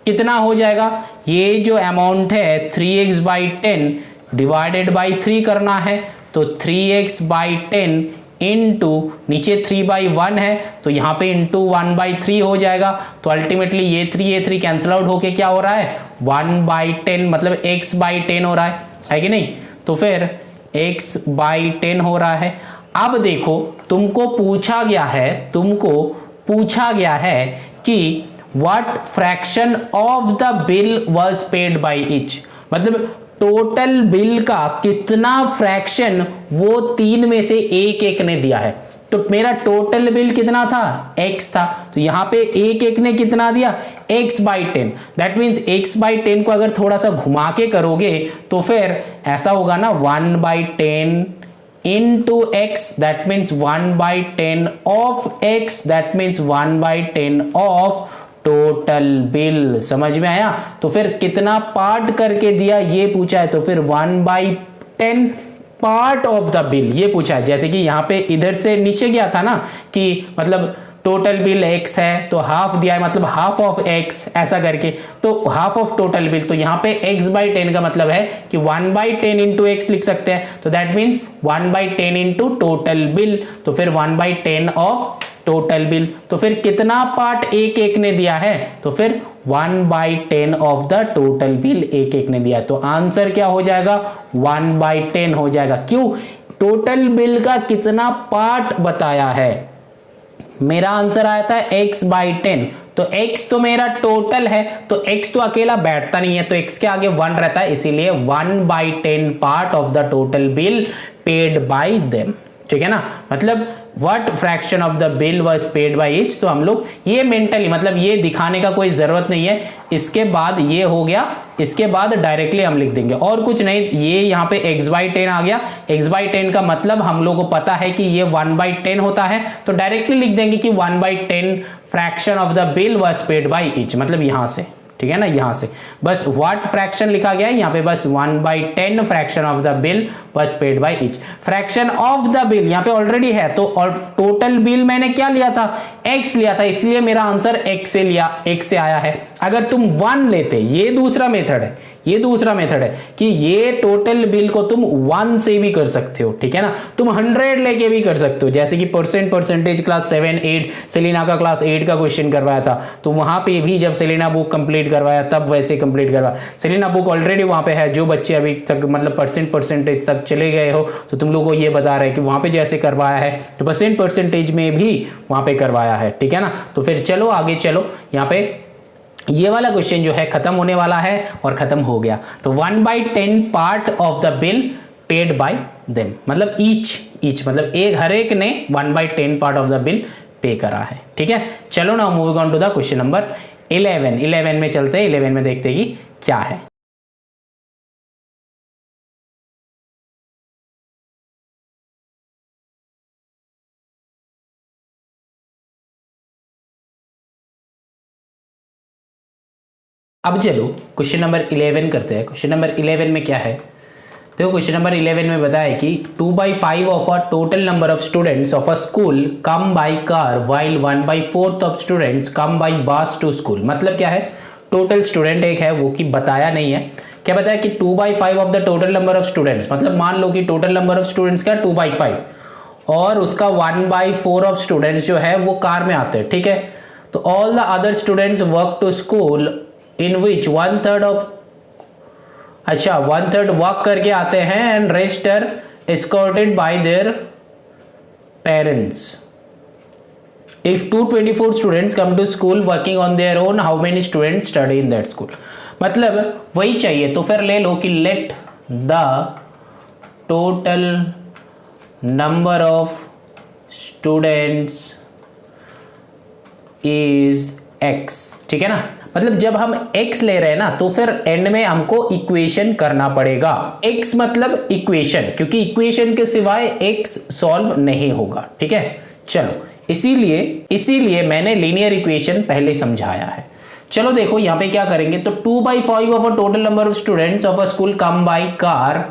कितना हो जाएगा, ये जो अमाउंट है 3x/10 डिवाइडेड बाय 3 करना है, तो 3x/10 इंटू नीचे 3/1 है तो यहाँ पे इंटू 1/3 हो जाएगा। तो अल्टीमेटली ये 3 कैंसिल आउट होके क्या हो रहा है 1/10, मतलब x/10 हो रहा है कि नहीं, तो फिर x/10 हो रहा है। अब देखो तुमको पूछा गया है कि what fraction of the bill was paid by each, मतलब टोटल बिल का कितना फ्रैक्शन वो 3 में से एक ने दिया है। तो मेरा टोटल बिल कितना था x था, तो यहां पे एक ने कितना दिया x/10, दैट मींस x/10 को अगर थोड़ा सा घुमा के करोगे तो फिर ऐसा होगा ना 1/10 into x, that means 1/10 of x, that means 1/10 of total bill. समझ में आया, तो फिर कितना पार्ट करके दिया ये पूछा है, तो फिर 1/10 पार्ट ऑफ द बिल ये पूछा है। जैसे कि यहाँ पे इधर से नीचे गया था ना कि मतलब टोटल बिल x है तो हाफ दिया है, मतलब हाफ ऑफ x ऐसा करके, तो हाफ ऑफ टोटल बिल, तो यहाँ पे x/10 का मतलब है कि 1/10 इंटू x लिख सकते हैं, तो that means 1/10 into total bill, तो फिर 1/10 ऑफ टोटल बिल। तो फिर कितना पार्ट एक ने दिया है, तो फिर 1/10 ऑफ द टोटल बिल एक ने दिया है, तो आंसर क्या हो जाएगा 1/10 हो जाएगा। क्यों, टोटल बिल का कितना पार्ट बताया है। मेरा आंसर आया था x/10, तो x तो मेरा टोटल है, तो x तो अकेला बैठता नहीं है, तो x के आगे 1 रहता है, इसीलिए 1/10 part of the total bill paid by them, ठीक है ना। मतलब what fraction of the bill was paid by each, तो हम लोग ये मेंटली मतलब ये दिखाने का कोई जरूरत नहीं है, इसके बाद ये हो गया, इसके बाद डायरेक्टली हम लिख देंगे और कुछ नहीं। ये यहाँ पे x/10 आ गया, x/10 का मतलब हम लोग को पता है कि ये 1/10 होता है, तो डायरेक्टली लिख देंगे कि 1/10 fraction of the bill was paid by each, मतलब यहां से, ठीक है ना, यहां से बस व्हाट फ्रैक्शन लिखा गया है यहाँ पे, बस 1/10 fraction of the bill was paid by each. Fraction of the bill यहाँ पे ऑलरेडी है, तो टोटल बिल मैंने क्या लिया था, x लिया था, इसलिए मेरा आंसर x से आया है। अगर तुम 1 लेते, ये दूसरा मेथड है, ये दूसरा मेथड है कि ये टोटल बिल को तुम 1 से भी कर सकते हो, ठीक है ना, तुम 100 लेके भी कर सकते हो, जैसे कि परसेंटेज क्लास 7 8 सेलिना का क्लास 8 का क्वेश्चन करवाया था, तो वहां पे भी जब सेलिना बुक कंप्लीट करवाया तब वैसे कंप्लीट करवाया। सेलिना बुक ऑलरेडी वहां पे है, जो बच्चे अभी तक मतलब परसेंटेज तक चले गए हो तो तुम लोगों को ये बता रहे हैं कि वहां पे जैसे करवाया है तो परसेंटेज में भी वहां पे करवाया है, ठीक है ना। तो फिर चलो आगे चलो, यहाँ पे ये वाला क्वेश्चन जो है खत्म होने वाला है और खत्म हो गया। तो 1/10 part of the bill paid by them, मतलब ईच मतलब हर एक ने 1/10 part of the bill pay करा है, ठीक है। चलो ना moving on to the question number 11 में चलते हैं, 11 में देखते हैं कि क्या है। अब चलो क्वेश्चन नंबर 11 करते हैं। क्वेश्चन नंबर 11 में क्या है, देखो क्वेश्चन नंबर 11 में बताया कि 2/5 of a total number of students of a school come by car while 1/4 of students come by बस टू स्कूल। मतलब क्या है, टोटल स्टूडेंट एक है वो कि बताया नहीं है, क्या बताया कि 2/5 of the total number of students, मतलब मान लो कि टोटल नंबर ऑफ स्टूडेंट्स का 2/5 और उसका 1/4 ऑफ स्टूडेंट्स जो है वो कार में आते हैं, ठीक है। तो all the other students work to school in which 1/3 of, अच्छा 1/3 वॉक करके आते हैं and rest are escorted by their parents. If 224 students come to school working on their own, how many students study in that school. मतलब वही चाहिए, तो फिर ले लो कि let the total number of students is x, ठीक है ना। मतलब जब हम x ले रहे हैं ना तो फिर एंड में हमको इक्वेशन करना पड़ेगा। x मतलब इक्वेशन, क्योंकि इक्वेशन के सिवाय x सॉल्व नहीं होगा, ठीक है। चलो इसीलिए मैंने लीनियर इक्वेशन पहले समझाया है। चलो देखो यहाँ पे क्या करेंगे, तो 2/5 of a total number of students of a school come by car,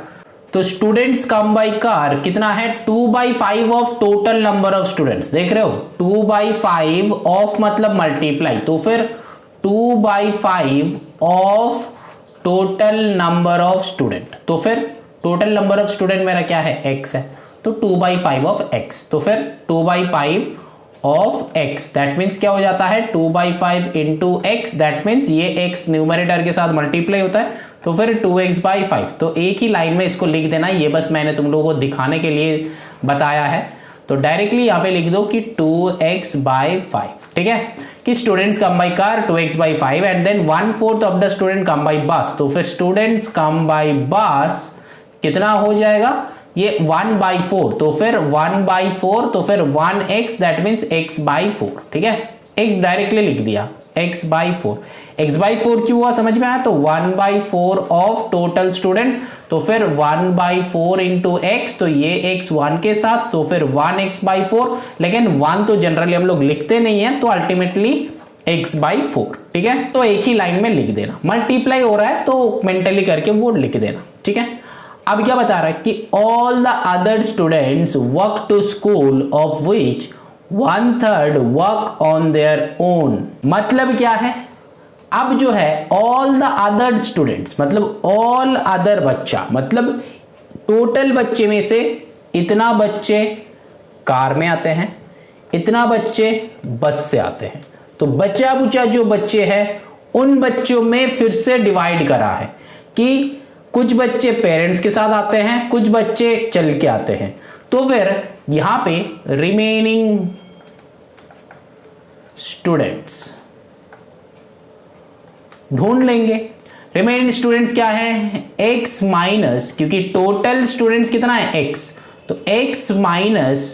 तो स्टूडेंट्स कम बाय कार कितना है, 2/5 of total number of students, देख रहे हो 2/5 ऑफ मतलब मल्टीप्लाई, तो फिर 2/5 of total number of student, तो फिर टोटल नंबर ऑफ स्टूडेंट मेरा क्या है, x है, तो 2/5 ऑफ x, तो फिर 2/5 ऑफ x, दैट मीन्स क्या हो जाता है 2/5 इंटू x, दैट मीन्स ये x न्यूमरेटर के साथ मल्टीप्लाई होता है, तो फिर 2x/5। तो एक ही लाइन में इसको लिख देना, ये बस मैंने तुम लोगों को दिखाने के लिए बताया है। तो डायरेक्टली यहाँ पे लिख दो कि 2x/5, ठीक है, कि students come by car 2x/5 and then 1/4 of the student come by bus, तो फिर स्टूडेंट्स कम बाय बस कितना हो जाएगा, ये 1/4, तो फिर 1/4, तो फिर 1x, दैट मीन्स x/4, ठीक है, एक डायरेक्टली लिख दिया x/4। x/4 क्यों हुआ समझ में आया, तो 1/4 ऑफ टोटल स्टूडेंट, तो फिर 1/4 इंटू x, तो ये x 1 के साथ, तो फिर 1x/4, लेकिन 1 तो जनरली हम लोग लिखते नहीं है, तो अल्टीमेटली x/4, ठीक है। तो एक ही लाइन में लिख देना, मल्टीप्लाई हो रहा है तो मेंटली करके वो लिख देना, ठीक है। अब क्या बता रहा है कि all the other students work to school of which 1/3 work on their own. मतलब क्या है, अब जो है ऑल द अदर स्टूडेंट्स मतलब ऑल अदर बच्चा, मतलब टोटल बच्चे में से इतना बच्चे कार में आते हैं, इतना बच्चे बस से आते हैं, तो बचा बुचा जो बच्चे हैं उन बच्चों में फिर से डिवाइड करा है कि कुछ बच्चे पेरेंट्स के साथ आते हैं, कुछ बच्चे चल के आते हैं, तो फिर यहां पे रिमेनिंग स्टूडेंट्स ढूंढ लेंगे। रिमेनिंग स्टूडेंट्स क्या है, x माइनस, क्योंकि टोटल स्टूडेंट्स कितना है x, तो x minus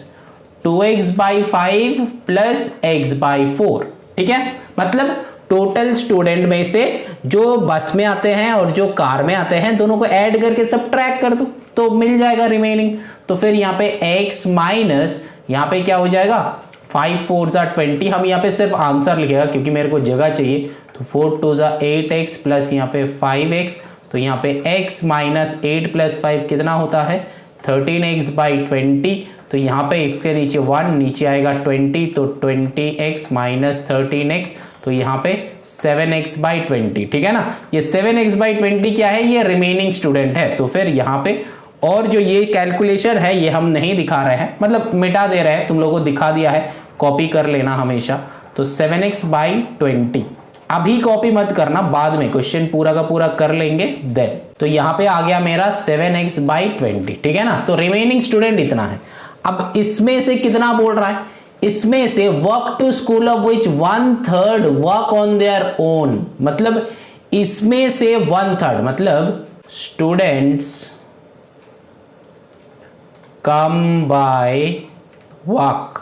2x/5 plus x/4, ठीक है। मतलब टोटल स्टूडेंट में से जो बस में आते हैं और जो कार में आते हैं दोनों को ऐड करके सब्ट्रैक्ट कर दो तो मिल जाएगा रिमेनिंग। तो फिर यहाँ पे x माइनस, यहाँ पे क्या हो जाएगा 5 4 20, हम यहाँ पे सिर्फ आंसर लिखेगा क्योंकि मेरे को जगह चाहिए, तो तो 4 2 ज़ा 8x प्लस यहाँ पे 5x, तो यहाँ पे x माइनस 8 प्लस 5 कितना होता है 13x बाई 20, तो यहाँ पे x के नीचे 1, नीचे आएगा 20, तो 20x माइनस 13x, तो यहाँ पे 7x बाई 20, ठीक है ना। ये 7x बाई 20 क्या है, ये रिमेनिंग स्टूडेंट है। तो फिर यहाँ पे और जो ये कैलकुलेशन है ये हम नहीं दिखा रहे हैं, मतलब मिटा दे रहे हैं, तुम लोगों को दिखा दिया है, कॉपी कर लेना हमेशा। तो 7x बाई 20 अभी कॉपी मत करना, बाद में क्वेश्चन पूरा का पूरा कर लेंगे देन। तो यहाँ पे आ गया मेरा 7x बाई 20, ठीक है ना। तो रिमेनिंग स्टूडेंट इतना है। अब इसमें से कितना बोल रहा है, इसमें से work to school of which 1/3 work on their own, मतलब इसमें से 1/3 मतलब स्टूडेंट्स कम बाय वॉक,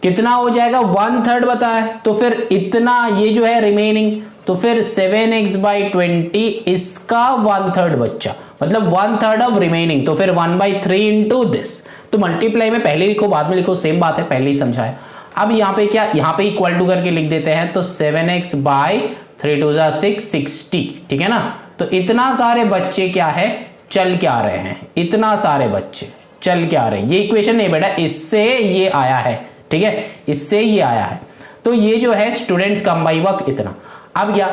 कितना हो जाएगा 1/3 बताया, तो फिर इतना ये जो है रिमेनिंग, तो फिर 7x बाई 20 इसका 1/3 बच्चा, मतलब 1/3 ऑफ रिमेनिंग, तो फिर 1/3 इंटू दिस। तो मल्टीप्लाई में पहले लिखो बाद में लिखो, सेम बात है, पहले ही समझाया। अब यहाँ पे क्या, यहाँ पे इक्वल टू करके लिख देते हैं, तो 7x बाई 3 2 ज़ा 6 60, ठीक है ना। तो इतना सारे बच्चे क्या है चल के आ रहे हैं, इतना सारे बच्चे चल के आ रहे हैं। ये इक्वेशन नहीं बेटा, इससे ये आया है, ठीक है, इससे ये आया है। तो ये जो है स्टूडेंट्स कम बाई वर्क इतना। अब क्या,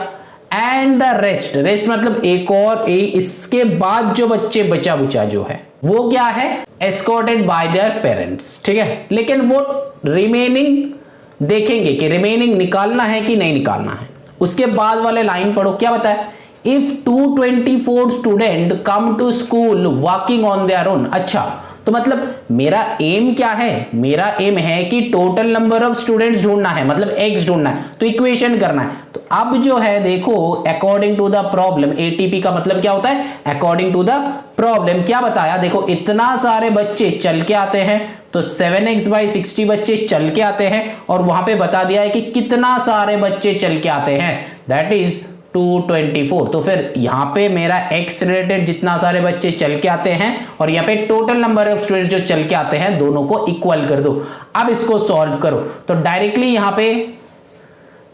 एंड द रेस्ट, रेस्ट मतलब एक और इसके बाद जो बच्चे बचा बुचा जो है वो क्या है एस्कॉर्टेड बाय देयर पेरेंट्स, ठीक है। लेकिन वो रिमेनिंग देखेंगे कि रिमेनिंग निकालना है कि नहीं निकालना है। उसके बाद वाले लाइन पढ़ो, क्या बताया, if 224 student come to school walking on their own. अच्छा, तो मतलब मेरा एम क्या है, मेरा एम है कि टोटल नंबर ऑफ स्टूडेंट्स ढूंढना है, मतलब x ढूंढना है, तो इक्वेशन करना है। तो अब जो है देखो according to the problem, ATP का मतलब क्या होता है अकॉर्डिंग टू द प्रॉब्लम। क्या बताया, देखो इतना सारे बच्चे चल के आते हैं, तो 7x बाई 60 बच्चे चल के आते हैं, और वहां पे बता दिया है कि कितना सारे बच्चे चल के आते हैं, दैट इज 224। तो फिर यहां पे मेरा x रिलेटेड जितना सारे बच्चे चल के आते हैं और यहाँ पे टोटल नंबर ऑफ स्टूडेंट्स जो चल के आते हैं, दोनों को इक्वल कर दो। अब इसको सॉल्व करो, तो डायरेक्टली यहां पे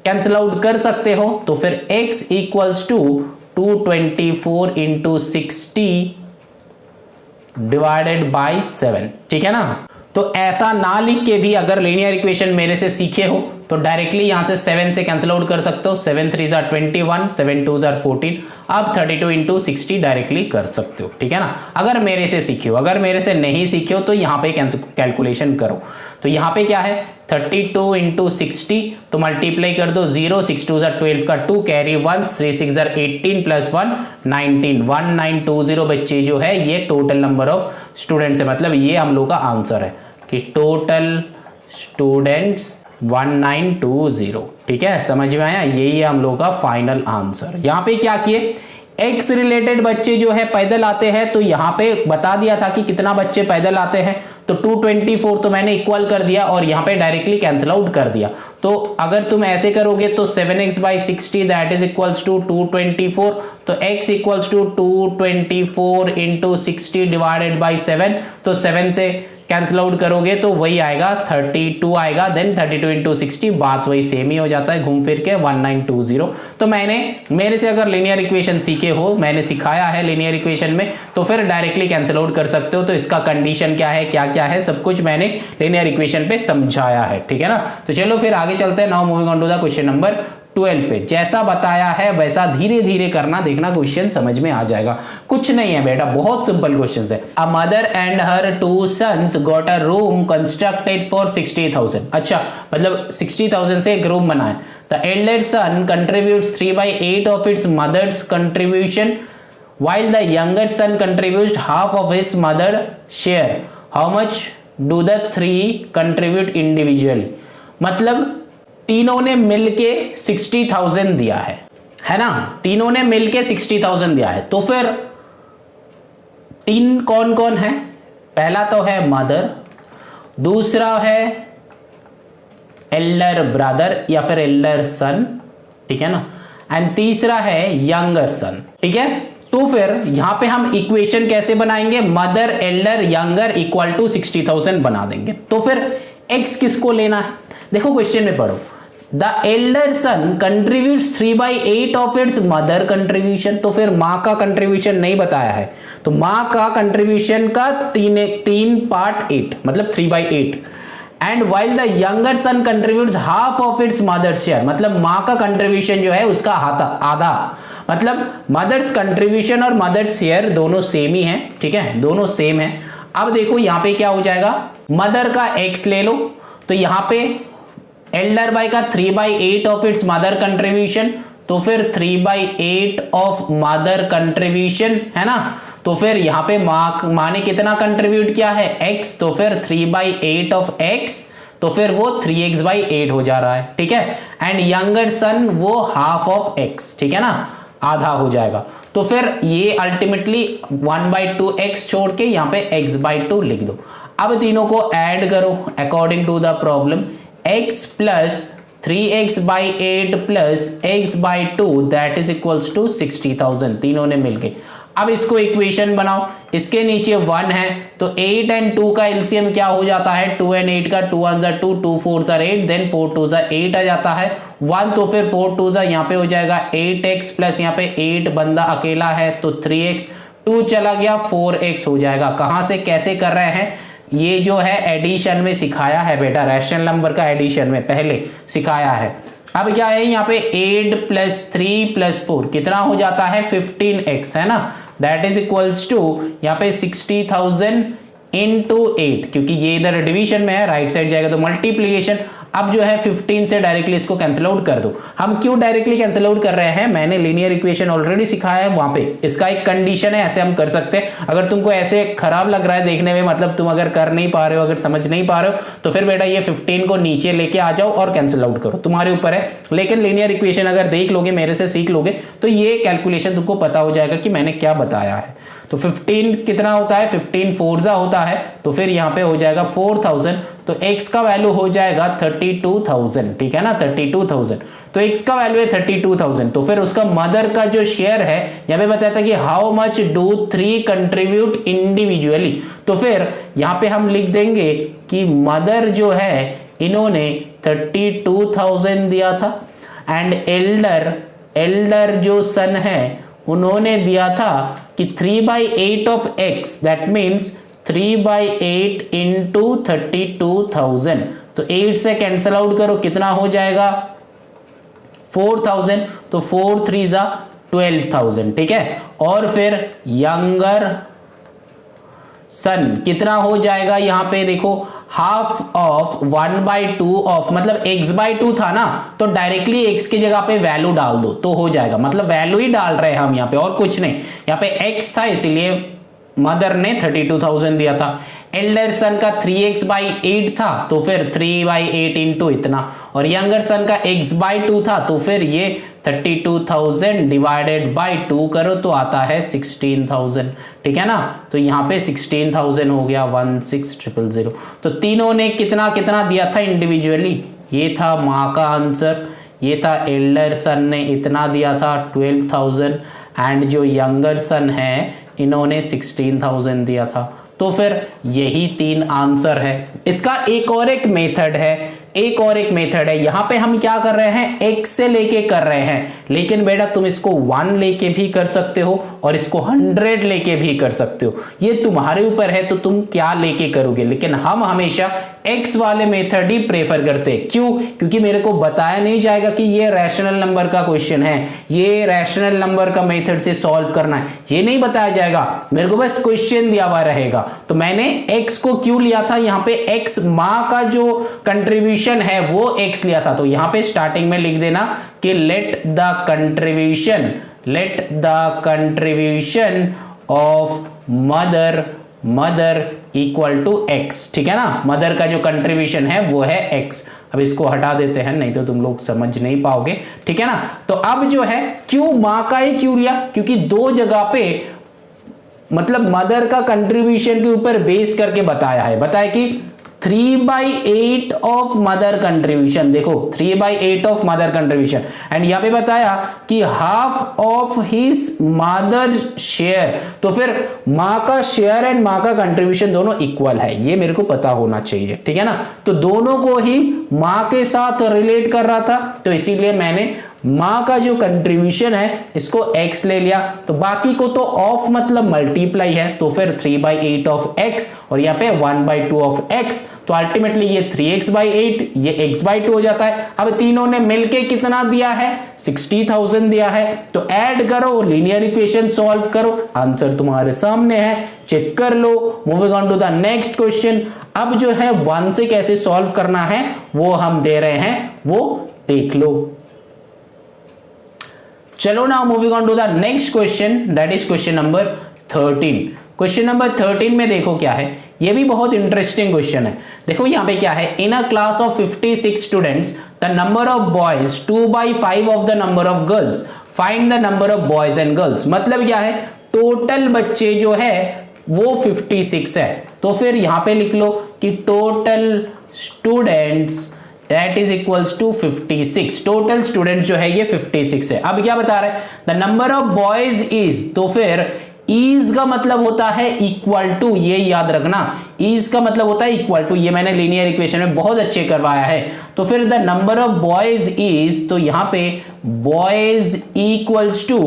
कैंसिल आउट कर सकते हो। तो फिर x equals to 224 into 60 divided by 7, ठीक है ना। तो ऐसा ना लिख के भी अगर लीनियर इक्वेशन मेरे से सीखे हो तो डायरेक्टली यहां से 7 से कैंसिल आउट कर सकते हो, 7 3 ज़ा 21, 7 2 ज़ा 14। अब 32 इंटू 60 डायरेक्टली कर सकते हो, ठीक है ना, अगर मेरे से सीखे हो। अगर मेरे से नहीं सीखे हो तो यहाँ पे कैलकुलेशन करो। तो यहाँ पे क्या है 32 इंटू 60, तो मल्टीप्लाई कर दो, 0 6 2 ज़ा 12 का 2 कैरी 1, 3 6 ज़ा 18 प्लस 1 19, 1920 बच्चे जो है ये टोटल नंबर ऑफ स्टूडेंट्स है। मतलब ये हम लोग का आंसर है कि टोटल स्टूडेंट्स 1920, ठीक है, समझ में आया। यही है हम लोग का फाइनल आंसर। यहाँ पे क्या किए, एक्स रिलेटेड बच्चे जो है पैदल आते हैं, तो यहाँ पे बता दिया था कि कितना बच्चे पैदल आते हैं, तो 224 तो मैंने इक्वल कर दिया और यहाँ पे डायरेक्टली कैंसिल आउट कर दिया। तो अगर तुम ऐसे करोगे तो 7x by 60 that is equals to 224, तो x equals to 224 into 60 divided by 7, तो 7 से कैंसिल आउट करोगे तो वही आएगा 32 आएगा, देन 32 इंटू 60, बात वही सेम ही हो जाता है घूम फिर के 1920। तो मेरे से अगर लीनियर इक्वेशन सीखे हो, मैंने सिखाया है लीनियर इक्वेशन में, तो फिर डायरेक्टली कैंसिल आउट कर सकते हो। तो इसका कंडीशन क्या है, क्या क्या है, सब कुछ मैंने लीनियर इक्वेशन पे समझाया है, ठीक है ना। तो चलो फिर आगे चलते हैं। Now moving on to the question number 12 पे। जैसा बताया है वैसा धीरे धीरे करना, देखना क्वेश्चन समझ में आ जाएगा। कुछ नहीं है बेटा, बहुत सिंपल क्वेश्चन है। A mother and her 2 sons got a room constructed for 60,000। अच्छा, मतलब 60,000 से एक रूम बना है। The elder son contributes 3/8 of its mother's contribution while the younger son contributes half of his mother share. How much do the 3 contribute individually? मतलब तीनों ने मिलके 60,000 दिया है ना, तीनों ने मिलके 60,000 दिया है। तो फिर तीन कौन कौन है, पहला तो है मदर, दूसरा है एल्डर ब्रदर या फिर एल्डर सन, ठीक है ना, एंड तीसरा है यंगर सन, ठीक है। तो फिर यहां पे हम इक्वेशन कैसे बनाएंगे, mother elder younger equal to 60,000 बना देंगे। तो फिर x किसको लेना है, देखो क्वेश्चन में पढ़ो, the elder son contributes 3/8 of it's mother contribution. तो फिर माँ का कंट्रीब्यूशन नहीं बताया है, तो माँ का कंट्रीब्यूशन का 3/8 मतलब 3/8। And while the younger son contributes half of its mother's share, मतलब माँ का कंट्रीब्यूशन जो है उसका आधा, मतलब मदर्स कंट्रीब्यूशन और मदर्स शेयर दोनों सेम ही है, ठीक है, दोनों सेम है। अब देखो यहां पे क्या हो जाएगा, मदर का x ले लो, तो यहां पे एल्डर बाय का 3/8 ऑफ इट्स मदर कंट्रीब्यूशन, तो फिर 3/8 ऑफ मदर कंट्रीब्यूशन है ना, तो फिर यहां पे माँ ने कितना कंट्रीब्यूट किया है x, तो फिर 3/8 ऑफ x, तो फिर वो 3x/8 हो जा रहा है, ठीक है। एंड यंगर सन वो हाफ ऑफ x, ठीक है ना, आधा हो जाएगा। तो फिर ये अल्टीमेटली 1/2x छोड़ के यहाँ पे x/2 लिख दो। अब तीनों को ऐड करो according to the problem, x plus 3x/8 plus x/2 that is equals to 60,000, तीनों ने मिलके। अब इसको इक्वेशन बनाओ, इसके नीचे 1 है तो 8 एंड 2 का एलसीएम क्या हो जाता है, 2 एंड 8 का 2 1 2 2 4 8, देन 4 2 8 आ जाता है 1, तो फिर 4 2 यहाँ पे हो जाएगा 8x प्लस यहाँ पे 8 बंदा अकेला है तो 3x, 2 चला गया 4x हो जाएगा। कहां से कैसे कर रहे हैं, ये जो है एडिशन में सिखाया है बेटा, रैशनल नंबर का एडिशन में पहले सिखाया है। अब क्या है यहाँ पे 8 प्लस 3 प्लस 4 कितना हो जाता है 15x है ना, दैट इज इक्वल्स टू यहाँ पे 60,000 इंटू 8, क्योंकि ये इधर डिवीजन में है राइट साइड जाएगा तो मल्टीप्लीकेशन। अब जो है 15 से डायरेक्टली इसको कैंसिल आउट कर दो। हम क्यों डायरेक्टली कैंसिल आउट कर रहे हैं, मैंने लीनियर इक्वेशन ऑलरेडी सिखाया है वहां पे, इसका एक कंडीशन है, ऐसे हम कर सकते हैं। अगर तुमको ऐसे खराब लग रहा है देखने में, मतलब तुम अगर कर नहीं पा रहे हो, अगर समझ नहीं पा रहे हो, तो फिर बेटा ये 15 को नीचे लेके आ जाओ और कैंसिल आउट करो, तुम्हारे ऊपर है। लेकिन लीनियर इक्वेशन अगर देख लोगे, मेरे से सीख लोगे, तो ये कैलकुलेशन तुमको पता हो जाएगा कि मैंने क्या बताया है। तो 15 कितना होता है, 15 4 होता है, तो फिर यहाँ पे हो जाएगा 4000, तो x का वैल्यू हो जाएगा 32,000, ठीक है ना, 32,000। तो x का वैल्यू है 32,000, तो फिर उसका मदर का जो शेयर है, यहाँ पे बताया था कि how much do 3 contribute individually, तो फिर यहाँ पे हम लिख देंगे कि मदर जो है इन्होंने 32,000 दिया था, एंड एल्डर जो सन है उन्होंने दिया था कि 3/8 of x, that means 3/8 into 32,000, तो 8 से कैंसिल आउट करो कितना हो जाएगा 4,000, तो 4 3 12,000, ठीक है। और फिर यंगर सन कितना हो जाएगा, यहां पे देखो हाफ ऑफ 1/2 ऑफ, मतलब x/2 था ना, तो डायरेक्टली x की जगह पे वैल्यू डाल दो तो हो जाएगा, मतलब वैल्यू ही डाल रहे हैं हम यहाँ पे और कुछ नहीं। यहाँ पे x था इसीलिए मदर ने 32,000 दिया था, एल्डर सन का 3x/8 था तो फिर 3/8 इंटू इतना, और यंगर सन का x/2 था तो फिर ये 32,000 डिवाइडेड बाय 2 करो तो आता है 16,000, ठीक है ना। तो यहाँ पे 16,000 हो गया 16,000। तो तीनों ने कितना कितना दिया था इंडिविजुअली, ये था माँ का आंसर, ये था एल्डर सन ने इतना दिया था 12,000, एंड जो यंगर सन है इन्होंने 16,000 दिया था। तो फिर यही 3 आंसर है। इसका एक और एक मेथड है, यहां पे हम क्या कर रहे हैं, x से लेके कर रहे हैं, लेकिन बेटा तुम इसको 1 लेके भी कर सकते हो और इसको 100 लेके भी कर सकते हो, ये तुम्हारे ऊपर है तो तुम क्या लेके करोगे। लेकिन हम हमेशा x वाले मेथड ही प्रेफर करते हैं। क्यों, क्योंकि मेरे को बताया नहीं जाएगा कि ये रैशनल नंबर का क्वेश्चन है, ये रैशनल नंबर का मेथड से सॉल्व करना है, ये नहीं बताया जाएगा, मेरे को बस क्वेश्चन दिया हुआ रहेगा। तो मैंने x को क्यों लिया था, यहाँ पे x माँ का जो कंट्रीब्यूशन है वो x लिया था, तो यहाँ पे स्टार्टिंग में लिख देना कि let the contribution of mother equal to x, ठीक है ना, मदर का जो कंट्रीब्यूशन है वो है x। अब इसको हटा देते हैं नहीं तो तुम लोग समझ नहीं पाओगे, ठीक है ना। तो अब जो है क्यों माँ का ही क्यों लिया, क्योंकि 2 जगह पे मतलब मदर का कंट्रीब्यूशन के ऊपर बेस करके बताया कि 3/8 ऑफ मदर कंट्रीब्यूशन, देखो 3/8 ऑफ मदर कंट्रीब्यूशन, एंड यहां पे बताया कि half of his mother share, तो फिर मां का शेयर एंड मां का कंट्रीब्यूशन दोनों इक्वल है, ये मेरे को पता होना चाहिए, ठीक है ना। तो दोनों को ही मां के साथ रिलेट कर रहा था, तो इसीलिए मैंने मां का जो कंट्रीब्यूशन है इसको x ले लिया, तो बाकी को तो ऑफ मतलब मल्टीप्लाई है, तो फिर 3/8 ऑफ x और यहाँ पे 1/2 ऑफ x, तो अल्टीमेटली ये 3x/8 ये x/2 हो जाता है। अब तीनों ने मिलके कितना दिया है, 60,000 दिया है, तो ऐड करो, लीनियर इक्वेशन सॉल्व करो, आंसर तुम्हारे सामने है, चेक कर लो। Moving on to the next question. अब जो है 1 से कैसे सॉल्व करना है वो हम दे रहे हैं, वो देख लो। चलो now moving on to the next question, that is question number 13। Question number 13 में देखो क्या है, ये भी बहुत इंटरेस्टिंग क्वेश्चन है। देखो यहाँ पे क्या है, in a class of 56 students the number of boys 2/5 of the number of girls, find the number of boys and girls. मतलब क्या है, टोटल बच्चे जो है वो 56 है, तो फिर यहां पे लिख लो कि total students that is equals to 56, total student जो है ये 56 है। अब क्या बता रहे हैं, the number of boys is, तो फिर इज का मतलब होता है इक्वल टू, ये याद रखना, इज का मतलब होता है इक्वल टू, ये मैंने लीनियर इक्वेशन में बहुत अच्छे करवाया है। तो फिर the number of boys is, तो यहां पे boys equals to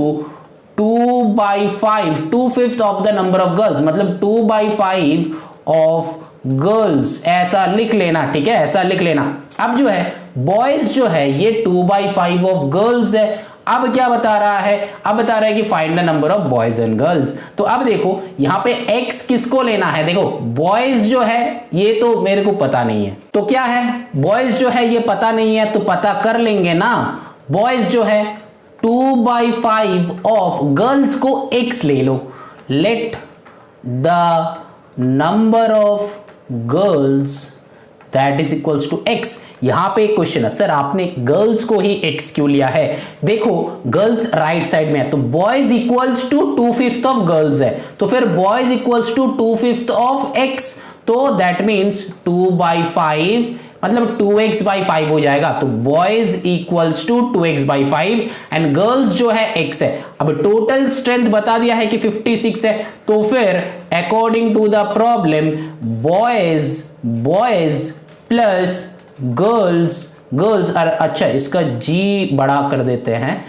2/5, 2/5 of the number of girls, मतलब 2/5 ऑफ गर्ल्स, ऐसा लिख लेना, ठीक है, ऐसा लिख लेना। अब जो है बॉयज जो है ये 2/5 ऑफ गर्ल्स है। अब क्या बता रहा है, अब बता रहा है कि find the number of boys and girls. तो अब देखो यहां पे x किसको लेना है, देखो बॉयज जो है ये तो मेरे को पता नहीं है, तो क्या है, बॉयज जो है ये पता नहीं है, तो पता कर लेंगे ना। बॉयज जो है 2/5 ऑफ गर्ल्स को x ले लो, let the number of girls that is equals to x। यहां पे एक क्वेश्चन है, सर आपने गर्ल्स को ही x क्यों लिया है। देखो गर्ल्स राइट साइड में है, तो boys equals to 2/5 of girls है, तो फिर boys equals to 2/5 of x, तो दैट मीन्स 2/5 मतलब 2x/5 हो जाएगा। तो boys equals to 2x/5 and girls जो है x है। अब टोटल स्ट्रेंथ बता दिया है कि 56 है, तो फिर according to the problem boys plus girls, अच्छा इसका g बड़ा कर देते हैं,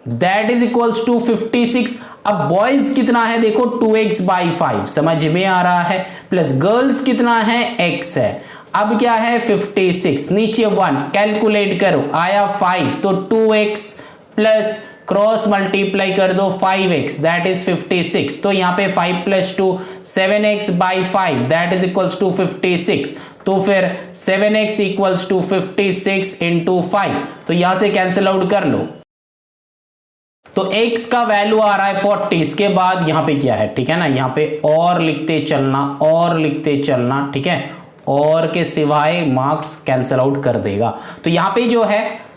दैट इज इक्वल्स टू 56। अब बॉयज कितना है, देखो 2x/5 समझ में आ रहा है, प्लस गर्ल्स कितना है, x है। अब क्या है 56, नीचे 1 कैलकुलेट करो, आया 5, तो 2x प्लस क्रॉस मल्टीप्लाई कर दो 5x दैट इज 56, तो यहां पे 5 plus 2 7x/5 that is equals to 56, तो फिर 7x इक्वल्स टू 56 इंटू 5, तो यहां से कैंसिल आउट कर लो, तो x का वैल्यू आ रहा है 40। इसके बाद यहां पे क्या है, ठीक है ना, यहां पे और लिखते चलना, ठीक है, और के सिवाय मार्क्स कैंसिल आउट कर देगा। तो यहां पे जो है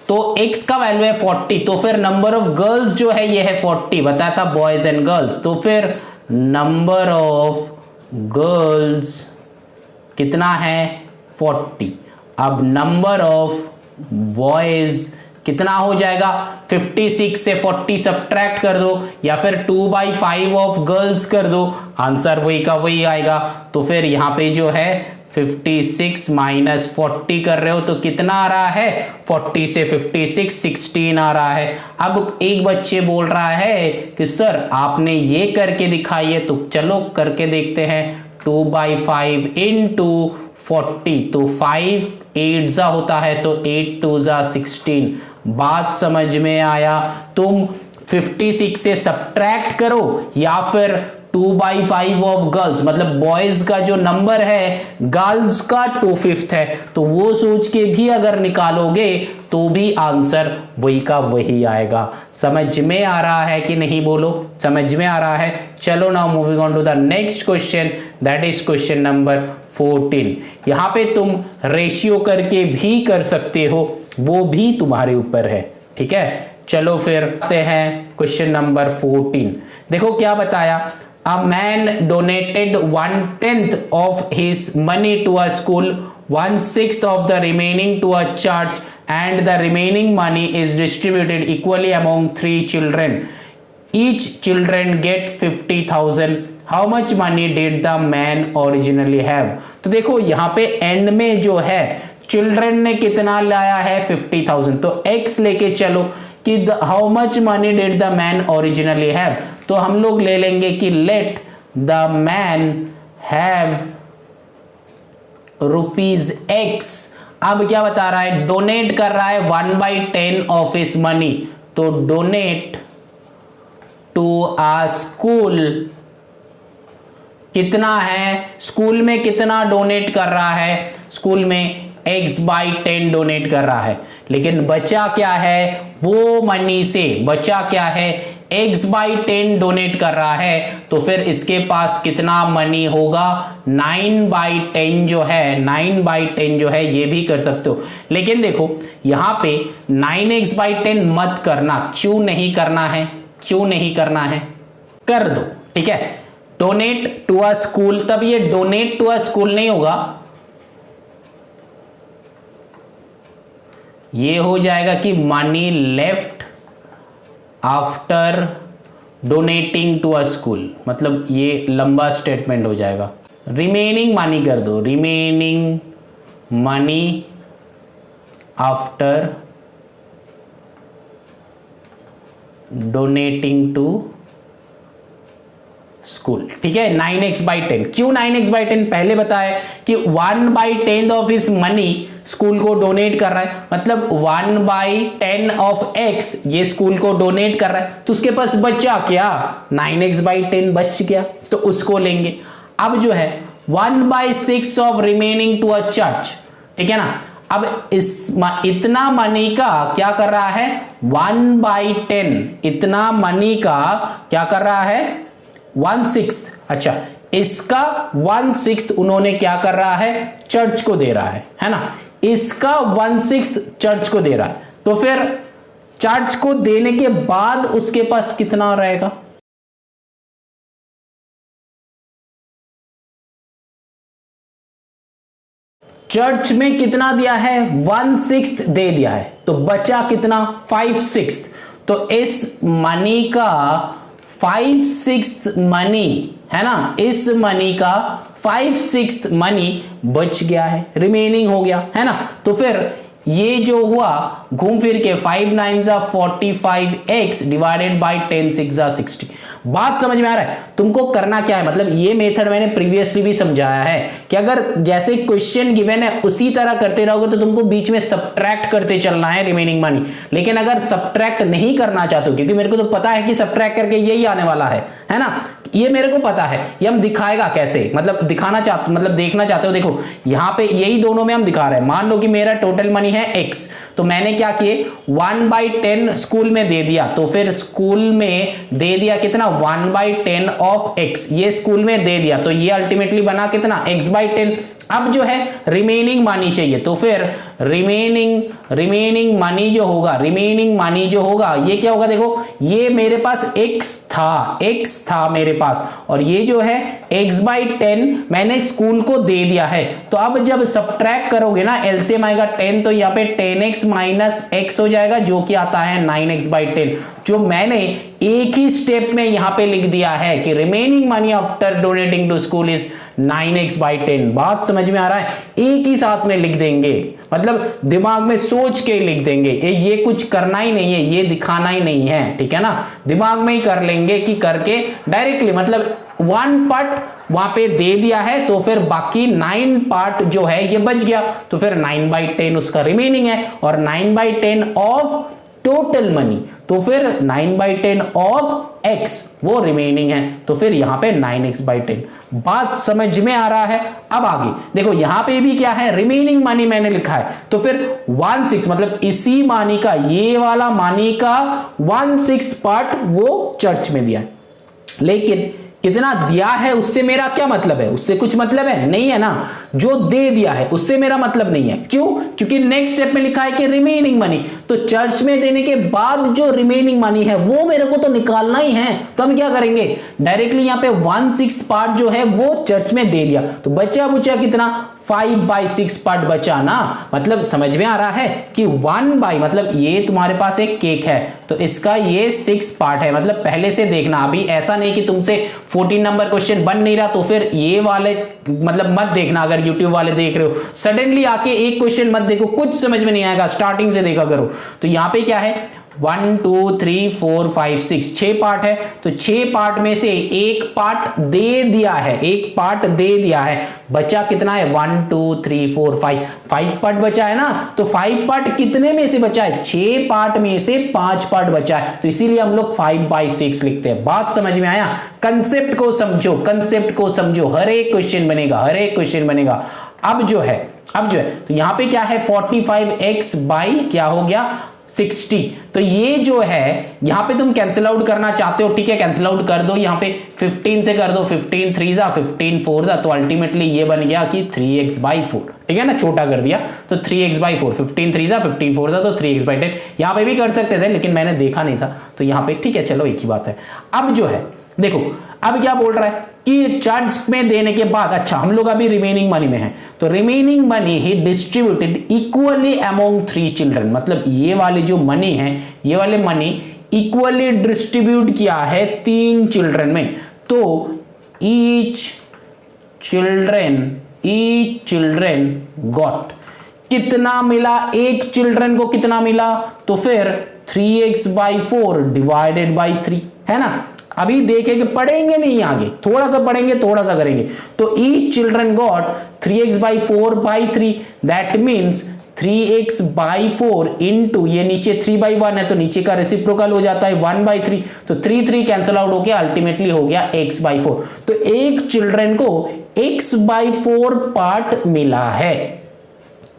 तो x का वैल्यू है 40, तो फिर नंबर ऑफ गर्ल्स जो है ये है 40, बताया था बॉयज एंड गर्ल्स, तो फिर नंबर ऑफ गर्ल्स कितना है 40। अब नंबर ऑफ बॉयज कितना हो जाएगा, 56 से 40 सब्ट्रैक्ट कर दो या फिर 2/5 ऑफ गर्ल्स कर दो, आंसर वही का वही आएगा। तो फिर यहां पे जो है 56 माइनस 40 कर रहे हो तो कितना आ रहा है, 40 से 56 16 आ रहा है। अब एक बच्चे बोल रहा है कि सर आपने ये करके दिखाई है, तो चलो करके देखते हैं। 2/5 इंटू 40, तो 5 8 जा होता है, तो 8 2 जा 16। बात समझ में आया। तुम 56 से सब्ट्रैक्ट करो या फिर 2/5 ऑफ गर्ल्स, मतलब बॉयज का जो नंबर है गर्ल्स का 2/5 है, तो वो सोच के भी अगर निकालोगे तो भी आंसर वही का वही आएगा। समझ में आ रहा है कि नहीं, बोलो समझ में आ रहा है। चलो now moving on to the next question, that is question number 14। यहां पे तुम रेशियो करके भी कर सकते हो, वो भी तुम्हारे ऊपर है, ठीक है। चलो फिर आते हैं क्वेश्चन नंबर 14। देखो क्या बताया, a man donated 1/10 of his money to a school, 1/6 of the remaining to a church, and the remaining money is distributed equally among 3 children. Each children get 50,000. How much money did the man originally have? तो देखो यहाँ पे and में जो है children ने कितना लाया है 50,000, तो x लेके चलो कि how much money did the man originally have, तो हम लोग ले लेंगे कि let the man have ₹x। अब क्या बता रहा है, डोनेट कर रहा है 1/10 ऑफ हिज मनी, तो डोनेट टू आ स्कूल कितना है, स्कूल में कितना डोनेट कर रहा है, स्कूल में x/10 डोनेट कर रहा है, लेकिन बचा क्या है, वो मनी से बचा क्या है, x/10 डोनेट कर रहा है, तो फिर इसके पास कितना मनी होगा, 9/10 जो है, 9/10 जो है, ये भी कर सकते हो। लेकिन देखो यहां पे 9x/10 मत करना, क्यों नहीं करना है, क्यों नहीं करना है, कर दो, ठीक है। डोनेट टू अ स्कूल, तब ये डोनेट टू अ स्कूल नहीं होगा, ये हो जाएगा कि money left after donating to a school, मतलब ये लंबा स्टेटमेंट हो जाएगा। रिमेनिंग मनी कर दो, remaining money after donating to school, ठीक है। 9x/10, क्यों 9x/10, पहले बताया कि 1/10 ऑफ हिज मनी स्कूल को डोनेट कर रहा है, मतलब 1/10 ऑफ x ये स्कूल को डोनेट कर रहा है, तो उसके पास बचा क्या, 9x/10 बच गया, तो उसको लेंगे। अब जो है 1/6 of remaining to a church, ठीक है ना। अब इस इतना मनी का क्या कर रहा है, 1/10 इतना मनी का क्या कर रहा है, 1/6, अच्छा इसका 1/6 उन्होंने क्या कर रहा है, चर्च को दे रहा है ना, इसका 1/6 चर्च को दे रहा है, तो फिर चर्च को देने के बाद उसके पास कितना रहेगा, चर्च में कितना दिया है, 1/6 दे दिया है, तो बचा कितना, 5/6, तो इस मनी का 5/6 मनी है ना, इस मनी का 5/6 मनी बच गया है, रिमेनिंग हो गया है ना। तो फिर ये जो हुआ घूम फिर के 5 9 45x डिवाइडेड बाई 10 6 60। बात समझ में आ रहा है, तुमको करना क्या है, मतलब ये मेथड मैंने प्रीवियसली भी समझाया है कि अगर जैसे क्वेश्चन गिवन है उसी तरह करते रहोगे तो तुमको बीच में सब्ट्रैक्ट करते चलना है रिमेनिंग मनी। लेकिन अगर सब्ट्रैक्ट नहीं करना चाहते हो, क्योंकि मेरे को तो पता है कि सब्ट्रैक्ट करके यही आने वाला है ना, ये मेरे को पता है, ये हम दिखाएगा कैसे, मतलब दिखाना चाहते, मतलब देखना चाहते हो, देखो यहाँ पे यही दोनों में हम दिखा रहे हैं। मान लो कि मेरा टोटल मनी है x, तो मैंने क्या किए 1/10 स्कूल में दे दिया, तो फिर स्कूल में दे दिया कितना 1/10 ऑफ x, ये स्कूल में दे दिया, तो ये अल्टीमेटली बना कितना x/10। अब जो है रिमेनिंग मनी चाहिए, तो फिर रिमेनिंग मनी जो होगा ये क्या होगा, देखो ये मेरे पास x था मेरे पास, और ये जो है x/10 मैंने स्कूल को दे दिया है। तो अब जब सब्ट्रैक्ट करोगे ना, एलसीएम आएगा 10, तो यहाँ पे 10x माइनस x हो जाएगा, जो कि आता है 9x/10, जो मैंने एक ही स्टेप में यहां पे लिख दिया है कि remaining money after donating to school is 9x/10। बात समझ में आ रहा है, एक ही साथ में लिख देंगे, मतलब दिमाग में सोच के लिख देंगे, ये कुछ करना ही नहीं है, ये दिखाना ही नहीं है, ठीक है ना, दिमाग में ही कर लेंगे कि करके डायरेक्टली, मतलब 1 पार्ट वहां पे दे दिया है, तो फिर बाकी 9 पार्ट जो है ये बच गया, तो फिर 9/10 उसका रिमेनिंग है, और 9/10 ऑफ टोटल मनी, तो फिर 9/10 ऑफ x वो रिमेनिंग है, तो फिर यहां पे 9x/10। बात समझ में आ रहा है। अब आगे देखो, यहां पे भी क्या है, रिमेनिंग मनी मैंने लिखा है, तो फिर 1/6 मतलब इसी मानी का, ये वाला मानी का 1/6 पार्ट वो चर्च में दिया है, लेकिन कितना दिया है उससे मेरा क्या मतलब है, उससे कुछ मतलब है नहीं है ना, जो दे दिया है उससे मेरा मतलब नहीं है। क्यों? क्योंकि नेक्स्ट स्टेप में लिखा है कि रिमेनिंग मनी, तो चर्च में देने के बाद जो रिमेनिंग मनी है वो मेरे को तो निकालना ही है। तो हम क्या करेंगे, डायरेक्टली यहाँ पे 1/6 पार्ट जो है वो चर्च में दे दिया, तो बचा कितना 5/6 पार्ट बचा ना। मतलब समझ में आ रहा है कि 1 मतलब ये तुम्हारे पास एक केक है तो इसका ये 6 पार्ट है। मतलब पहले से देखना, अभी ऐसा नहीं कि तुमसे 14 नंबर क्वेश्चन बन नहीं रहा तो फिर ये वाले मतलब मत देखना। अगर YouTube वाले देख रहे हो सडनली आके एक क्वेश्चन मत देखो, कुछ समझ में नहीं आएगा, स्टार्टिंग से देखा करो। तो यहाँ पे क्या है 1 2 3 4 5 6 6 पार्ट है, तो 6 पार्ट में से एक पार्ट दे दिया है, एक पार्ट दे दिया है, बचा कितना है 1 2 3 4 5 पार्ट बचा है ना। तो 5 पार्ट कितने में से बचा है, 6 पार्ट में से 5 पार्ट बचा है, तो इसीलिए हम लोग 5/6 लिखते हैं। बात समझ में आया, कंसेप्ट को समझो, कंसेप्ट को समझो, हर एक क्वेश्चन बनेगा, हर एक क्वेश्चन बनेगा। अब जो है तो यहां पे क्या है 45x बाई क्या हो गया 60। तो ये जो है यहां पे तुम कैंसिल आउट करना चाहते हो, ठीक है, कैंसिल आउट कर दो, यहां पे 15 से कर दो, 15 3 जा 15 4 जा, तो अल्टीमेटली ये बन गया कि 3x/4, ठीक है ना, छोटा कर दिया तो 3x/4, 15 3 जा 15 4 जा तो 3x/10। यहां पे भी कर सकते थे लेकिन मैंने देखा नहीं था तो यहां पे ठीक है, चलो एक ही बात है। अब जो है देखो, अब क्या बोल रहा है कि चर्च में देने के बाद, अच्छा हम लोग अभी रिमेनिंग मनी में हैं, तो रिमेनिंग मनी ही डिस्ट्रीब्यूटेड इक्वली अमॉन्ग 3 चिल्ड्रन। मतलब ये वाले जो मनी है, ये वाले मनी इक्वली डिस्ट्रीब्यूट किया है 3 चिल्ड्रन में। तो ईच चिल्ड्रन गॉट, कितना मिला, एक चिल्ड्रन को कितना मिला, तो फिर 3x/4 डिवाइडेड बाई 3, है ना। अभी देखेंगे, पढ़ेंगे नहीं आगे, थोड़ा सा पढ़ेंगे, थोड़ा सा करेंगे। तो each children got 3x/4/3, that means 3x/4 into ये नीचे 3/1 है तो नीचे का रेसिप्रोकल हो जाता है 1/3, तो 3 कैंसिल आउट हो गया, अल्टीमेटली हो गया x/4। तो एक चिल्ड्रन को x/4 पार्ट मिला है।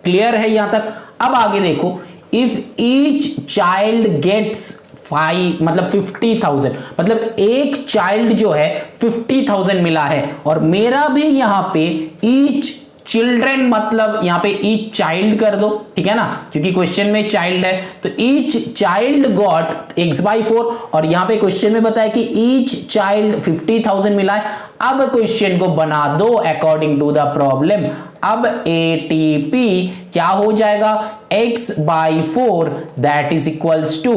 क्लियर है यहां तक। अब आगे देखो, इफ ईच चाइल्ड गेट्स 5 मतलब 50,000, मतलब एक चाइल्ड जो है 50,000 मिला है, और मेरा भी यहां पे ईच चिल्ड्रन मतलब यहां पे ईच चाइल्ड कर दो, ठीक है ना, क्योंकि क्वेश्चन में चाइल्ड है, तो ईच चाइल्ड गॉट x/4, और यहां पे क्वेश्चन में बताया कि ईच चाइल्ड 50,000 मिला है। अब क्वेश्चन को बना दो अकॉर्डिंग टू द प्रॉब्लम। अब ATP क्या हो जाएगा, x/4 that is equals to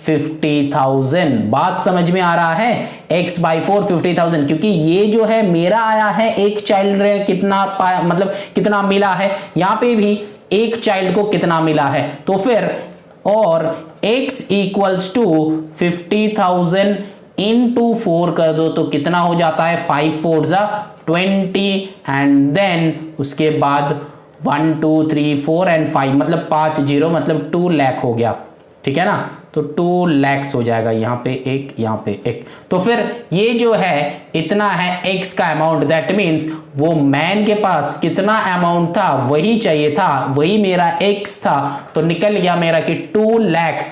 50,000। बात समझ में आ रहा है, x/4 50,000, क्योंकि ये जो है मेरा आया है एक चाइल्ड कितना पाया, मतलब कितना मिला है, यहां पे भी एक चाइल्ड को कितना मिला है, तो फिर और x इक्वल्स टू 50,000 इंटू 4 कर दो तो कितना हो जाता है 5 4 जा 20, एंड देन उसके बाद 1 2 3 4 एंड 5 मतलब 5 0 मतलब 2 लाख हो गया, ठीक है ना। तो 2 लाख हो जाएगा, यहाँ पे एक, यहाँ पे एक। तो फिर ये जो है इतना है x का अमाउंट, दैट मीन्स वो मैन के पास कितना अमाउंट था वही चाहिए था, वही मेरा x था, तो निकल गया मेरा कि 2 लाख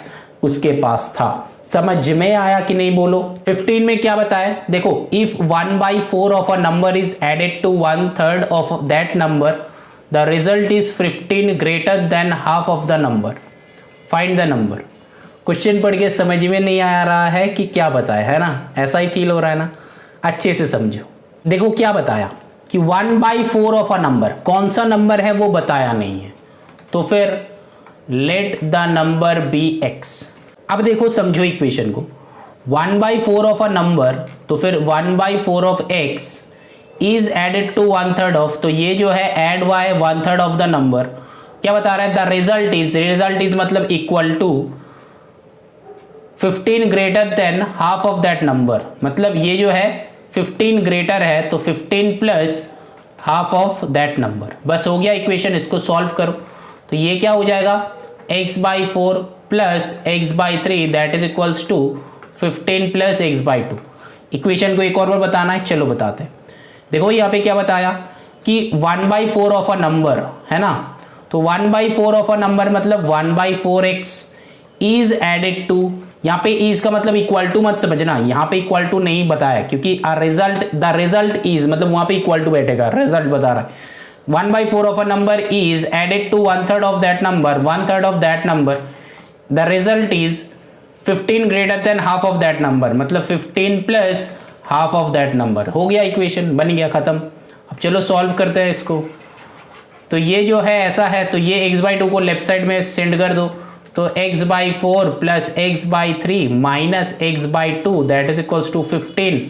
उसके पास था। समझ में आया कि नहीं बोलो। 15 में क्या बताया, देखो, if 1/4 of a number is added to 1/3 of that number, the result is 15 greater than half of the number, find the number. Question पढ़ के समझ में नहीं आ रहा है कि क्या बताया, है ना, ऐसा ही फील हो रहा है ना, अच्छे से समझो। देखो क्या बताया कि 1/4 ऑफ अ नंबर, कौन सा नंबर है वो बताया नहीं है, तो फिर let the number be x। अब देखो समझो इक्वेशन को, 1/4 ऑफ अ नंबर, तो फिर 1/4 of x is added to 1/3 of, तो ये जो है एड हुआ है 1/3 ऑफ द नंबर। क्या बता रहा है, द रिजल्ट इज मतलब equal to 15 greater than half of that number, मतलब ये जो है 15 ग्रेटर है तो 15 plus half of that number. बस हो गया इक्वेशन, इसको सॉल्व करो तो ये क्या हो जाएगा x/4 plus x/3 that is equals to 15 plus x/2। Equation को एक और बार बताना है, चलो बताते हैं। देखो यहाँ पे क्या बताया कि 1/4 ऑफ अ नंबर है ना, तो 1/4 ऑफ अ नंबर मतलब 1/4x इज एडेड टू, यहाँ पे इज का मतलब इक्वल टू मत समझना, यहाँ पे इक्वल टू नहीं बताया क्योंकि द रिजल्ट इज मतलब वहां पे इक्वल टू बैठेगा, रिजल्ट बता रहा है। 1/4 of a number is added to 1/3 of that number, 1/3 of that number the result is 15 greater than half of that number, मतलब 15 plus half of that number. हो गया, इक्वेशन बन गया, खत्म। अब चलो सॉल्व करते हैं इसको। तो ये जो है ऐसा है, तो ये x/2 को लेफ्ट साइड में सेंड कर दो, तो x/4 plus x/3 minus x/2 that is equals to 15।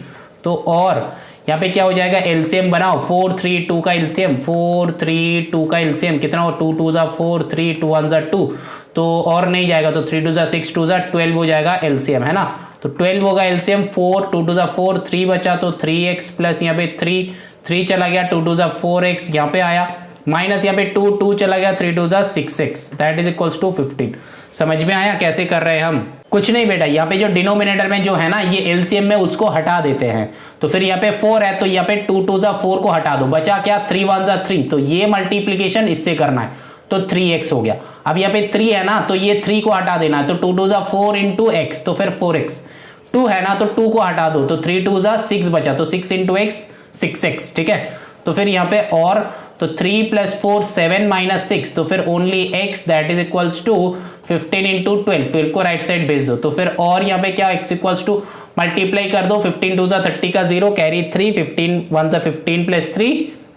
तो और यहाँ पे क्या हो जाएगा, एलसीएम बनाओ, 4 3 2 का एलसीएम, 4 3 2 का एलसीएम कितना हो, 2 2 4 3 2 1 2, तो और नहीं जाएगा, तो 3 2 6 2 12 हो जाएगा एलसीएम, है ना। तो 12 होगा एलसीएम, 4 2 2 4 3 बचा, तो 3x प्लस यहाँ पे 3 चला गया, 2 2 4x यहाँ पे आया, माइनस यहाँ पे 2 चला गया, 3 2 6x that is equals to 15। समझ में आया कैसे कर रहे हैं हम? कुछ नहीं बेटा, यहाँ पे जो डिनोमिनेटर में जो है ना ये एलसीएम में उसको हटा देते हैं, तो फिर यहाँ पे 4 है, तो यहाँ पे 2 2 4 को हटा दो, बचा क्या, 3 1 3, तो ये मल्टीप्लीकेशन इससे करना है, तो 3x हो गया। अब यहाँ पे 3 है ना, तो ये 3 को हटा देना है, तो 2 2 4 इंटू x, तो फिर 4x, 2 है ना, तो 2 को हटा दो, तो 3 2 6 बचा, तो 6 इंटू x 6x, ठीक है। तो फिर यहाँ पे और, तो 3 प्लस 4 7 माइनस 6, तो फिर only x that is equals to 15 into 12 को राइट साइड भेज दो, तो फिर और यहाँ पे क्या x इक्वल्स टू मल्टीप्लाई कर दो, 15 2 30 का 0 कैरी 3, 15 1 15 प्लस 3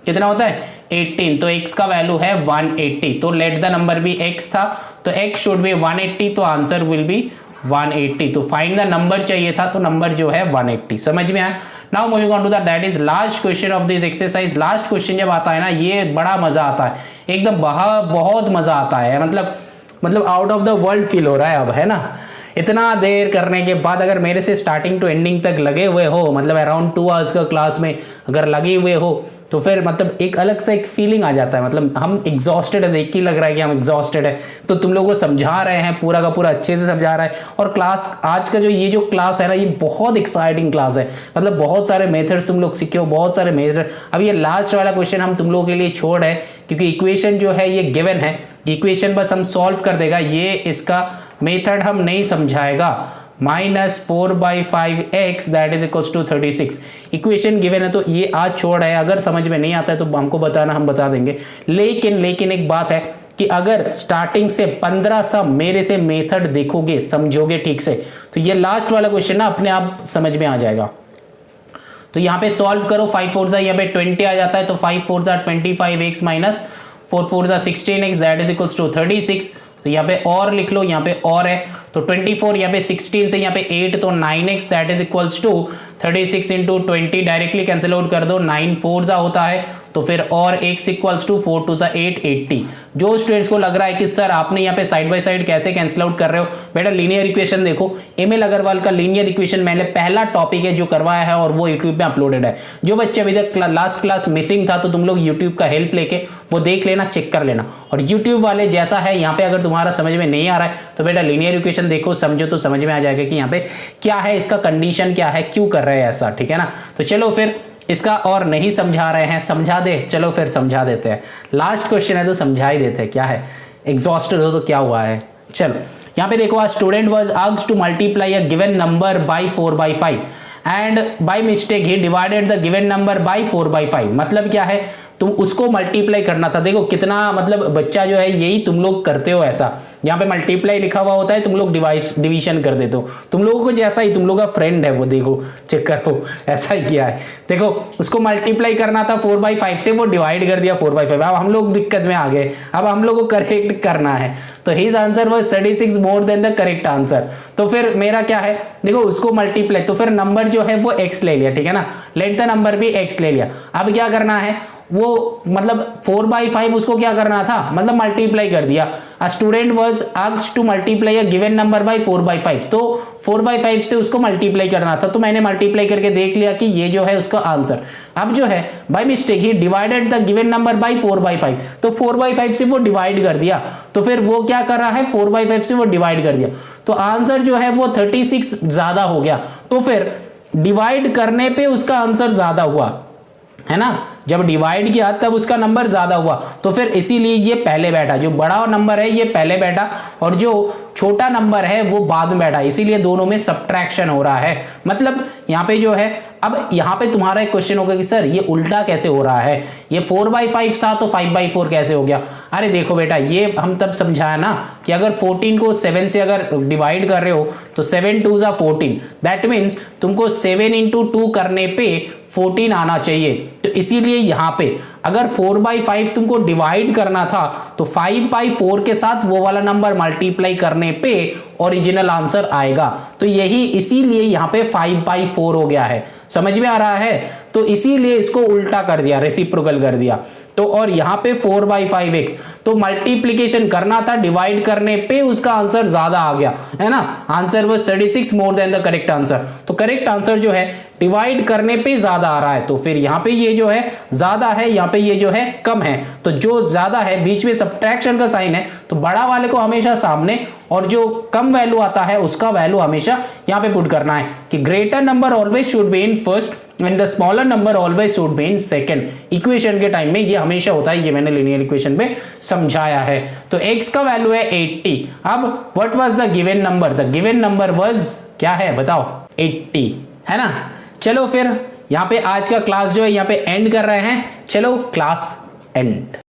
कितना होता है 18, तो x का वैल्यू है 180। तो लेट द नंबर भी x था, तो x शुड बी 180, तो आंसर विल बी 180। तो फाइंड द नंबर चाहिए था, तो नंबर जो है 180। समझ में आया? Now moving on to that is last question of this exercise. Last question जब आता है ना ये बड़ा मजा आता है, एकदम बहुत मजा आता है, मतलब out of the world feel हो रहा है अब, है ना। इतना देर करने के बाद अगर मेरे से स्टार्टिंग टू एंडिंग तक लगे हुए हो, मतलब अराउंड 2 आवर्स का क्लास में अगर लगे हुए हो, तो फिर मतलब एक अलग सा एक फीलिंग आ जाता है, मतलब हम एग्जॉस्टेड है, देख के लग रहा है कि हम एग्जॉस्टेड है, तो तुम लोगों को समझा रहे हैं, पूरा का पूरा अच्छे से समझा रहा है। और क्लास आज का ये जो क्लास है ना ये बहुत एक्साइटिंग क्लास है, मतलब बहुत सारे मेथड्स तुम लोग सीखे हो, बहुत सारे मेथड। अब ये लास्ट वाला क्वेश्चन हम तुम लोगों के लिए छोड़ है, क्योंकि इक्वेशन जो है ये गिवन है, इक्वेशन बस हम सॉल्व कर देगा, ये इसका मेथड हम नहीं समझाएगा। -4/5x that is equals to 36 equation given है, तो ये आज छोड़ है। अगर समझ में नहीं आता है तो हमको बताना, हम बता देंगे। लेकिन एक बात है कि अगर स्टार्टिंग से 15 सा मेरे से मेथड देखोगे, समझोगे ठीक से, तो ये लास्ट वाला क्वेश्चन ना अपने आप समझ में आ जाएगा। तो यहाँ पे सॉल्व करो, 5 4 यहाँ पे 20 आ जाता है, तो 5 4 25x minus 4 4 16x that is equals to 36। तो यहाँ पे और लिख लो, यहाँ पे और है, तो 24 यहाँ पे 16 से यहाँ पे 8, तो 9x that is equals to 36 into 20 directly cancel out कर दो, 9 4 होता है, तो फिर और x इक्वल्स टू 4 2 8 80। जो स्टूडेंट्स को लग रहा है कि सर आपने यहाँ पे साइड बाय साइड कैसे कैंसिल आउट कर रहे हो, बेटा लीनियर इक्वेशन देखो, एमएल अग्रवाल का लीनियर इक्वेशन मैंने पहला टॉपिक है जो करवाया है और वो यूट्यूब पे अपलोडेड है। जो बच्चे अभी तक लास्ट क्लास मिसिंग था तो तुम लोग यूट्यूब का हेल्प लेके वो देख लेना, चेक कर लेना। और यूट्यूब वाले जैसा है यहाँ पे अगर तुम्हारा समझ में नहीं आ रहा है तो बेटा लीनियर इक्वेशन देखो, समझो तो समझ में आ जाएगा कि यहाँ पे क्या है, इसका कंडीशन क्या है, क्यों कर रहे हैं ऐसा, ठीक है ना। तो चलो फिर इसका और नहीं समझा रहे हैं, समझा दे, चलो फिर समझा देते हैं। लास्ट क्वेश्चन है तो समझा ही देते हैं, क्या है, एग्जॉस्टेड हो तो क्या हुआ है। चलो यहाँ पे देखो, student was asked to multiply a given number by 4/5 and by mistake he divided the given number by 4/5। मतलब क्या है, तुम उसको मल्टीप्लाई करना था। देखो कितना मतलब बच्चा जो है यही तुम लोग करते हो ऐसा, यहाँ पे मल्टीप्लाई लिखा हुआ होता है, तुम लोग डिवीजन कर देते हो। तुम लोगों को जैसा ही तुम लोग का फ्रेंड है वो देखो, चेक करो ऐसा ही किया है। देखो उसको मल्टीप्लाई करना था 4/5 से, वो डिवाइड कर दिया 4/5। अब हम लोग दिक्कत में आ गए, अब हम लोग को करेक्ट करना है। तो his answer was 36 more than the correct answer. तो फिर मेरा क्या है, देखो उसको मल्टीप्लाई, तो फिर नंबर जो है वो x ले लिया, ठीक है ना, लेट द नंबर भी x ले लिया। अब क्या करना है, वो मतलब 4/5 उसको क्या करना था, मतलब मल्टीप्लाई कर दिया। A student was asked to multiply a given number by 4/5, तो 4/5 से उसको मल्टीप्लाई करना था, तो मैंने मल्टीप्लाई करके देख लिया कि ये जो है उसका आंसर। अब जो है by mistake he divided the given number by 4/5, तो 4/5 से वो डिवाइड कर दिया, तो फिर वो क्या कर रहा है, 4/5 से वो डिवाइड कर दिया, तो आंसर जो है वो 36 ज्यादा हो गया। तो फिर डिवाइड करने पे उसका आंसर ज्यादा हुआ, है ना, जब डिवाइड किया तब उसका नंबर ज्यादा हुआ, तो फिर इसीलिए ये पहले बैठा, जो बड़ा नंबर है ये पहले बैठा और जो छोटा नंबर है वो बाद में बैठा, इसीलिए दोनों में सब्ट्रैक्शन हो रहा है। मतलब यहाँ पे जो है, अब यहाँ पे तुम्हारा एक क्वेश्चन होगा कि सर ये उल्टा कैसे हो रहा है, ये 4/5 था तो 5/4 कैसे हो गया। अरे देखो बेटा, ये हम तब समझाया ना कि अगर 14 को 7 से अगर डिवाइड कर रहे हो तो 7 2 जा 14, दैट मीन्स तुमको 7 × 2 करने पे 14 आना चाहिए। तो इसीलिए यहां पे अगर 4/5 तुमको डिवाइड करना था तो 5/4 के साथ वो वाला नंबर मल्टीप्लाई करने पे ओरिजिनल आंसर आएगा। तो यही इसीलिए यहां पे 5/4 हो गया है। समझ में आ रहा है? तो इसीलिए इसको उल्टा कर दिया, रेसिप्रोकल कर दिया। तो और यहां पे 4/5x, तो मल्टीप्लीकेशन करना था, डिवाइड करने पे उसका आंसर ज्यादा आ गया, है ना। Answer was 36 more than the correct answer. तो करेक्ट आंसर जो है डिवाइड करने पे ज्यादा आ रहा है, तो फिर यहां पे ये जो है ज्यादा है, यहां पे ये जो है कम है। तो जो ज्यादा है, बीच में सब्ट्रैक्शन का साइन है, तो बड़ा वाले को हमेशा सामने और जो कम वैल्यू आता है उसका वैल्यू हमेशा यहां पे पुट करना है कि greater number always should be in first and the smaller number always should be in second. Equation के टाइम में ये हमेशा होता है, ये मैंने लीनियर इक्वेशन पे समझाया है। तो x का वैल्यू है 80। अब what was the given number? The given number was क्या है बताओ? 80, है ना। चलो फिर यहाँ पे आज का क्लास जो है यहाँ पे एंड कर रहे हैं। चलो क्लास एंड।